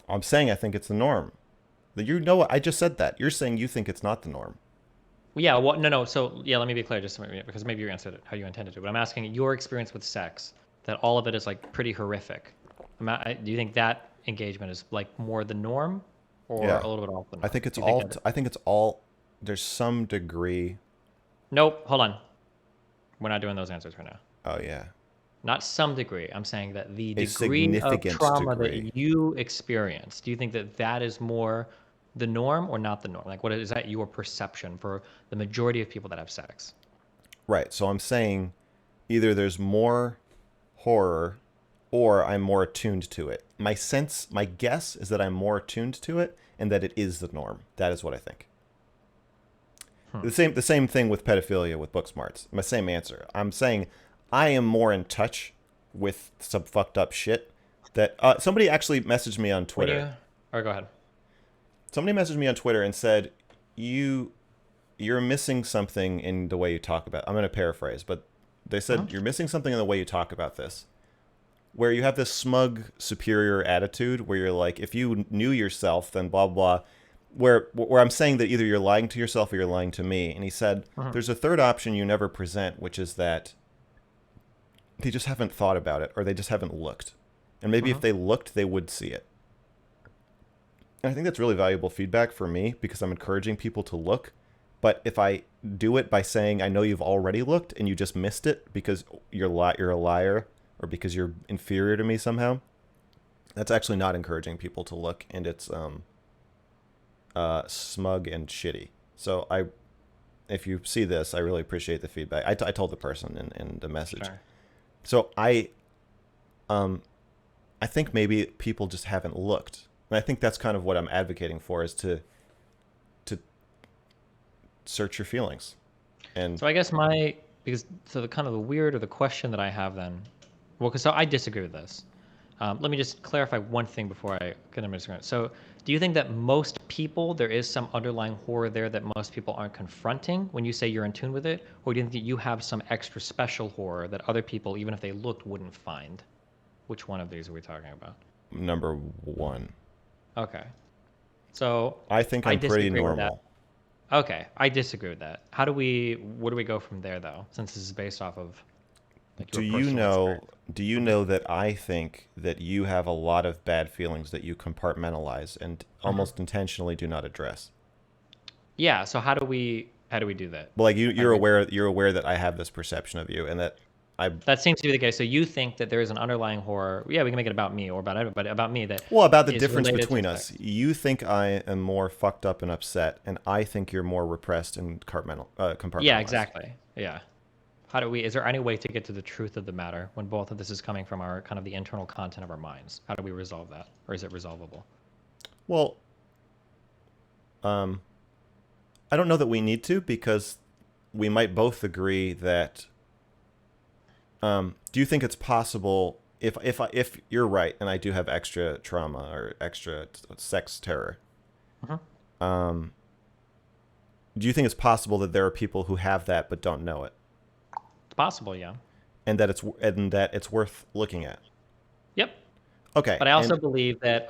I'm saying I think it's the norm. You know what? I just said that. You're saying you think it's not the norm. Well, yeah. Well, no. So, yeah. Let me be clear, just a minute, because maybe you answered it how you intended to. But I'm asking your experience with sex. That all of it is like pretty horrific. Do you think that engagement is like more the norm, or Yeah. a little bit off the I norm? think it's Do you think all. that? I think it's all. There's some degree. Nope. Hold on. We're not doing those answers right now. Oh yeah. Not some degree. I'm saying that the A degree of significant trauma degree. that you experience, do you think that that is more the norm or not the norm? Like, what is that your perception for the majority of people that have sex? Right. So I'm saying either there's more horror or I'm more attuned to it. My guess is that I'm more attuned to it and that it is the norm. That is what I think. Hmm. The same thing with pedophilia with book smarts. My same answer. I'm saying I am more in touch with some fucked up shit that somebody actually messaged me on When Twitter. you, or go ahead. Somebody messaged me on Twitter and said you're missing something in the way you talk about. I'm going to paraphrase, but they Uh-huh. said you're missing something in the way you talk about this. Where you have this smug superior attitude where you're like, if you knew yourself, then blah blah. Where I'm saying that either you're lying to yourself or you're lying to me. And he said, Uh-huh. there's a third option you never present, which is that they just haven't thought about it or they just haven't looked. And maybe if Uh-huh. they looked, they would see it. And I think that's really valuable feedback for me because I'm encouraging people to look. But if I do it by saying, I know you've already looked and you just missed it because you're a liar or because you're inferior to me somehow, that's actually not encouraging people to look, and it's smug and shitty. So if you see this, I really appreciate the feedback. I told the person in the message. Sure. So um, I think maybe people just haven't looked, and I think that's kind of what I'm advocating for is to search your feelings. And So I guess because so the kind of the weird or the question that I have then, well, because so I disagree with this. Let me just clarify one thing before I get into my disagreement. So, do you think that most people there is some underlying horror there that most people aren't confronting when you say you're in tune with it, or do you think that you have some extra special horror that other people, even if they looked, wouldn't find? Which one of these are we talking about? number one, Okay, so I think I I'm pretty disagree with that. normal. Okay, I disagree with that. Where do we go from there though? Since this is based off of like Do your you personal know? experience. Do you know that I think that you have a lot of bad feelings that you compartmentalize and Hmm. almost intentionally do not address? Yeah. So how do we do that? But like How do we? you're aware that I have this perception of you and that I That seems to be the case. So you think that there is an underlying horror. Yeah, we can make it about me or about everybody. About me that well about the is difference related to between us. sex. You think I am more fucked up and upset, and I think you're more repressed and Yeah, compartmentalized. exactly. Yeah. How do we? Is there any way to get to the truth of the matter when both of this is coming from our kind of the internal content of our minds? How do we resolve that, or is it resolvable? Well, um, I don't know that we need to because we might both agree that Do you think it's possible if you're right and I do have extra trauma or extra sex terror? Mhm. Um, do you think it's possible that there are people who have that but don't know it, It's possible, yeah. and that it's worth looking at? Yep. Okay, But I and also believe that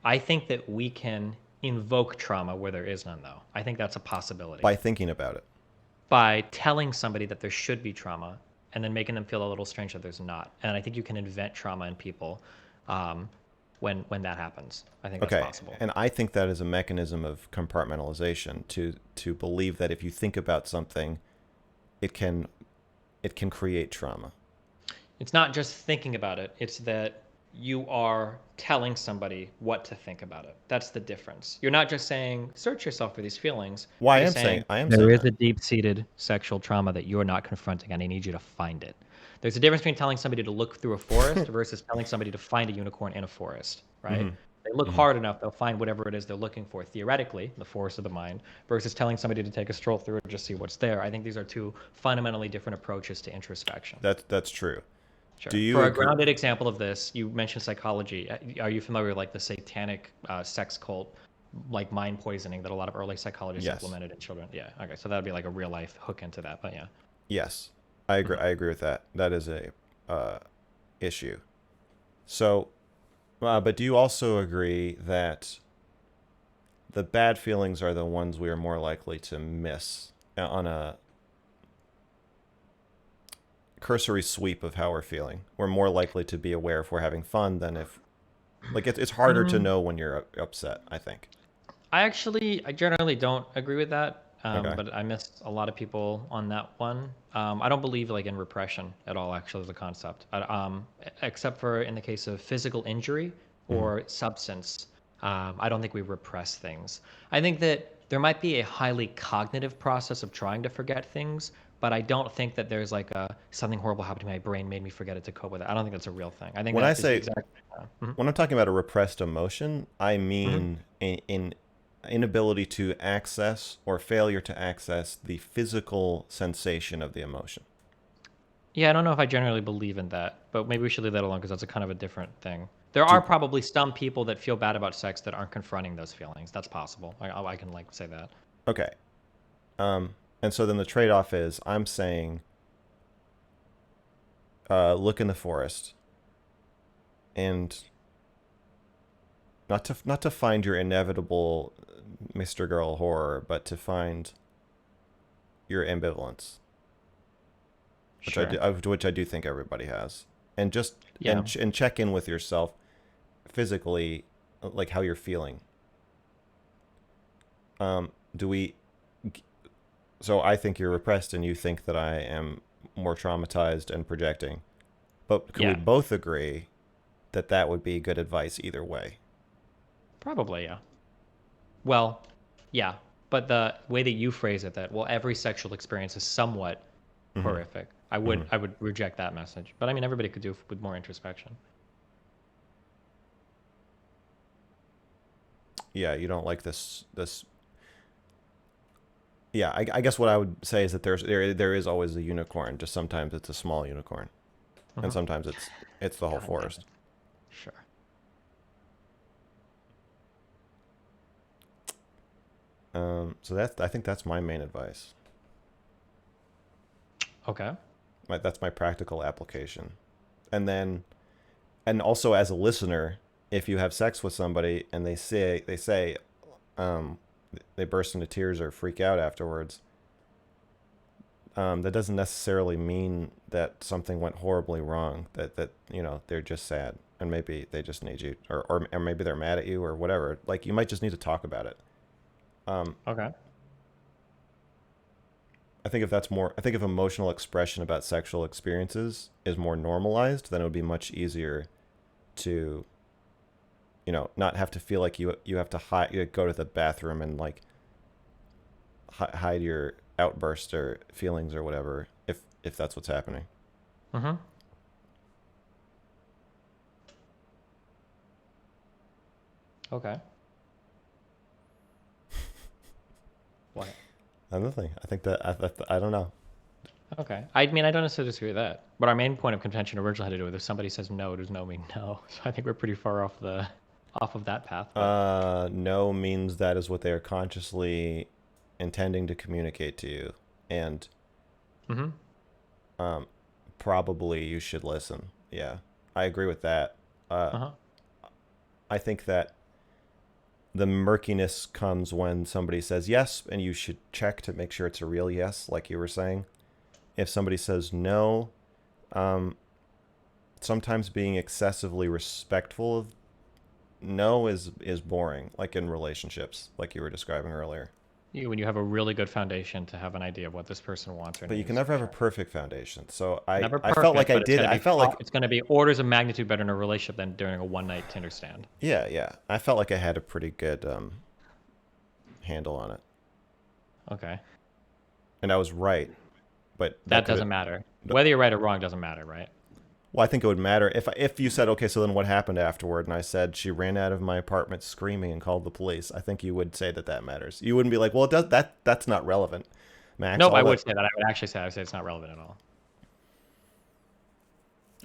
I think that we can invoke trauma where there is none, though. I think that's a possibility by thinking about it. by telling somebody that there should be trauma and then making them feel a little strange that there's not. And I think you can invent trauma in people um, when that happens. I think that's Okay, possible. and I think that is a mechanism of compartmentalization to believe that if you think about something, it can it can create trauma. It's not just thinking about it, it's that you are telling somebody what to think about it. That's the difference. You're not just saying, search yourself for these feelings. Why You're saying, I am there saying is that. a deep seated sexual trauma that you're not confronting, and I need you to find it. There's a difference between telling somebody to look through a forest versus telling somebody to find a unicorn in a forest, right? Hmm. They look Hmm. hard enough, they'll find whatever it is they're looking for, theoretically, the forest of the mind, versus telling somebody to take a stroll through and just see what's there. I think these are two fundamentally different approaches to introspection. That's true. Do Sure. you For a agree? grounded example of this, you mentioned psychology. Are you familiar with like the satanic sex cult, like mind poisoning that a lot of early psychologists Yes. implemented in children? Yeah. Okay. So that would be like a real life hook into that. But yeah. Yes. I agree. Mhm. I agree with that. That is a uh, issue. So, but do you also agree that the bad feelings are the ones we are more likely to miss on a cursory sweep of how we're feeling? We're more likely to be aware if we're having fun than if, like, it's harder to Mm, know when you're upset, I think. I generally don't agree with that. Okay. But I miss a lot of people on that one. I don't believe like in repression at all, actually, as a concept. Except for in the case of physical injury Hmm. or substance. I don't think we repress things. I think that there might be a highly cognitive process of trying to forget things, but I don't think that there's like a something horrible happened to my brain made me forget it to cope with it. I don't think that's a real thing. I think When I that is say exactly. when I'm talking about a repressed emotion, I Mhm. mean in inability to access or failure to access the physical sensation of the emotion. Yeah, I don't know if I generally believe in that, but maybe we should leave that alone because that's a kind of a different thing. There are Do probably some people that feel bad about sex that aren't confronting those feelings. That's possible. I can like say that. okay. And so then the trade-off is I'm saying look in the forest and not to find your inevitable Mr. Girl horror, but to find your ambivalence, Sure. which I do think everybody has, and just Yeah. and check in with yourself physically, like how you're feeling. Do we? So I think you're repressed, and you think that I am more traumatized and projecting. But could we Yeah. both agree that that would be good advice either way? Probably, yeah. Well, yeah. But the way that you phrase it that, well, every sexual experience is somewhat Hmm. horrific. Hmm. I would reject that message. But I mean everybody could do with more introspection. Yeah, you don't like this. Yeah, I guess what I would say is that there is always a unicorn. Just sometimes it's a small unicorn, and Hmm. sometimes it's the whole God damn it. forest. Sure. So that's I think that's my main advice. Okay. That's my practical application. And then and also as a listener, if you have sex with somebody and they say um, they burst into tears or freak out afterwards, that doesn't necessarily mean that something went horribly wrong. That they're just sad and maybe they just need you, or maybe they're mad at you or whatever. Like you might just need to talk about it. Um, Okay. I think I think if emotional expression about sexual experiences is more normalized, then it would be much easier to not have to feel like you have to hide, you go to the bathroom and like hide your outburst or feelings or whatever if that's what's happening. Mm-hmm. Okay. What? Another thing, I think that I don't know. Okay. I mean, I don't necessarily disagree with that. But our main point of contention originally had to do with if somebody says no, does no mean no? So I think we're pretty far off of that path. But No means that is what they are consciously intending to communicate to you, and hmm probably you should listen. Yeah, I agree with that. Uh, uh-huh. I think that the murkiness comes when somebody says yes, and you should check to make sure it's a real yes, like you were saying. If somebody says no, um, sometimes being excessively respectful of no is boring, like in relationships, like you were describing earlier. When you have a really good foundation to have an idea of what this person wants or But you can needs, never for have a sure. perfect foundation. So I Never I felt like perfect, I but it's did. gonna I be felt like it's gonna be orders of magnitude better in a relationship than during a one night Tinder stand. yeah. I felt like I had a pretty good handle on it, Okay. and I was right. But that That could doesn't matter. Whether you're right or wrong doesn't matter, right? well, I think it would matter if you said okay. So then what happened afterward? And I said she ran out of my apartment screaming and called the police. I think you would say that that matters. You wouldn't be like, well, it does that. That's not relevant, Max. Nope, I All would that say that. I would say it's not relevant at all.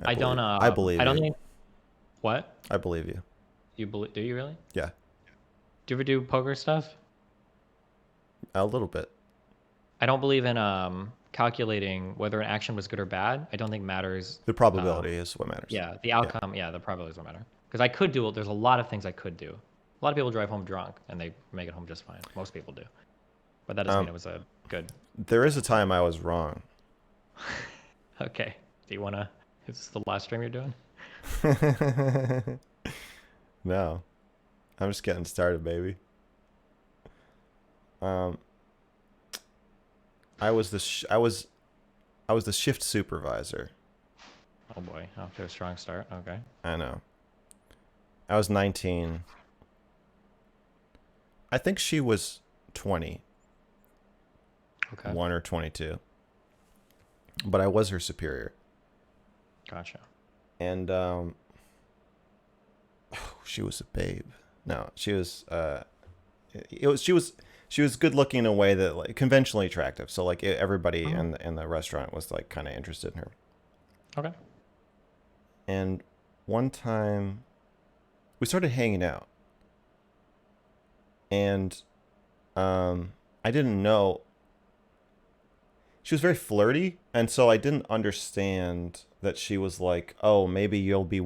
I don't I believe I don't you. think what? I believe you. You believe, do you really? Yeah, Do you ever do poker stuff? a little bit. I don't believe in calculating whether an action was good or bad. I don't think matters. The Um, probability is what matters. yeah, the Yeah. outcome. Yeah, the probabilities don't matter. Because I could do. There's a lot of things I could do. A lot of people drive home drunk and they make it home just fine. Most people do, but that doesn't mean Um, it was a good. there is a time I was wrong. Okay. Do you wanna? Is this the last stream you're doing? No, I'm just getting started, baby. Um, I was the I was the shift supervisor. Oh boy, off to a strong start. Okay. I know. I was 19. I think she was 21 Okay. or 22, but I was her superior, Gotcha. and she was a babe. No, she was it was she was good looking in a way that like conventionally attractive. So like everybody Mhm. in the restaurant was like kind of interested in her. Okay. And one time we started hanging out, and I didn't know she was very flirty, and so I didn't understand that she was like, oh, maybe you'll be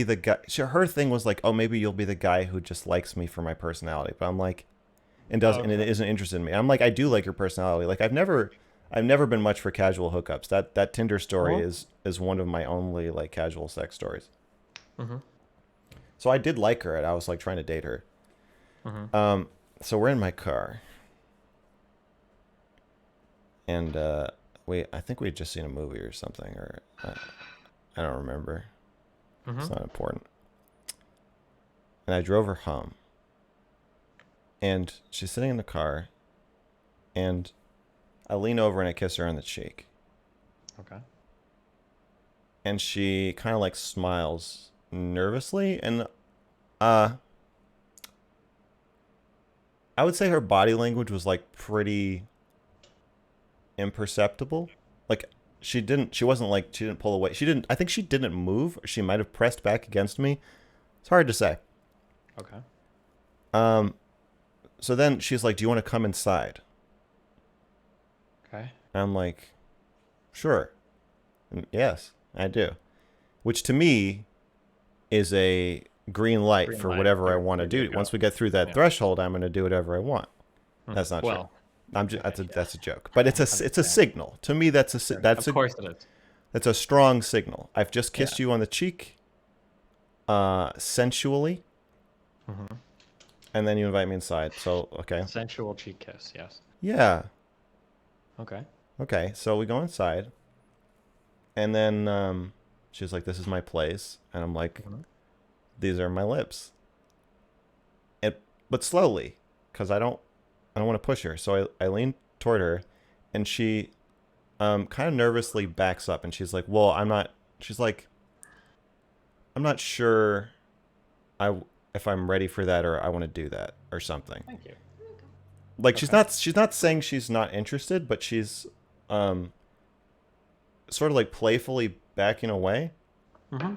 the guy. Her thing was like, oh, maybe you'll be the guy who just likes me for my personality. But I'm like, and it Okay. isn't interested in me. I'm like, I do like your personality. Like I've never been much for casual hookups. That Tinder story Oh. is one of my only like casual sex stories. Mhm. So I did like her, and I was like trying to date her. Mhm. So we're in my car, and I think we had just seen a movie or something, or I don't remember. It's Mhm. not important. And I drove her home, and she's sitting in the car, and I lean over and I kiss her on the cheek, Okay. and she kind of like smiles nervously, and uh, I would say her body language was like pretty imperceptible. Like she didn't pull away. I think she didn't move. She might have pressed back against me. It's hard to say. Okay. Um, so then she's like, "Do you want to come inside?" Okay. And I'm like, "Sure." And yes, I do. Which to me is a green light Green for light. whatever I You're want to you're good do. to Once go. we get through that Yeah. threshold, I'm going to do whatever I want. Mhm. That's not true. Well, I'm just okay. Yeah. that's a joke. But I'm it's just a saying. signal. To me Sure. that's Of a course it is. that's a strong signal. I've just Yeah. kissed you on the cheek sensually, Mhm. and then you invite me inside. So, okay. Sensual cheek kiss. Yes. Yeah. Okay. Okay. So we go inside, and then she's like, "This is my place." And I'm like, Mhm. "These are my lips." And but slowly, cuz I don't want to push her. So I lean toward her, and she kind of nervously backs up, and she's like, "Well, I'm not." She's like, "I'm not sure I if I'm ready for that, or I want to do that or something." Thank you. Like Okay. she's not saying she's not interested, but she's um sort of like playfully backing away. Mm-hmm.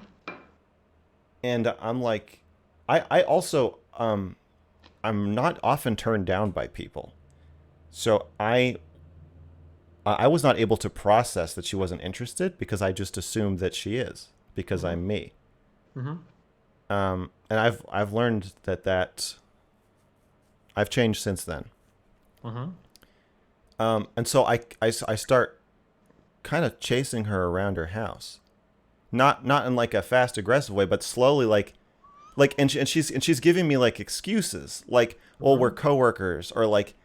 And I'm like, I also, I'm not often turned down by people. So I was not able to process that she wasn't interested because I just assumed that she is because Mm-hmm. I'm me. Mm-hmm. And I've learned that I've changed since then. Mm-hmm. And so I start kind of chasing her around her house, not in like a fast aggressive way, but slowly and she's giving me like excuses like, well, we're Mm-hmm. coworkers, or like,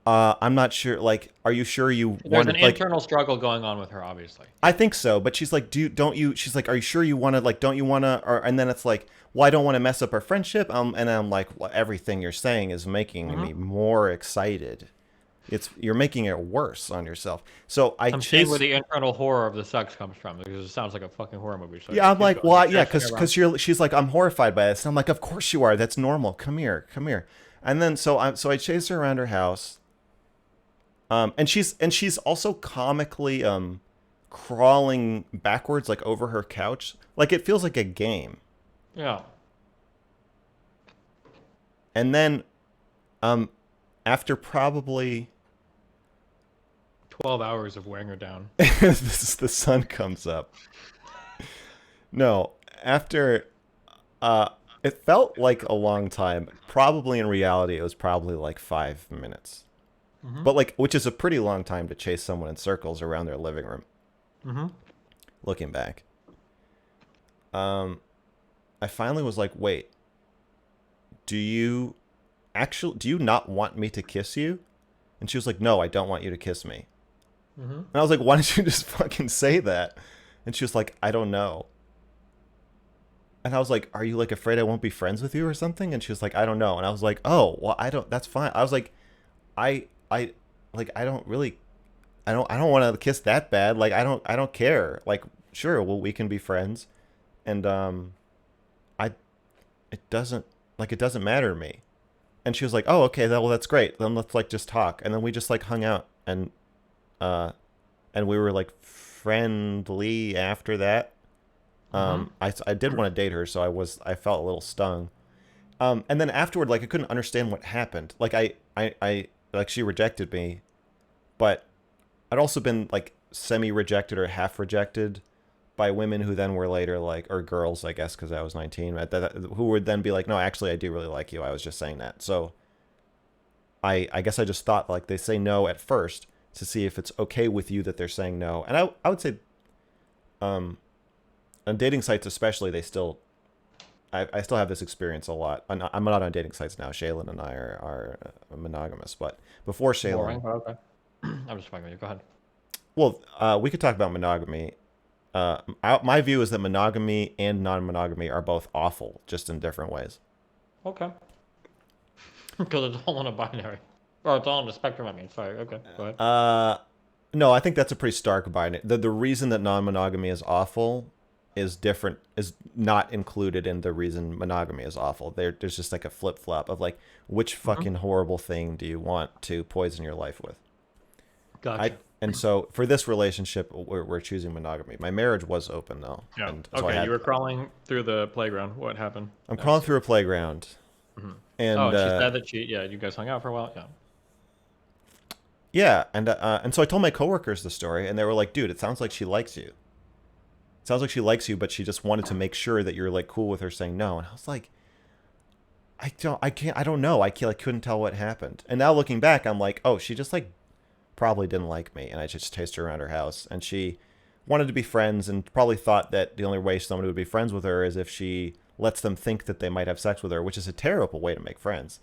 I'm not sure, like, are you sure you There's an wanted, like, internal struggle going on with her, obviously. I think so, but she's like, don't you, she's like, are you sure you want to, like, don't you want to, or, and then it's like, well, I don't want to mess up our friendship. And I'm like, well, everything you're saying is making me Mm-hmm. more excited. You're making it worse on yourself. So I I'm seeing where chase. the internal horror of the sex comes from because it sounds like a fucking horror movie. So Yeah, yeah, I'm keep like, going. well, You're yeah, chasing around. she's like, I'm horrified by this. And I'm like, of course you are. That's normal. Come here, come here. And then so I chase her around her house. And she's also comically crawling backwards, like over her couch, like it feels like a game. Yeah. And then um after probably 12 hours of wearing her down. the sun comes up. No, after uh it felt like a long time. Probably in reality it was probably like 5 minutes. Mm-hmm. But like, which is a pretty long time to chase someone in circles around their living room, Mm-hmm. looking back. Um I finally was like, wait, do you not want me to kiss you? And she was like, no, I don't want you to kiss me. Mm-hmm. And I was like, why don't you just fucking say that? And she was like, I don't know. And I was like, are you like afraid I won't be friends with you or something? And she was like, I don't know. And I was like, oh, well, I don't, that's fine. I was like, I like, I don't really, I don't want to kiss that bad. Like, I don't care. Like, sure, well, we can be friends. And, I, it doesn't, like, it doesn't matter to me. And she was like, oh, okay, well, that's great. Then let's like just talk. And then we just like hung out, uh, and we were like friendly after that. Mm-hmm. I did want to date her, so I felt a little stung. And then afterward, like I couldn't understand what happened. Like I like she rejected me, but I'd also been like semi rejected or half rejected by women who then were later like, or girls, I guess, because I was 19, who would then be like, no, actually, I do really like you. I was just saying that. So I guess I just thought like they say no at first to see if it's okay with you that they're saying no. And I would say, um, on dating sites especially, they still I still have this experience a lot. I'm not on dating sites now. Shaylin and I are monogamous, but before Boring, Shaylin, but okay. I'm just fucking with you. Go ahead. well, we could talk about monogamy. My view is that monogamy and non-monogamy are both awful, just in different ways. Okay. Because it's all on a binary. Or it's all on the spectrum, I mean. Sorry. Okay. Go ahead. Uh, no, I think that's a pretty stark binary. The reason that non-monogamy is awful is different, is not included in the reason monogamy is awful. There's just like a flip flop of like, which Mm-hmm. fucking horrible thing do you want to poison your life with? I Gotcha. and so for this relationship, we're choosing monogamy. My marriage was open though, Yeah. and so Okay. You were crawling through the playground. What happened I'm crawling next? through a playground, Mm-hmm. Oh, and and she said that yeah, you guys hung out for a while. Yeah. yeah, and so I told my coworkers the story, and they were like, "Dude, it sounds like she likes you. It sounds like she likes you, but she just wanted to make sure that you're like cool with her saying no." And I was like, I don't know. I couldn't tell what happened. And now looking back, I'm like, oh, she just like probably didn't like me, and I just chased her around her house, and she wanted to be friends, and probably thought that the only way someone would be friends with her is if she lets them think that they might have sex with her, which is a terrible way to make friends.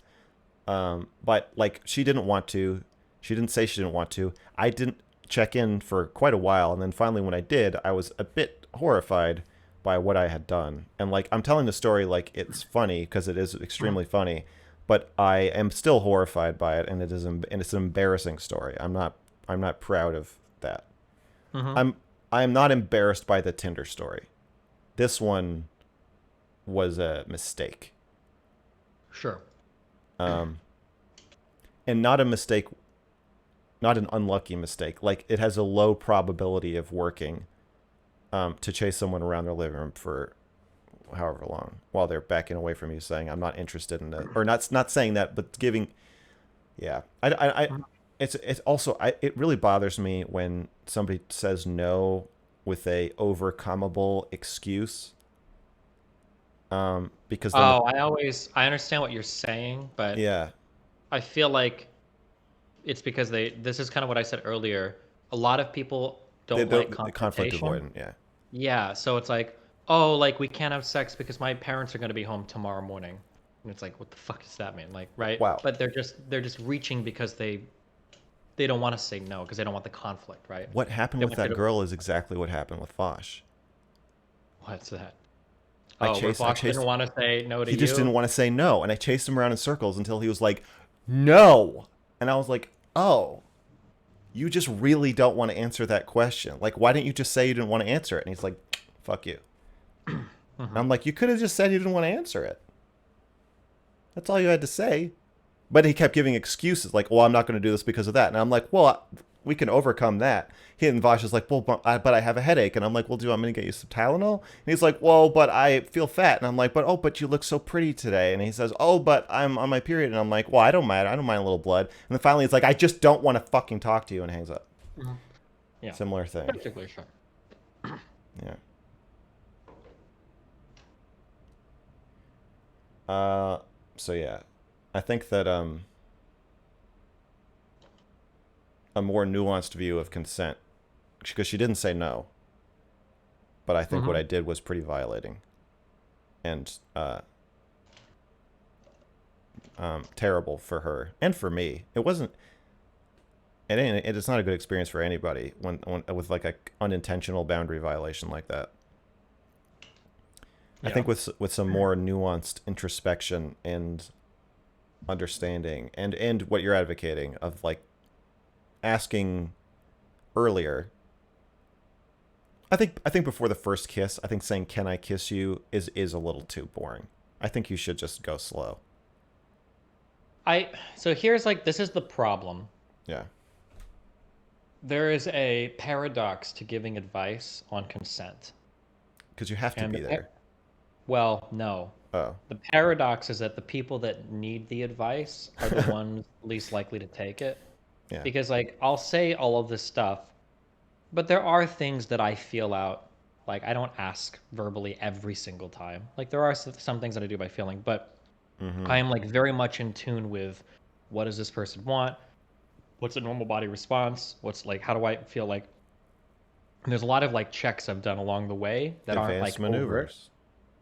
But like she didn't want to. She didn't say she didn't want to. I didn't check in for quite a while, and then finally when I did, I was a bit horrified by what I had done. And like I'm telling the story like it's funny because it is extremely funny, but I am still horrified by it, and it's an embarrassing story. I'm not proud of that. Mm-hmm. I'm not embarrassed by the Tinder story. This one was a mistake. Sure. Um, and not a mistake not an unlucky mistake. Like it has a low probability of working to chase someone around their living room for however long while they're backing away from you, saying I'm not interested in it, or not saying that, but giving. Yeah, I it's also it really bothers me when somebody says no with a overcomable excuse. Because then Oh, I understand what you're saying, but yeah, I feel like it's because this is kind of what I said earlier. A lot of people they don't like don't conflict confrontation. avoidant. Yeah, Yeah, so it's like, oh, like we can't have sex because my parents are going to be home tomorrow morning. And it's like, what the fuck does that mean? Like, right? wow. But they're just reaching because they don't want to say no because they don't want the conflict, right? What happened They with want you that to girl is exactly what happened with Fosh. what's that? I Oh, where chased I Fox didn't chased want to say no to he just didn't you. want to say no, and I chased him around in circles until he was like, "No." And I was like, "Oh, you just really don't want to answer that question. Like, why didn't you just say you didn't want to answer it?" And he's like, "Fuck you." Hmm. I'm like, "You could have just said you didn't want to answer it. That's all you had to say." But he kept giving excuses like, "Well, I'm not going to do this because of that." And I'm like, "Well, we can overcome that." He and Vosh is like, "Well, but I have a headache." And I'm like, "Well, do you want me to get you some Tylenol?" And he's like, "Well, but I feel fat." And I'm like, but you look so pretty today." And he says, "Oh, but I'm on my period." And I'm like, "Well, I don't mind. I don't mind a little blood." And then finally, it's like, "I just don't want to fucking talk to you," and hangs up. Hmm. Yeah, Similar thing. basically, sure. Yeah. Uh. So yeah, I think that a more nuanced view of consent, because she didn't say no, but I think what Hmm. I did was pretty violating and terrible for her and for me. It wasn't. It's not a good experience for anybody when with like a unintentional boundary violation like that. I Yeah. think with some more nuanced introspection and understanding and what you're advocating of like asking earlier. I think before the first kiss, I think saying "Can I kiss you" is a little too boring. I think you should just go slow. So here's like this is the problem. Yeah, There is a paradox to giving advice on consent. because you have to And be there. well, no. Oh, The paradox is that the people that need the advice are the ones least likely to take it. yeah. Because like I'll say all of this stuff, but there are things that I feel out. Like I don't ask verbally every single time. Like there are some things that I do by feeling, but Mm-hmm. I am like very much in tune with what does this person want? What's a normal body response? What's like how do I feel like and there's a lot of like checks I've done along the way that aren't Advanced like overt. maneuvers.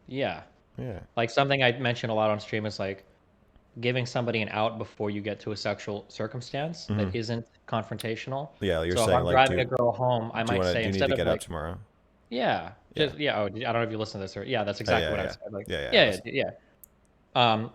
Yeah. Yeah. Like something I mention a lot on stream is like giving somebody an out before you get to a sexual circumstance Mm-hmm. that isn't confrontational. Yeah, you're So if saying I'm like, driving a girl home, I might say do you need instead to of get out like, tomorrow? yeah, Yeah. just yeah. Oh, I don't know if you listen to this or yeah, that's Yeah, exactly yeah, what I've yeah, said. Like, yeah, yeah. yeah, Listen. yeah.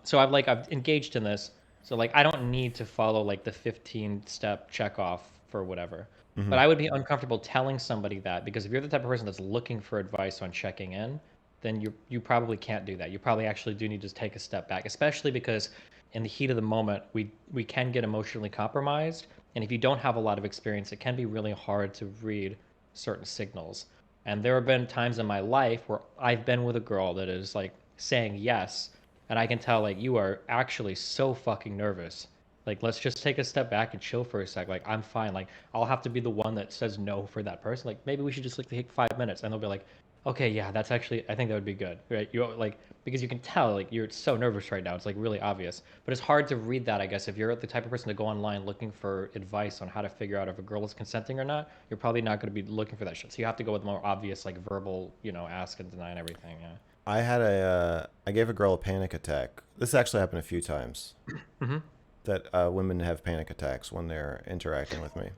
So I've engaged in this. So like I don't need to follow like the 15-step check off for whatever. Mm-hmm. But I would be uncomfortable telling somebody that because if you're the type of person that's looking for advice on checking in, then you probably can't do that. You probably actually do need to take a step back, especially because in the heat of the moment, we can get emotionally compromised, and if you don't have a lot of experience, it can be really hard to read certain signals. And there have been times in my life where I've been with a girl that is like saying yes, and I can tell like you are actually so fucking nervous. Like let's just take a step back and chill for a sec. Like I'm fine. Like I'll have to be the one that says no for that person. Like maybe we should just like take 5 minutes, and they'll be like, okay, yeah, that's actually I think that would be good, right? You like because you can tell like you're so nervous right now. It's like really obvious, but it's hard to read that. I guess if you're the type of person to go online looking for advice on how to figure out if a girl is consenting or not, you're probably not going to be looking for that shit. So you have to go with more obvious like verbal, ask and deny and everything. Yeah. I gave a girl a panic attack. This actually happened a few times. Mm-hmm. That women have panic attacks when they're interacting with me.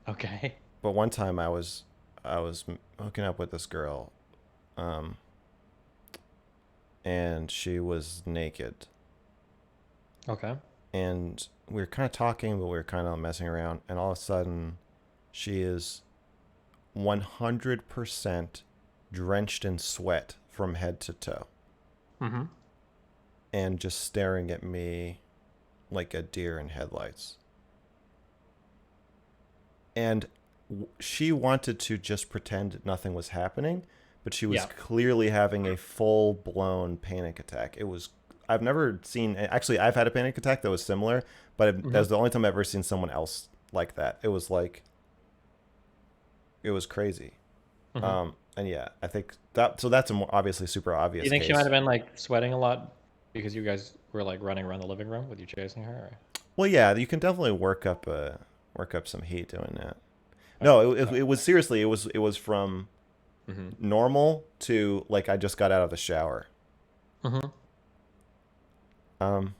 Okay. But one time I was hooking up with this girl, um, and she was naked, Okay. and we were kind of talking, but we were kind of messing around, and all of a sudden, she is 100% drenched in sweat from head to toe, Mm-hmm. and just staring at me like a deer in headlights. and she wanted to just pretend nothing was happening, but she was Yeah. clearly having a full blown panic attack. It was I've never seen actually I've had a panic attack that was similar, but that Hmm. was the only time I've ever seen someone else like that. It was like it was crazy. Hmm. And yeah, I think that so that's a more obviously super Do you obvious think she might have case. been like sweating a lot because you guys were like running around the living room with you chasing her? Or... Well, yeah, you can definitely work up some heat doing that. Okay. No, it was seriously it was from Mm-hmm. normal to like I just got out of the shower. Mm-hmm. Um,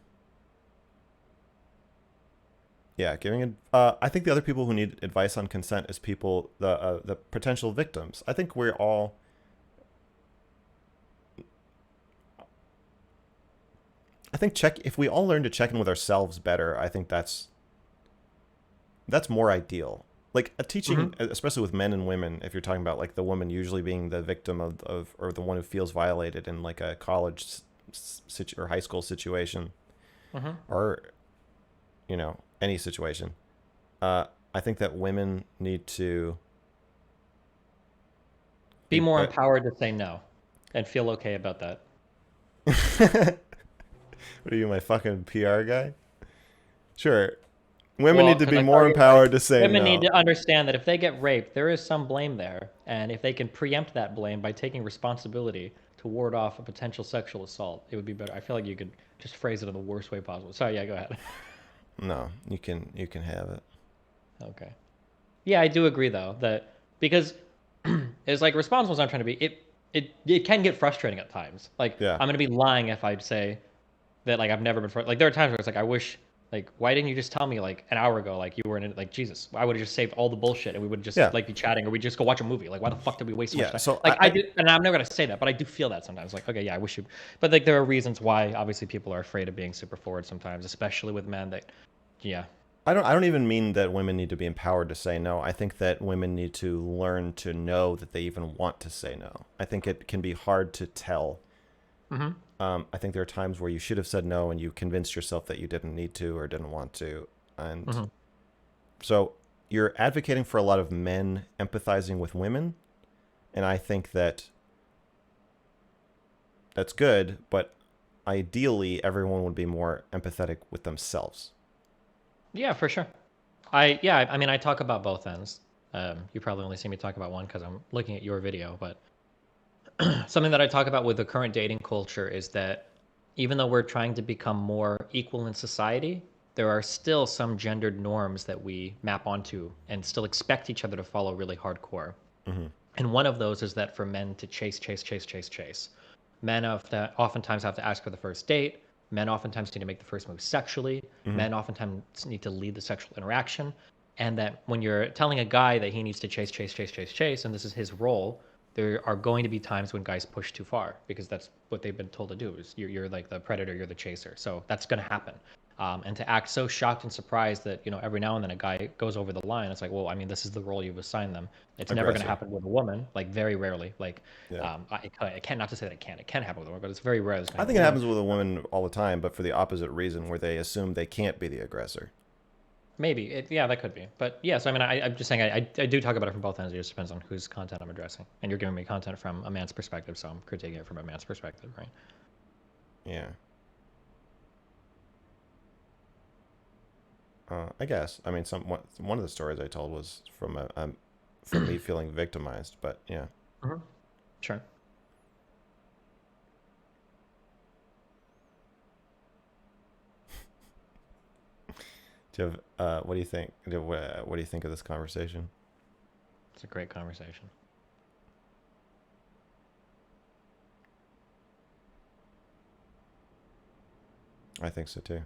yeah, giving it. I think the other people who need advice on consent is people the potential victims. I think we're all. I think check if we all learn to check in with ourselves better. I think that's more ideal. Like a teaching, Mm-hmm. especially with men and women, if you're talking about like the woman usually being the victim of or the one who feels violated in like a college or high school situation, Mm-hmm. or any situation. Uh, I think that women need to Be more empowered to say no and feel okay about that. what are you, my fucking PR guy? Sure. Women Well, need to because be I saw more you like empowered to say women need no. to understand that if they get raped, there is some blame there, and if they can preempt that blame by taking responsibility to ward off a potential sexual assault, it would be better. I feel like you could just phrase it in the worst way possible. Sorry, yeah, go ahead. No, you can have it. Okay. Yeah, I do agree though that because it's like responsible as I'm trying to be, it can get frustrating at times. Like Yeah. I'm gonna be lying if I say that like I've never been like there are times where it's like I wish like why didn't you just tell me like an hour ago like you were in it like Jesus I would have just saved all the bullshit and we would just Yeah. like be chatting or we just go watch a movie like why the fuck did we waste so much Yeah. time So like I did and I'm never gonna say that but I do feel that sometimes like okay yeah I wish you but like there are reasons why obviously people are afraid of being super forward sometimes especially with men that yeah I don't even mean that women need to be empowered to say no. I think that women need to learn to know that they even want to say no. I think it can be hard to tell. mm-hmm. I think there are times where you should have said no and you convinced yourself that you didn't need to or didn't want to. And Mm-hmm. so you're advocating for a lot of men empathizing with women. And I think that that's good, but ideally everyone would be more empathetic with themselves. Yeah for sure I mean I talk about both ends you probably only see me talk about one because I'm looking at your video but something that I talk about with the current dating culture is that even though we're trying to become more equal in society, there are still some gendered norms that we map onto and still expect each other to follow really hardcore. Mm-hmm. And one of those is that for men to chase. Men oftentimes have to ask for the first date. Men oftentimes need to make the first move sexually. Mm-hmm. Men oftentimes need to lead the sexual interaction. And that when you're telling a guy that he needs to chase, and this is his role, there are going to be times when guys push too far because that's what they've been told to do is you're like the predator, you're the chaser. So that's going to happen. And to act so shocked and surprised that every now and then a guy goes over the line, it's like, well, I mean, this is the role you've assigned them. It's never going to Aggressor. happen with a woman, like very rarely. Like, Yeah. I can't not to say that it can happen with a woman, but it's very rare it's going to I happen think with it a woman. happens with a woman all the time, but for the opposite reason, where they assume they can't be the aggressor. Maybe, yeah, that could be. But yeah, so I mean, I'm just saying I do talk about it from both ends. It just depends on whose content I'm addressing. And you're giving me content from a man's perspective, so I'm critiquing it from a man's perspective, right? Yeah. I guess. I mean, one of the stories I told was from from me feeling victimized, but yeah. Mm-hmm. Sure. Do you have, what do you think? What do you think of this conversation? It's a great conversation. I think so too.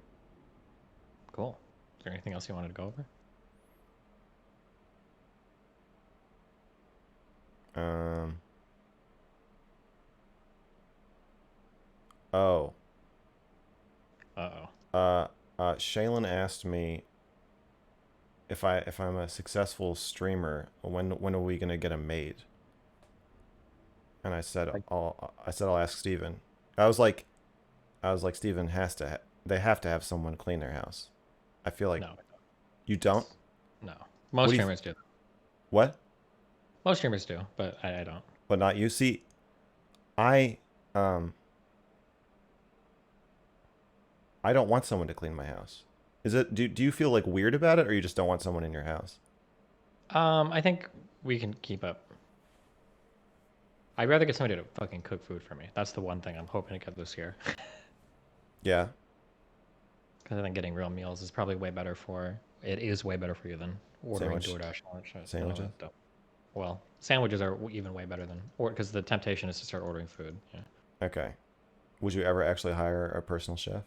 Cool. Is there anything else you wanted to go over? Um. Oh. Uh-oh. Shaylin asked me if I'm a successful streamer, when are we gonna get a maid? And Like, I said I'll ask Steven. I was like Steven they have to have someone clean their house. I feel like no. you don't. It's no. What Most do you? streamers do. What? Most streamers do, but I don't. But not you. See, I um I don't want someone to clean my house. Is it? Do you feel like weird about it, or you just don't want someone in your house? I think we can keep up. I'd rather get somebody to fucking cook food for me. That's the one thing I'm hoping to get this year. Yeah. Because I think getting real meals is probably way better for. It is way better for you than ordering Sandwich. DoorDash and all that shit. Sandwiches. Well, sandwiches are even way better than, or because the temptation is to start ordering food. Yeah. Okay. Would you ever actually hire a personal chef?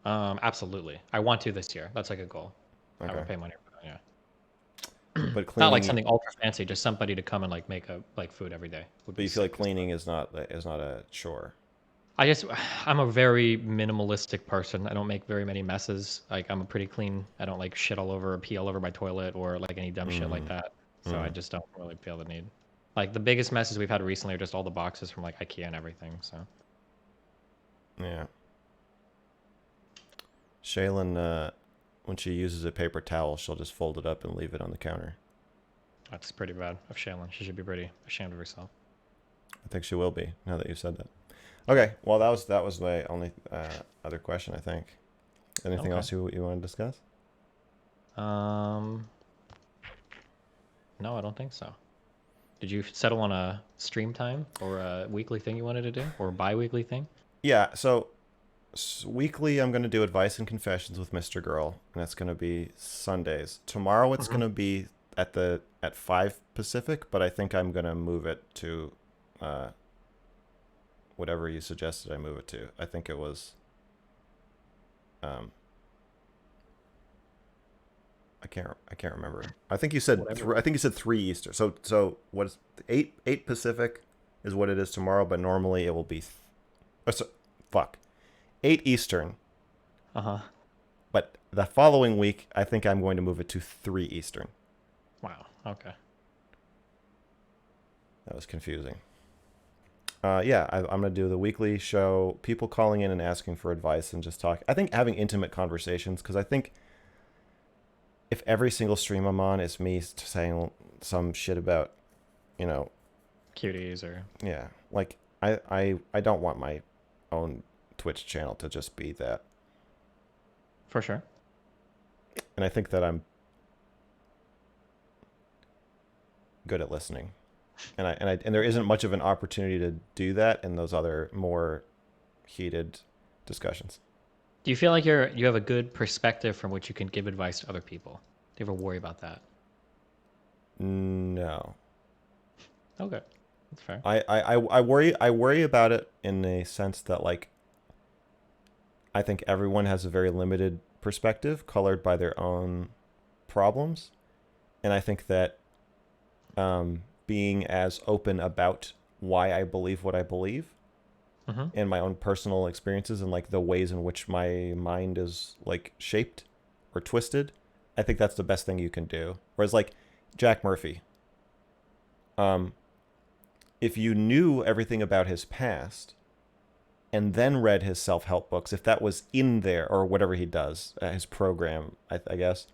Absolutely. I want to this year. That's like a goal. I Okay. would pay money for that. Yeah. But Not like cleaning. something ultra fancy. Just somebody to come and like make a like food every day would But be you feel like sick as fuck. cleaning is not a chore. I just I'm a very minimalistic person. I don't make very many messes. Like I'm a pretty clean. I don't like shit all over or pee all over my toilet or like any dumb shit like Mm. that. So I Mm. just don't really feel the need. Like the biggest messes we've had recently are just all the boxes from like IKEA and everything. So Yeah. Shaylin, when she uses a paper towel, she'll just fold it up and leave it on the counter. that's pretty bad of Shaylin. She should be pretty ashamed of herself. I think she will be now that you said that. Okay. Well, that was my only other question. I think. Anything Okay. else you want to discuss? Um, no, I don't think so. Did you settle on a stream time or a weekly thing you wanted to do or a bi-weekly thing? Yeah. So weekly, I'm going to do advice and confessions with Mr. Girl, and that's going to be Sundays. Tomorrow, it's Mm-hmm. going to be at 5 Pacific, but I think I'm going to move it to uh, whatever you suggested I move it to. I think it was um, I can't remember. I think you said Whatever. I think you said 3 Eastern. So what is 8 Pacific is what it is tomorrow, but normally it will be fuck 8 Eastern. Uh-huh. But the following week, I think I'm going to move it to 3 Eastern. Wow. Okay. That was confusing. Yeah, I'm going to do the weekly show, people calling in and asking for advice and just talk. I think having intimate conversations, because I think if every single stream I'm on is me saying some shit about, you know, Cuties or yeah, like I don't want my own Twitch channel to just be that. for sure. And I think that I'm good at listening. And there isn't much of an opportunity to do that in those other more heated discussions. Do you feel like you have a good perspective from which you can give advice to other people? Do you ever worry about that? No. Okay. That's fair. I worry about it in a sense that, like, I think everyone has a very limited perspective colored by their own problems. And I think that being as open about why I believe what I believe Mm-hmm. and my own personal experiences and like the ways in which my mind is like shaped or twisted, I think that's the best thing you can do. Whereas like Jack Murphy, if you knew everything about his past and then read his self-help books, if that was in there or whatever he does, his program, I guess,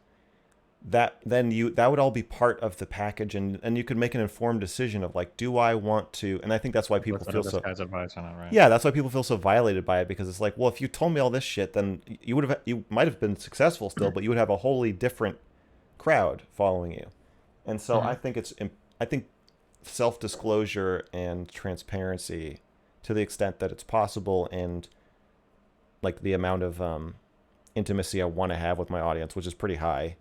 that would all be part of the package, and you could make an informed decision of like, do I want to? And I think that's why people Listen feel to this so. guy's advice on it, right? Yeah, that's why people feel so violated by it, because it's like, well, if you told me all this shit, then you might have been successful still, but you would have a wholly different crowd following you. And so Mm-hmm. I think self-disclosure and transparency to the extent that it's possible, and like the amount of intimacy I want to have with my audience, which is pretty high,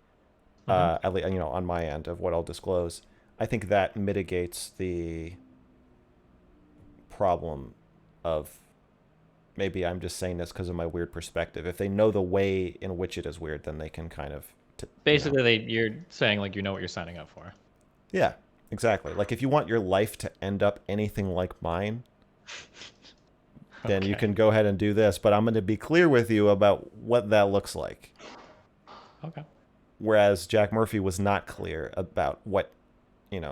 Mm-hmm. at least, on my end of what I'll disclose. I think that mitigates the problem of maybe I'm just saying this because of my weird perspective. If they know the way in which it is weird, then they can kind of, Basically, you're saying like you know what you're signing up for. yeah, exactly. Like if you want your life to end up anything like mine, then you Okay. can go ahead and do this. But I'm going to be clear with you about what that looks like. Okay. Whereas Jack Murphy was not clear about what you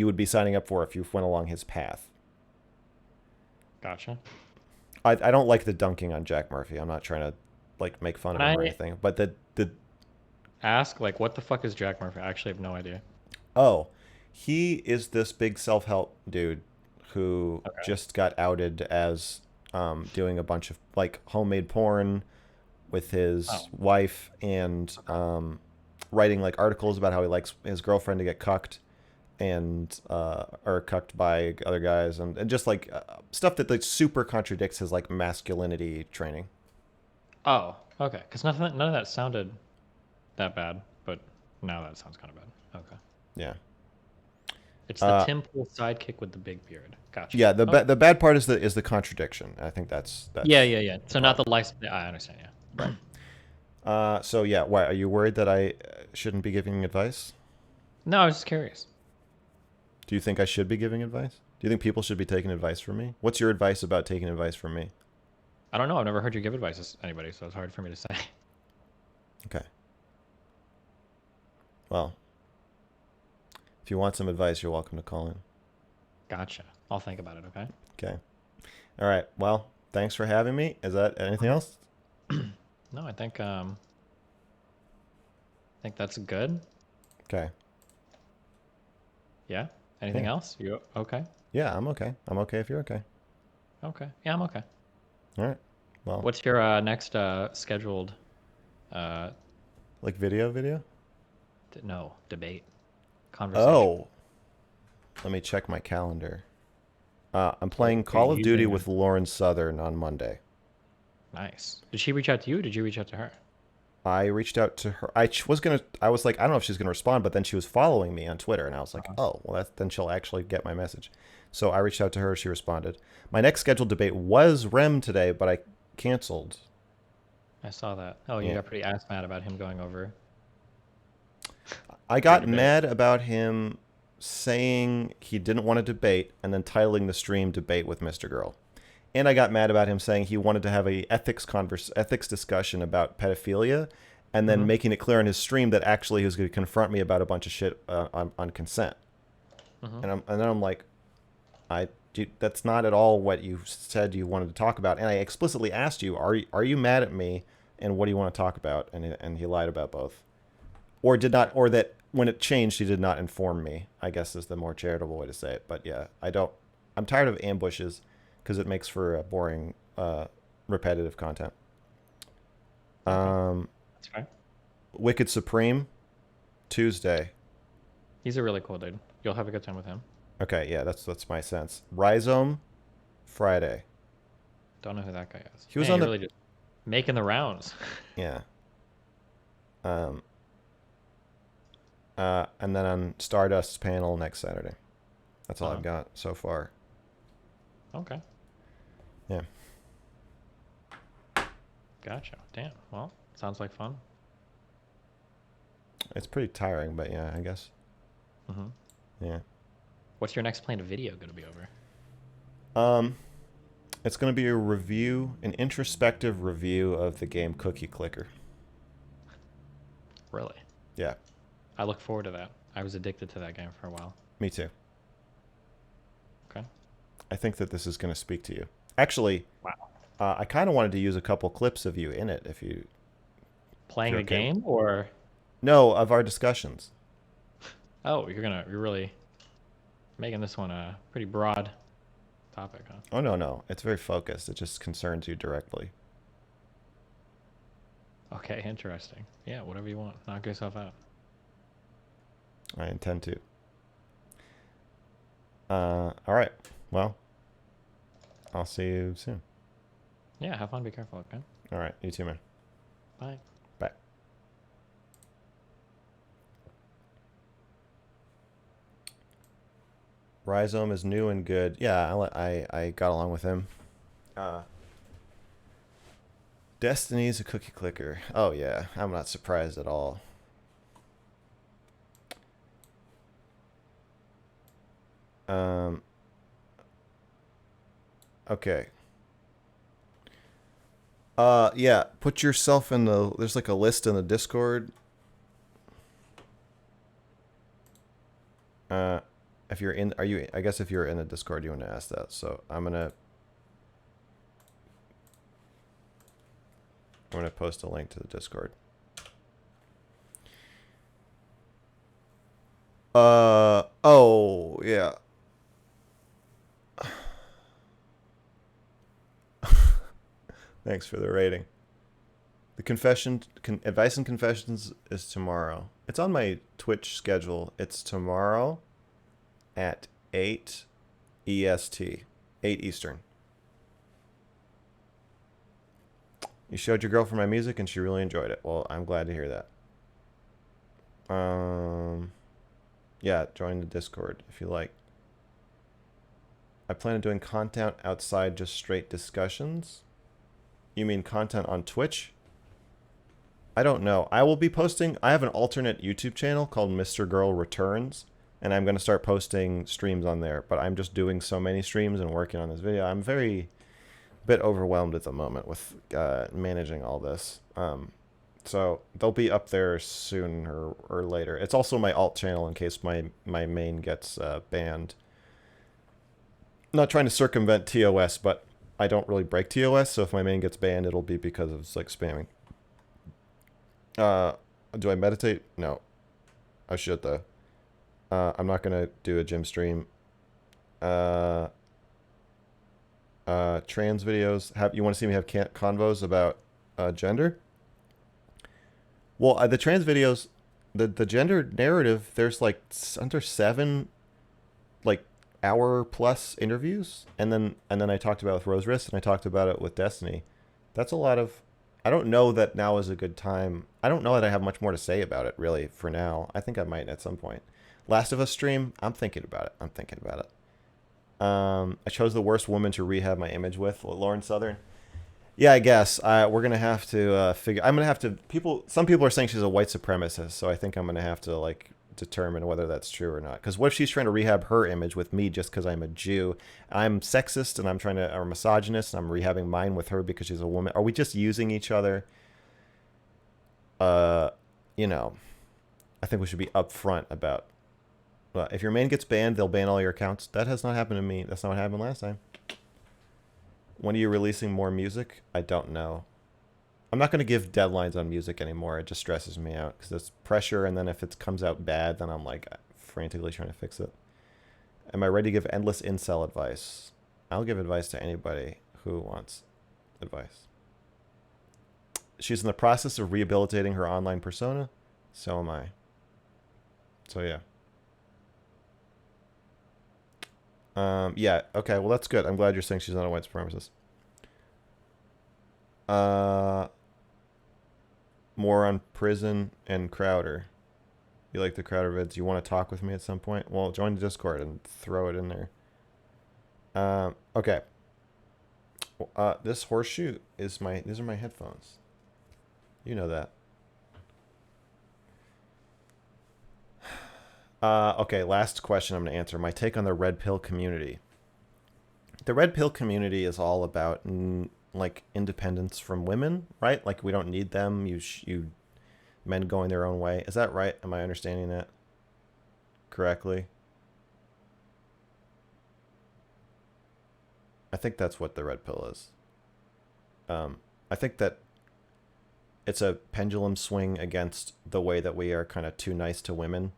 would be signing up for if you went along his path. Gotcha. I don't like the dunking on Jack Murphy. I'm not trying to like make fun of him or I anything, but the ask, like, what the fuck is Jack Murphy? I actually have no idea. Oh, he is this big self-help dude who Okay. just got outed as doing a bunch of like homemade porn with his Oh, wife and okay. writing like articles about how he likes his girlfriend to get cucked and or cucked by other guys and just like stuff that like super contradicts his like masculinity training. Oh, okay. Because none of that sounded that bad, but now that sounds kind of bad. Okay. Yeah. It's the Uh, Tim Pool sidekick with the big beard. Gotcha. yeah. Okay. The bad part is the contradiction. I think Yeah, that's yeah, yeah. the So not problem. the license. Yeah, I understand. Yeah. Right. So yeah. Why are you worried that I shouldn't be giving advice? No, I was just curious. Do you think I should be giving advice? Do you think people should be taking advice from me? What's your advice about taking advice from me? I don't know. I've never heard you give advice to anybody, so it's hard for me to say. Okay. Well, if you want some advice, you're welcome to call in. Gotcha. I'll think about it. Okay. Okay. All right. Well, thanks for having me. Is that anything else? No, I think that's good. Okay. Yeah. Anything Yeah. else? You okay? Yeah, I'm okay. I'm okay if you're okay. Okay. Yeah, I'm okay. All right. Well, What's your next scheduled uh like video? no, debate conversation? Oh, let me check my calendar. I'm Or playing you're Call of Duty using with Lauren Southern on Monday. nice. Did she reach out to you? Or did you reach out to her? I reached out to her. I was like, I don't know if she's gonna respond, but then she was following me on Twitter, and I was like, Uh-huh. oh, well, then she'll actually get my message. So I reached out to her. She responded. My next scheduled debate was Rem today, but I canceled. I saw that. Oh, you Yeah, got pretty ass mad about him going over I your got debate. mad about him saying he didn't want to debate and then titling the stream "Debate with Mr. Girl." And I got mad about him saying he wanted to have a ethics discussion about pedophilia, and then Mm-hmm. making it clear on his stream that actually he was going to confront me about a bunch of shit on consent. Mm-hmm. And then I'm like, that's not at all what you said you wanted to talk about. And I explicitly asked you, are you mad at me, and what do you want to talk about? And he lied about both, or did not, or that when it changed, he did not inform me. I guess is the more charitable way to say it. But yeah, I don't. I'm tired of ambushes because it makes for boring, repetitive content. Okay. Um, That's fair. Wicked Supreme Tuesday. He's a really cool dude. You'll have a good time with him. Okay, yeah, that's my sense. Rhizome Friday. Don't know who that guy is. He was Man, on you're the really just making the rounds. yeah. Um, and then on Stardust's panel next Saturday. That's all Uh-huh. I've got so far. Okay. Yeah. Gotcha. Damn. Well, sounds like fun. It's pretty tiring, but yeah, I guess. Mm-hmm. Yeah. What's your next planned video going to be over? Um, it's going to be a review, an introspective review of the game Cookie Clicker. Really? Yeah, I look forward to that. I was addicted to that game for a while. me too. Okay. I think that this is going to speak to you. Actually, Wow. I kind of wanted to use a couple clips of you in it, if Playing you're the okay. game or No, of our discussions. oh, you're really making this one a pretty broad topic, huh? Oh no, it's very focused. It just concerns you directly. Okay, interesting. Yeah, whatever you want. Knock yourself out. I intend to. All right. Well, I'll see you soon. Yeah, have fun. Be careful, okay? All right, you too, man. Bye. Bye. Rhizome is new and good. Yeah, I got along with him. Uh, Destiny's a cookie clicker. Oh yeah, I'm not surprised at all. Um. Okay. Yeah. Put yourself in the. There's like a list in the Discord. Uh, if you're in, are you? I guess if you're in the Discord, you want to ask that. So I'm gonna post a link to the Discord. Oh, yeah. Thanks for the rating. The advice and confessions is tomorrow. It's on my Twitch schedule. It's tomorrow at 8 EST, 8 Eastern. You showed your girlfriend my music and she really enjoyed it. Well, I'm glad to hear that. Yeah, join the Discord if you like. I plan on doing content outside just straight discussions. You mean content on Twitch? I don't know. I will be posting. I have an alternate YouTube channel called mrgirl Returns, and I'm going to start posting streams on there. But I'm just doing so many streams and working on this video. I'm very bit overwhelmed at the moment with managing all this. So they'll be up there sooner or later. It's also my alt channel in case my main gets banned. I'm not trying to circumvent TOS, but I don't really break TOS, so if my main gets banned, it'll be because of like spamming. Do I meditate? No. I should though. I'm not gonna do a gym stream. Trans videos. You want to see me have convos about gender? Well, the trans videos, the gender narrative. There's like under 7, like hour plus interviews, and then I talked about it with Rose Wrist, and I talked about it with Destiny. That's a lot of. I don't know that now is a good time. I don't know that I have much more to say about it really for now. I think I might at some point. Last of Us stream. I'm thinking about it. I chose the worst woman to rehab my image with, Lauren Southern. Yeah, I guess we're gonna have to figure. I'm gonna have to. Some people are saying she's a white supremacist, so I think I'm gonna have to like determine whether that's true or not. Because what if she's trying to rehab her image with me just because I'm a Jew? I'm sexist and I'm trying to, or misogynist, and I'm rehabbing mine with her because she's a woman. Are we just using each other? You know, I think we should be upfront about. Well, if your main gets banned, they'll ban all your accounts. That has not happened to me. That's not what happened last time. When are you releasing more music? I don't know. I'm not going to give deadlines on music anymore. It just stresses me out because it's pressure, and then if it comes out bad, then I'm like frantically trying to fix it. Am I ready to give endless incel advice? I'll give advice to anybody who wants advice. She's in the process of rehabilitating her online persona. So am I. So yeah. Yeah, okay, well that's good. I'm glad you're saying she's not a white supremacist. More on Prison and Crowder. You like the Crowder vids? You want to talk with me at some point? Well, join the Discord and throw it in there. Okay. This horseshoe is these are my headphones. You know that. Okay, last question I'm going to answer. My take on the red pill community. The red pill community is all about like independence from women, right? Like we don't need them. You men going their own way. Is that right? Am I understanding that correctly? I think that's what the red pill is. I think that it's a pendulum swing against the way that we are kind of too nice to women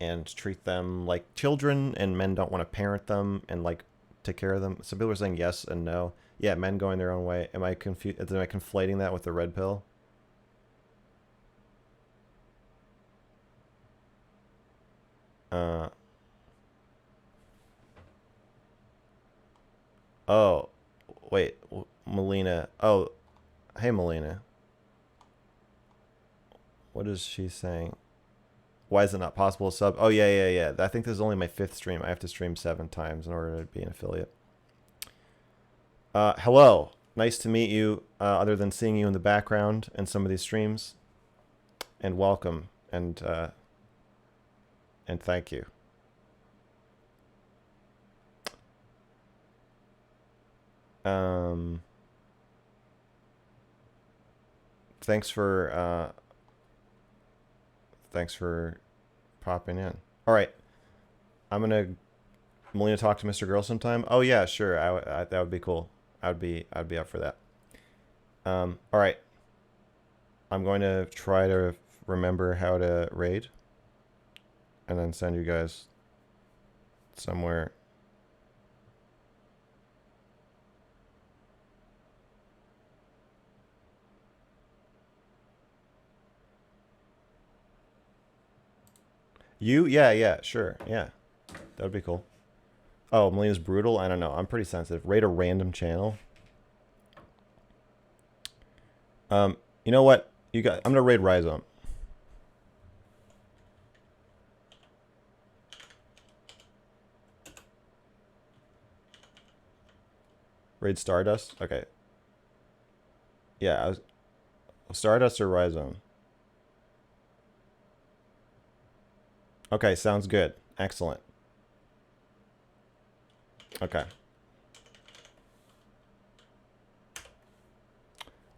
and treat them like children, and men don't want to parent them and like take care of them. Some people are saying yes and no. Yeah, men going their own way. Am I confused? Am I conflating that with the red pill? Uh. Oh, wait, Melina. Oh, hey, Melina. What is she saying? Why is it not possible to sub? Oh, yeah. I think this is only my 5th stream. I have to stream 7 times in order to be an affiliate. Hello. Nice to meet you, other than seeing you in the background in some of these streams. And welcome. And thank you. Thanks for popping in. All right. I'm going to Melina talk to mrgirl sometime. Oh yeah, sure. That would be cool. I'd be up for that. All right. I'm going to try to remember how to raid. and then send you guys somewhere. You? Yeah, yeah, sure. Yeah. That would be cool. Oh, Melina's brutal? I don't know. I'm pretty sensitive. Rate a random channel. You know what? I'm gonna raid Rhizome. Raid Stardust? Okay. Yeah, Stardust or Rhizome? Okay, sounds good. Excellent. Okay.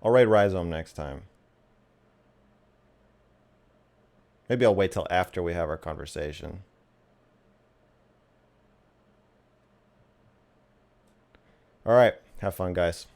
I'll raid Rhizome next time. Maybe I'll wait till after we have our conversation. All right. Have fun, guys.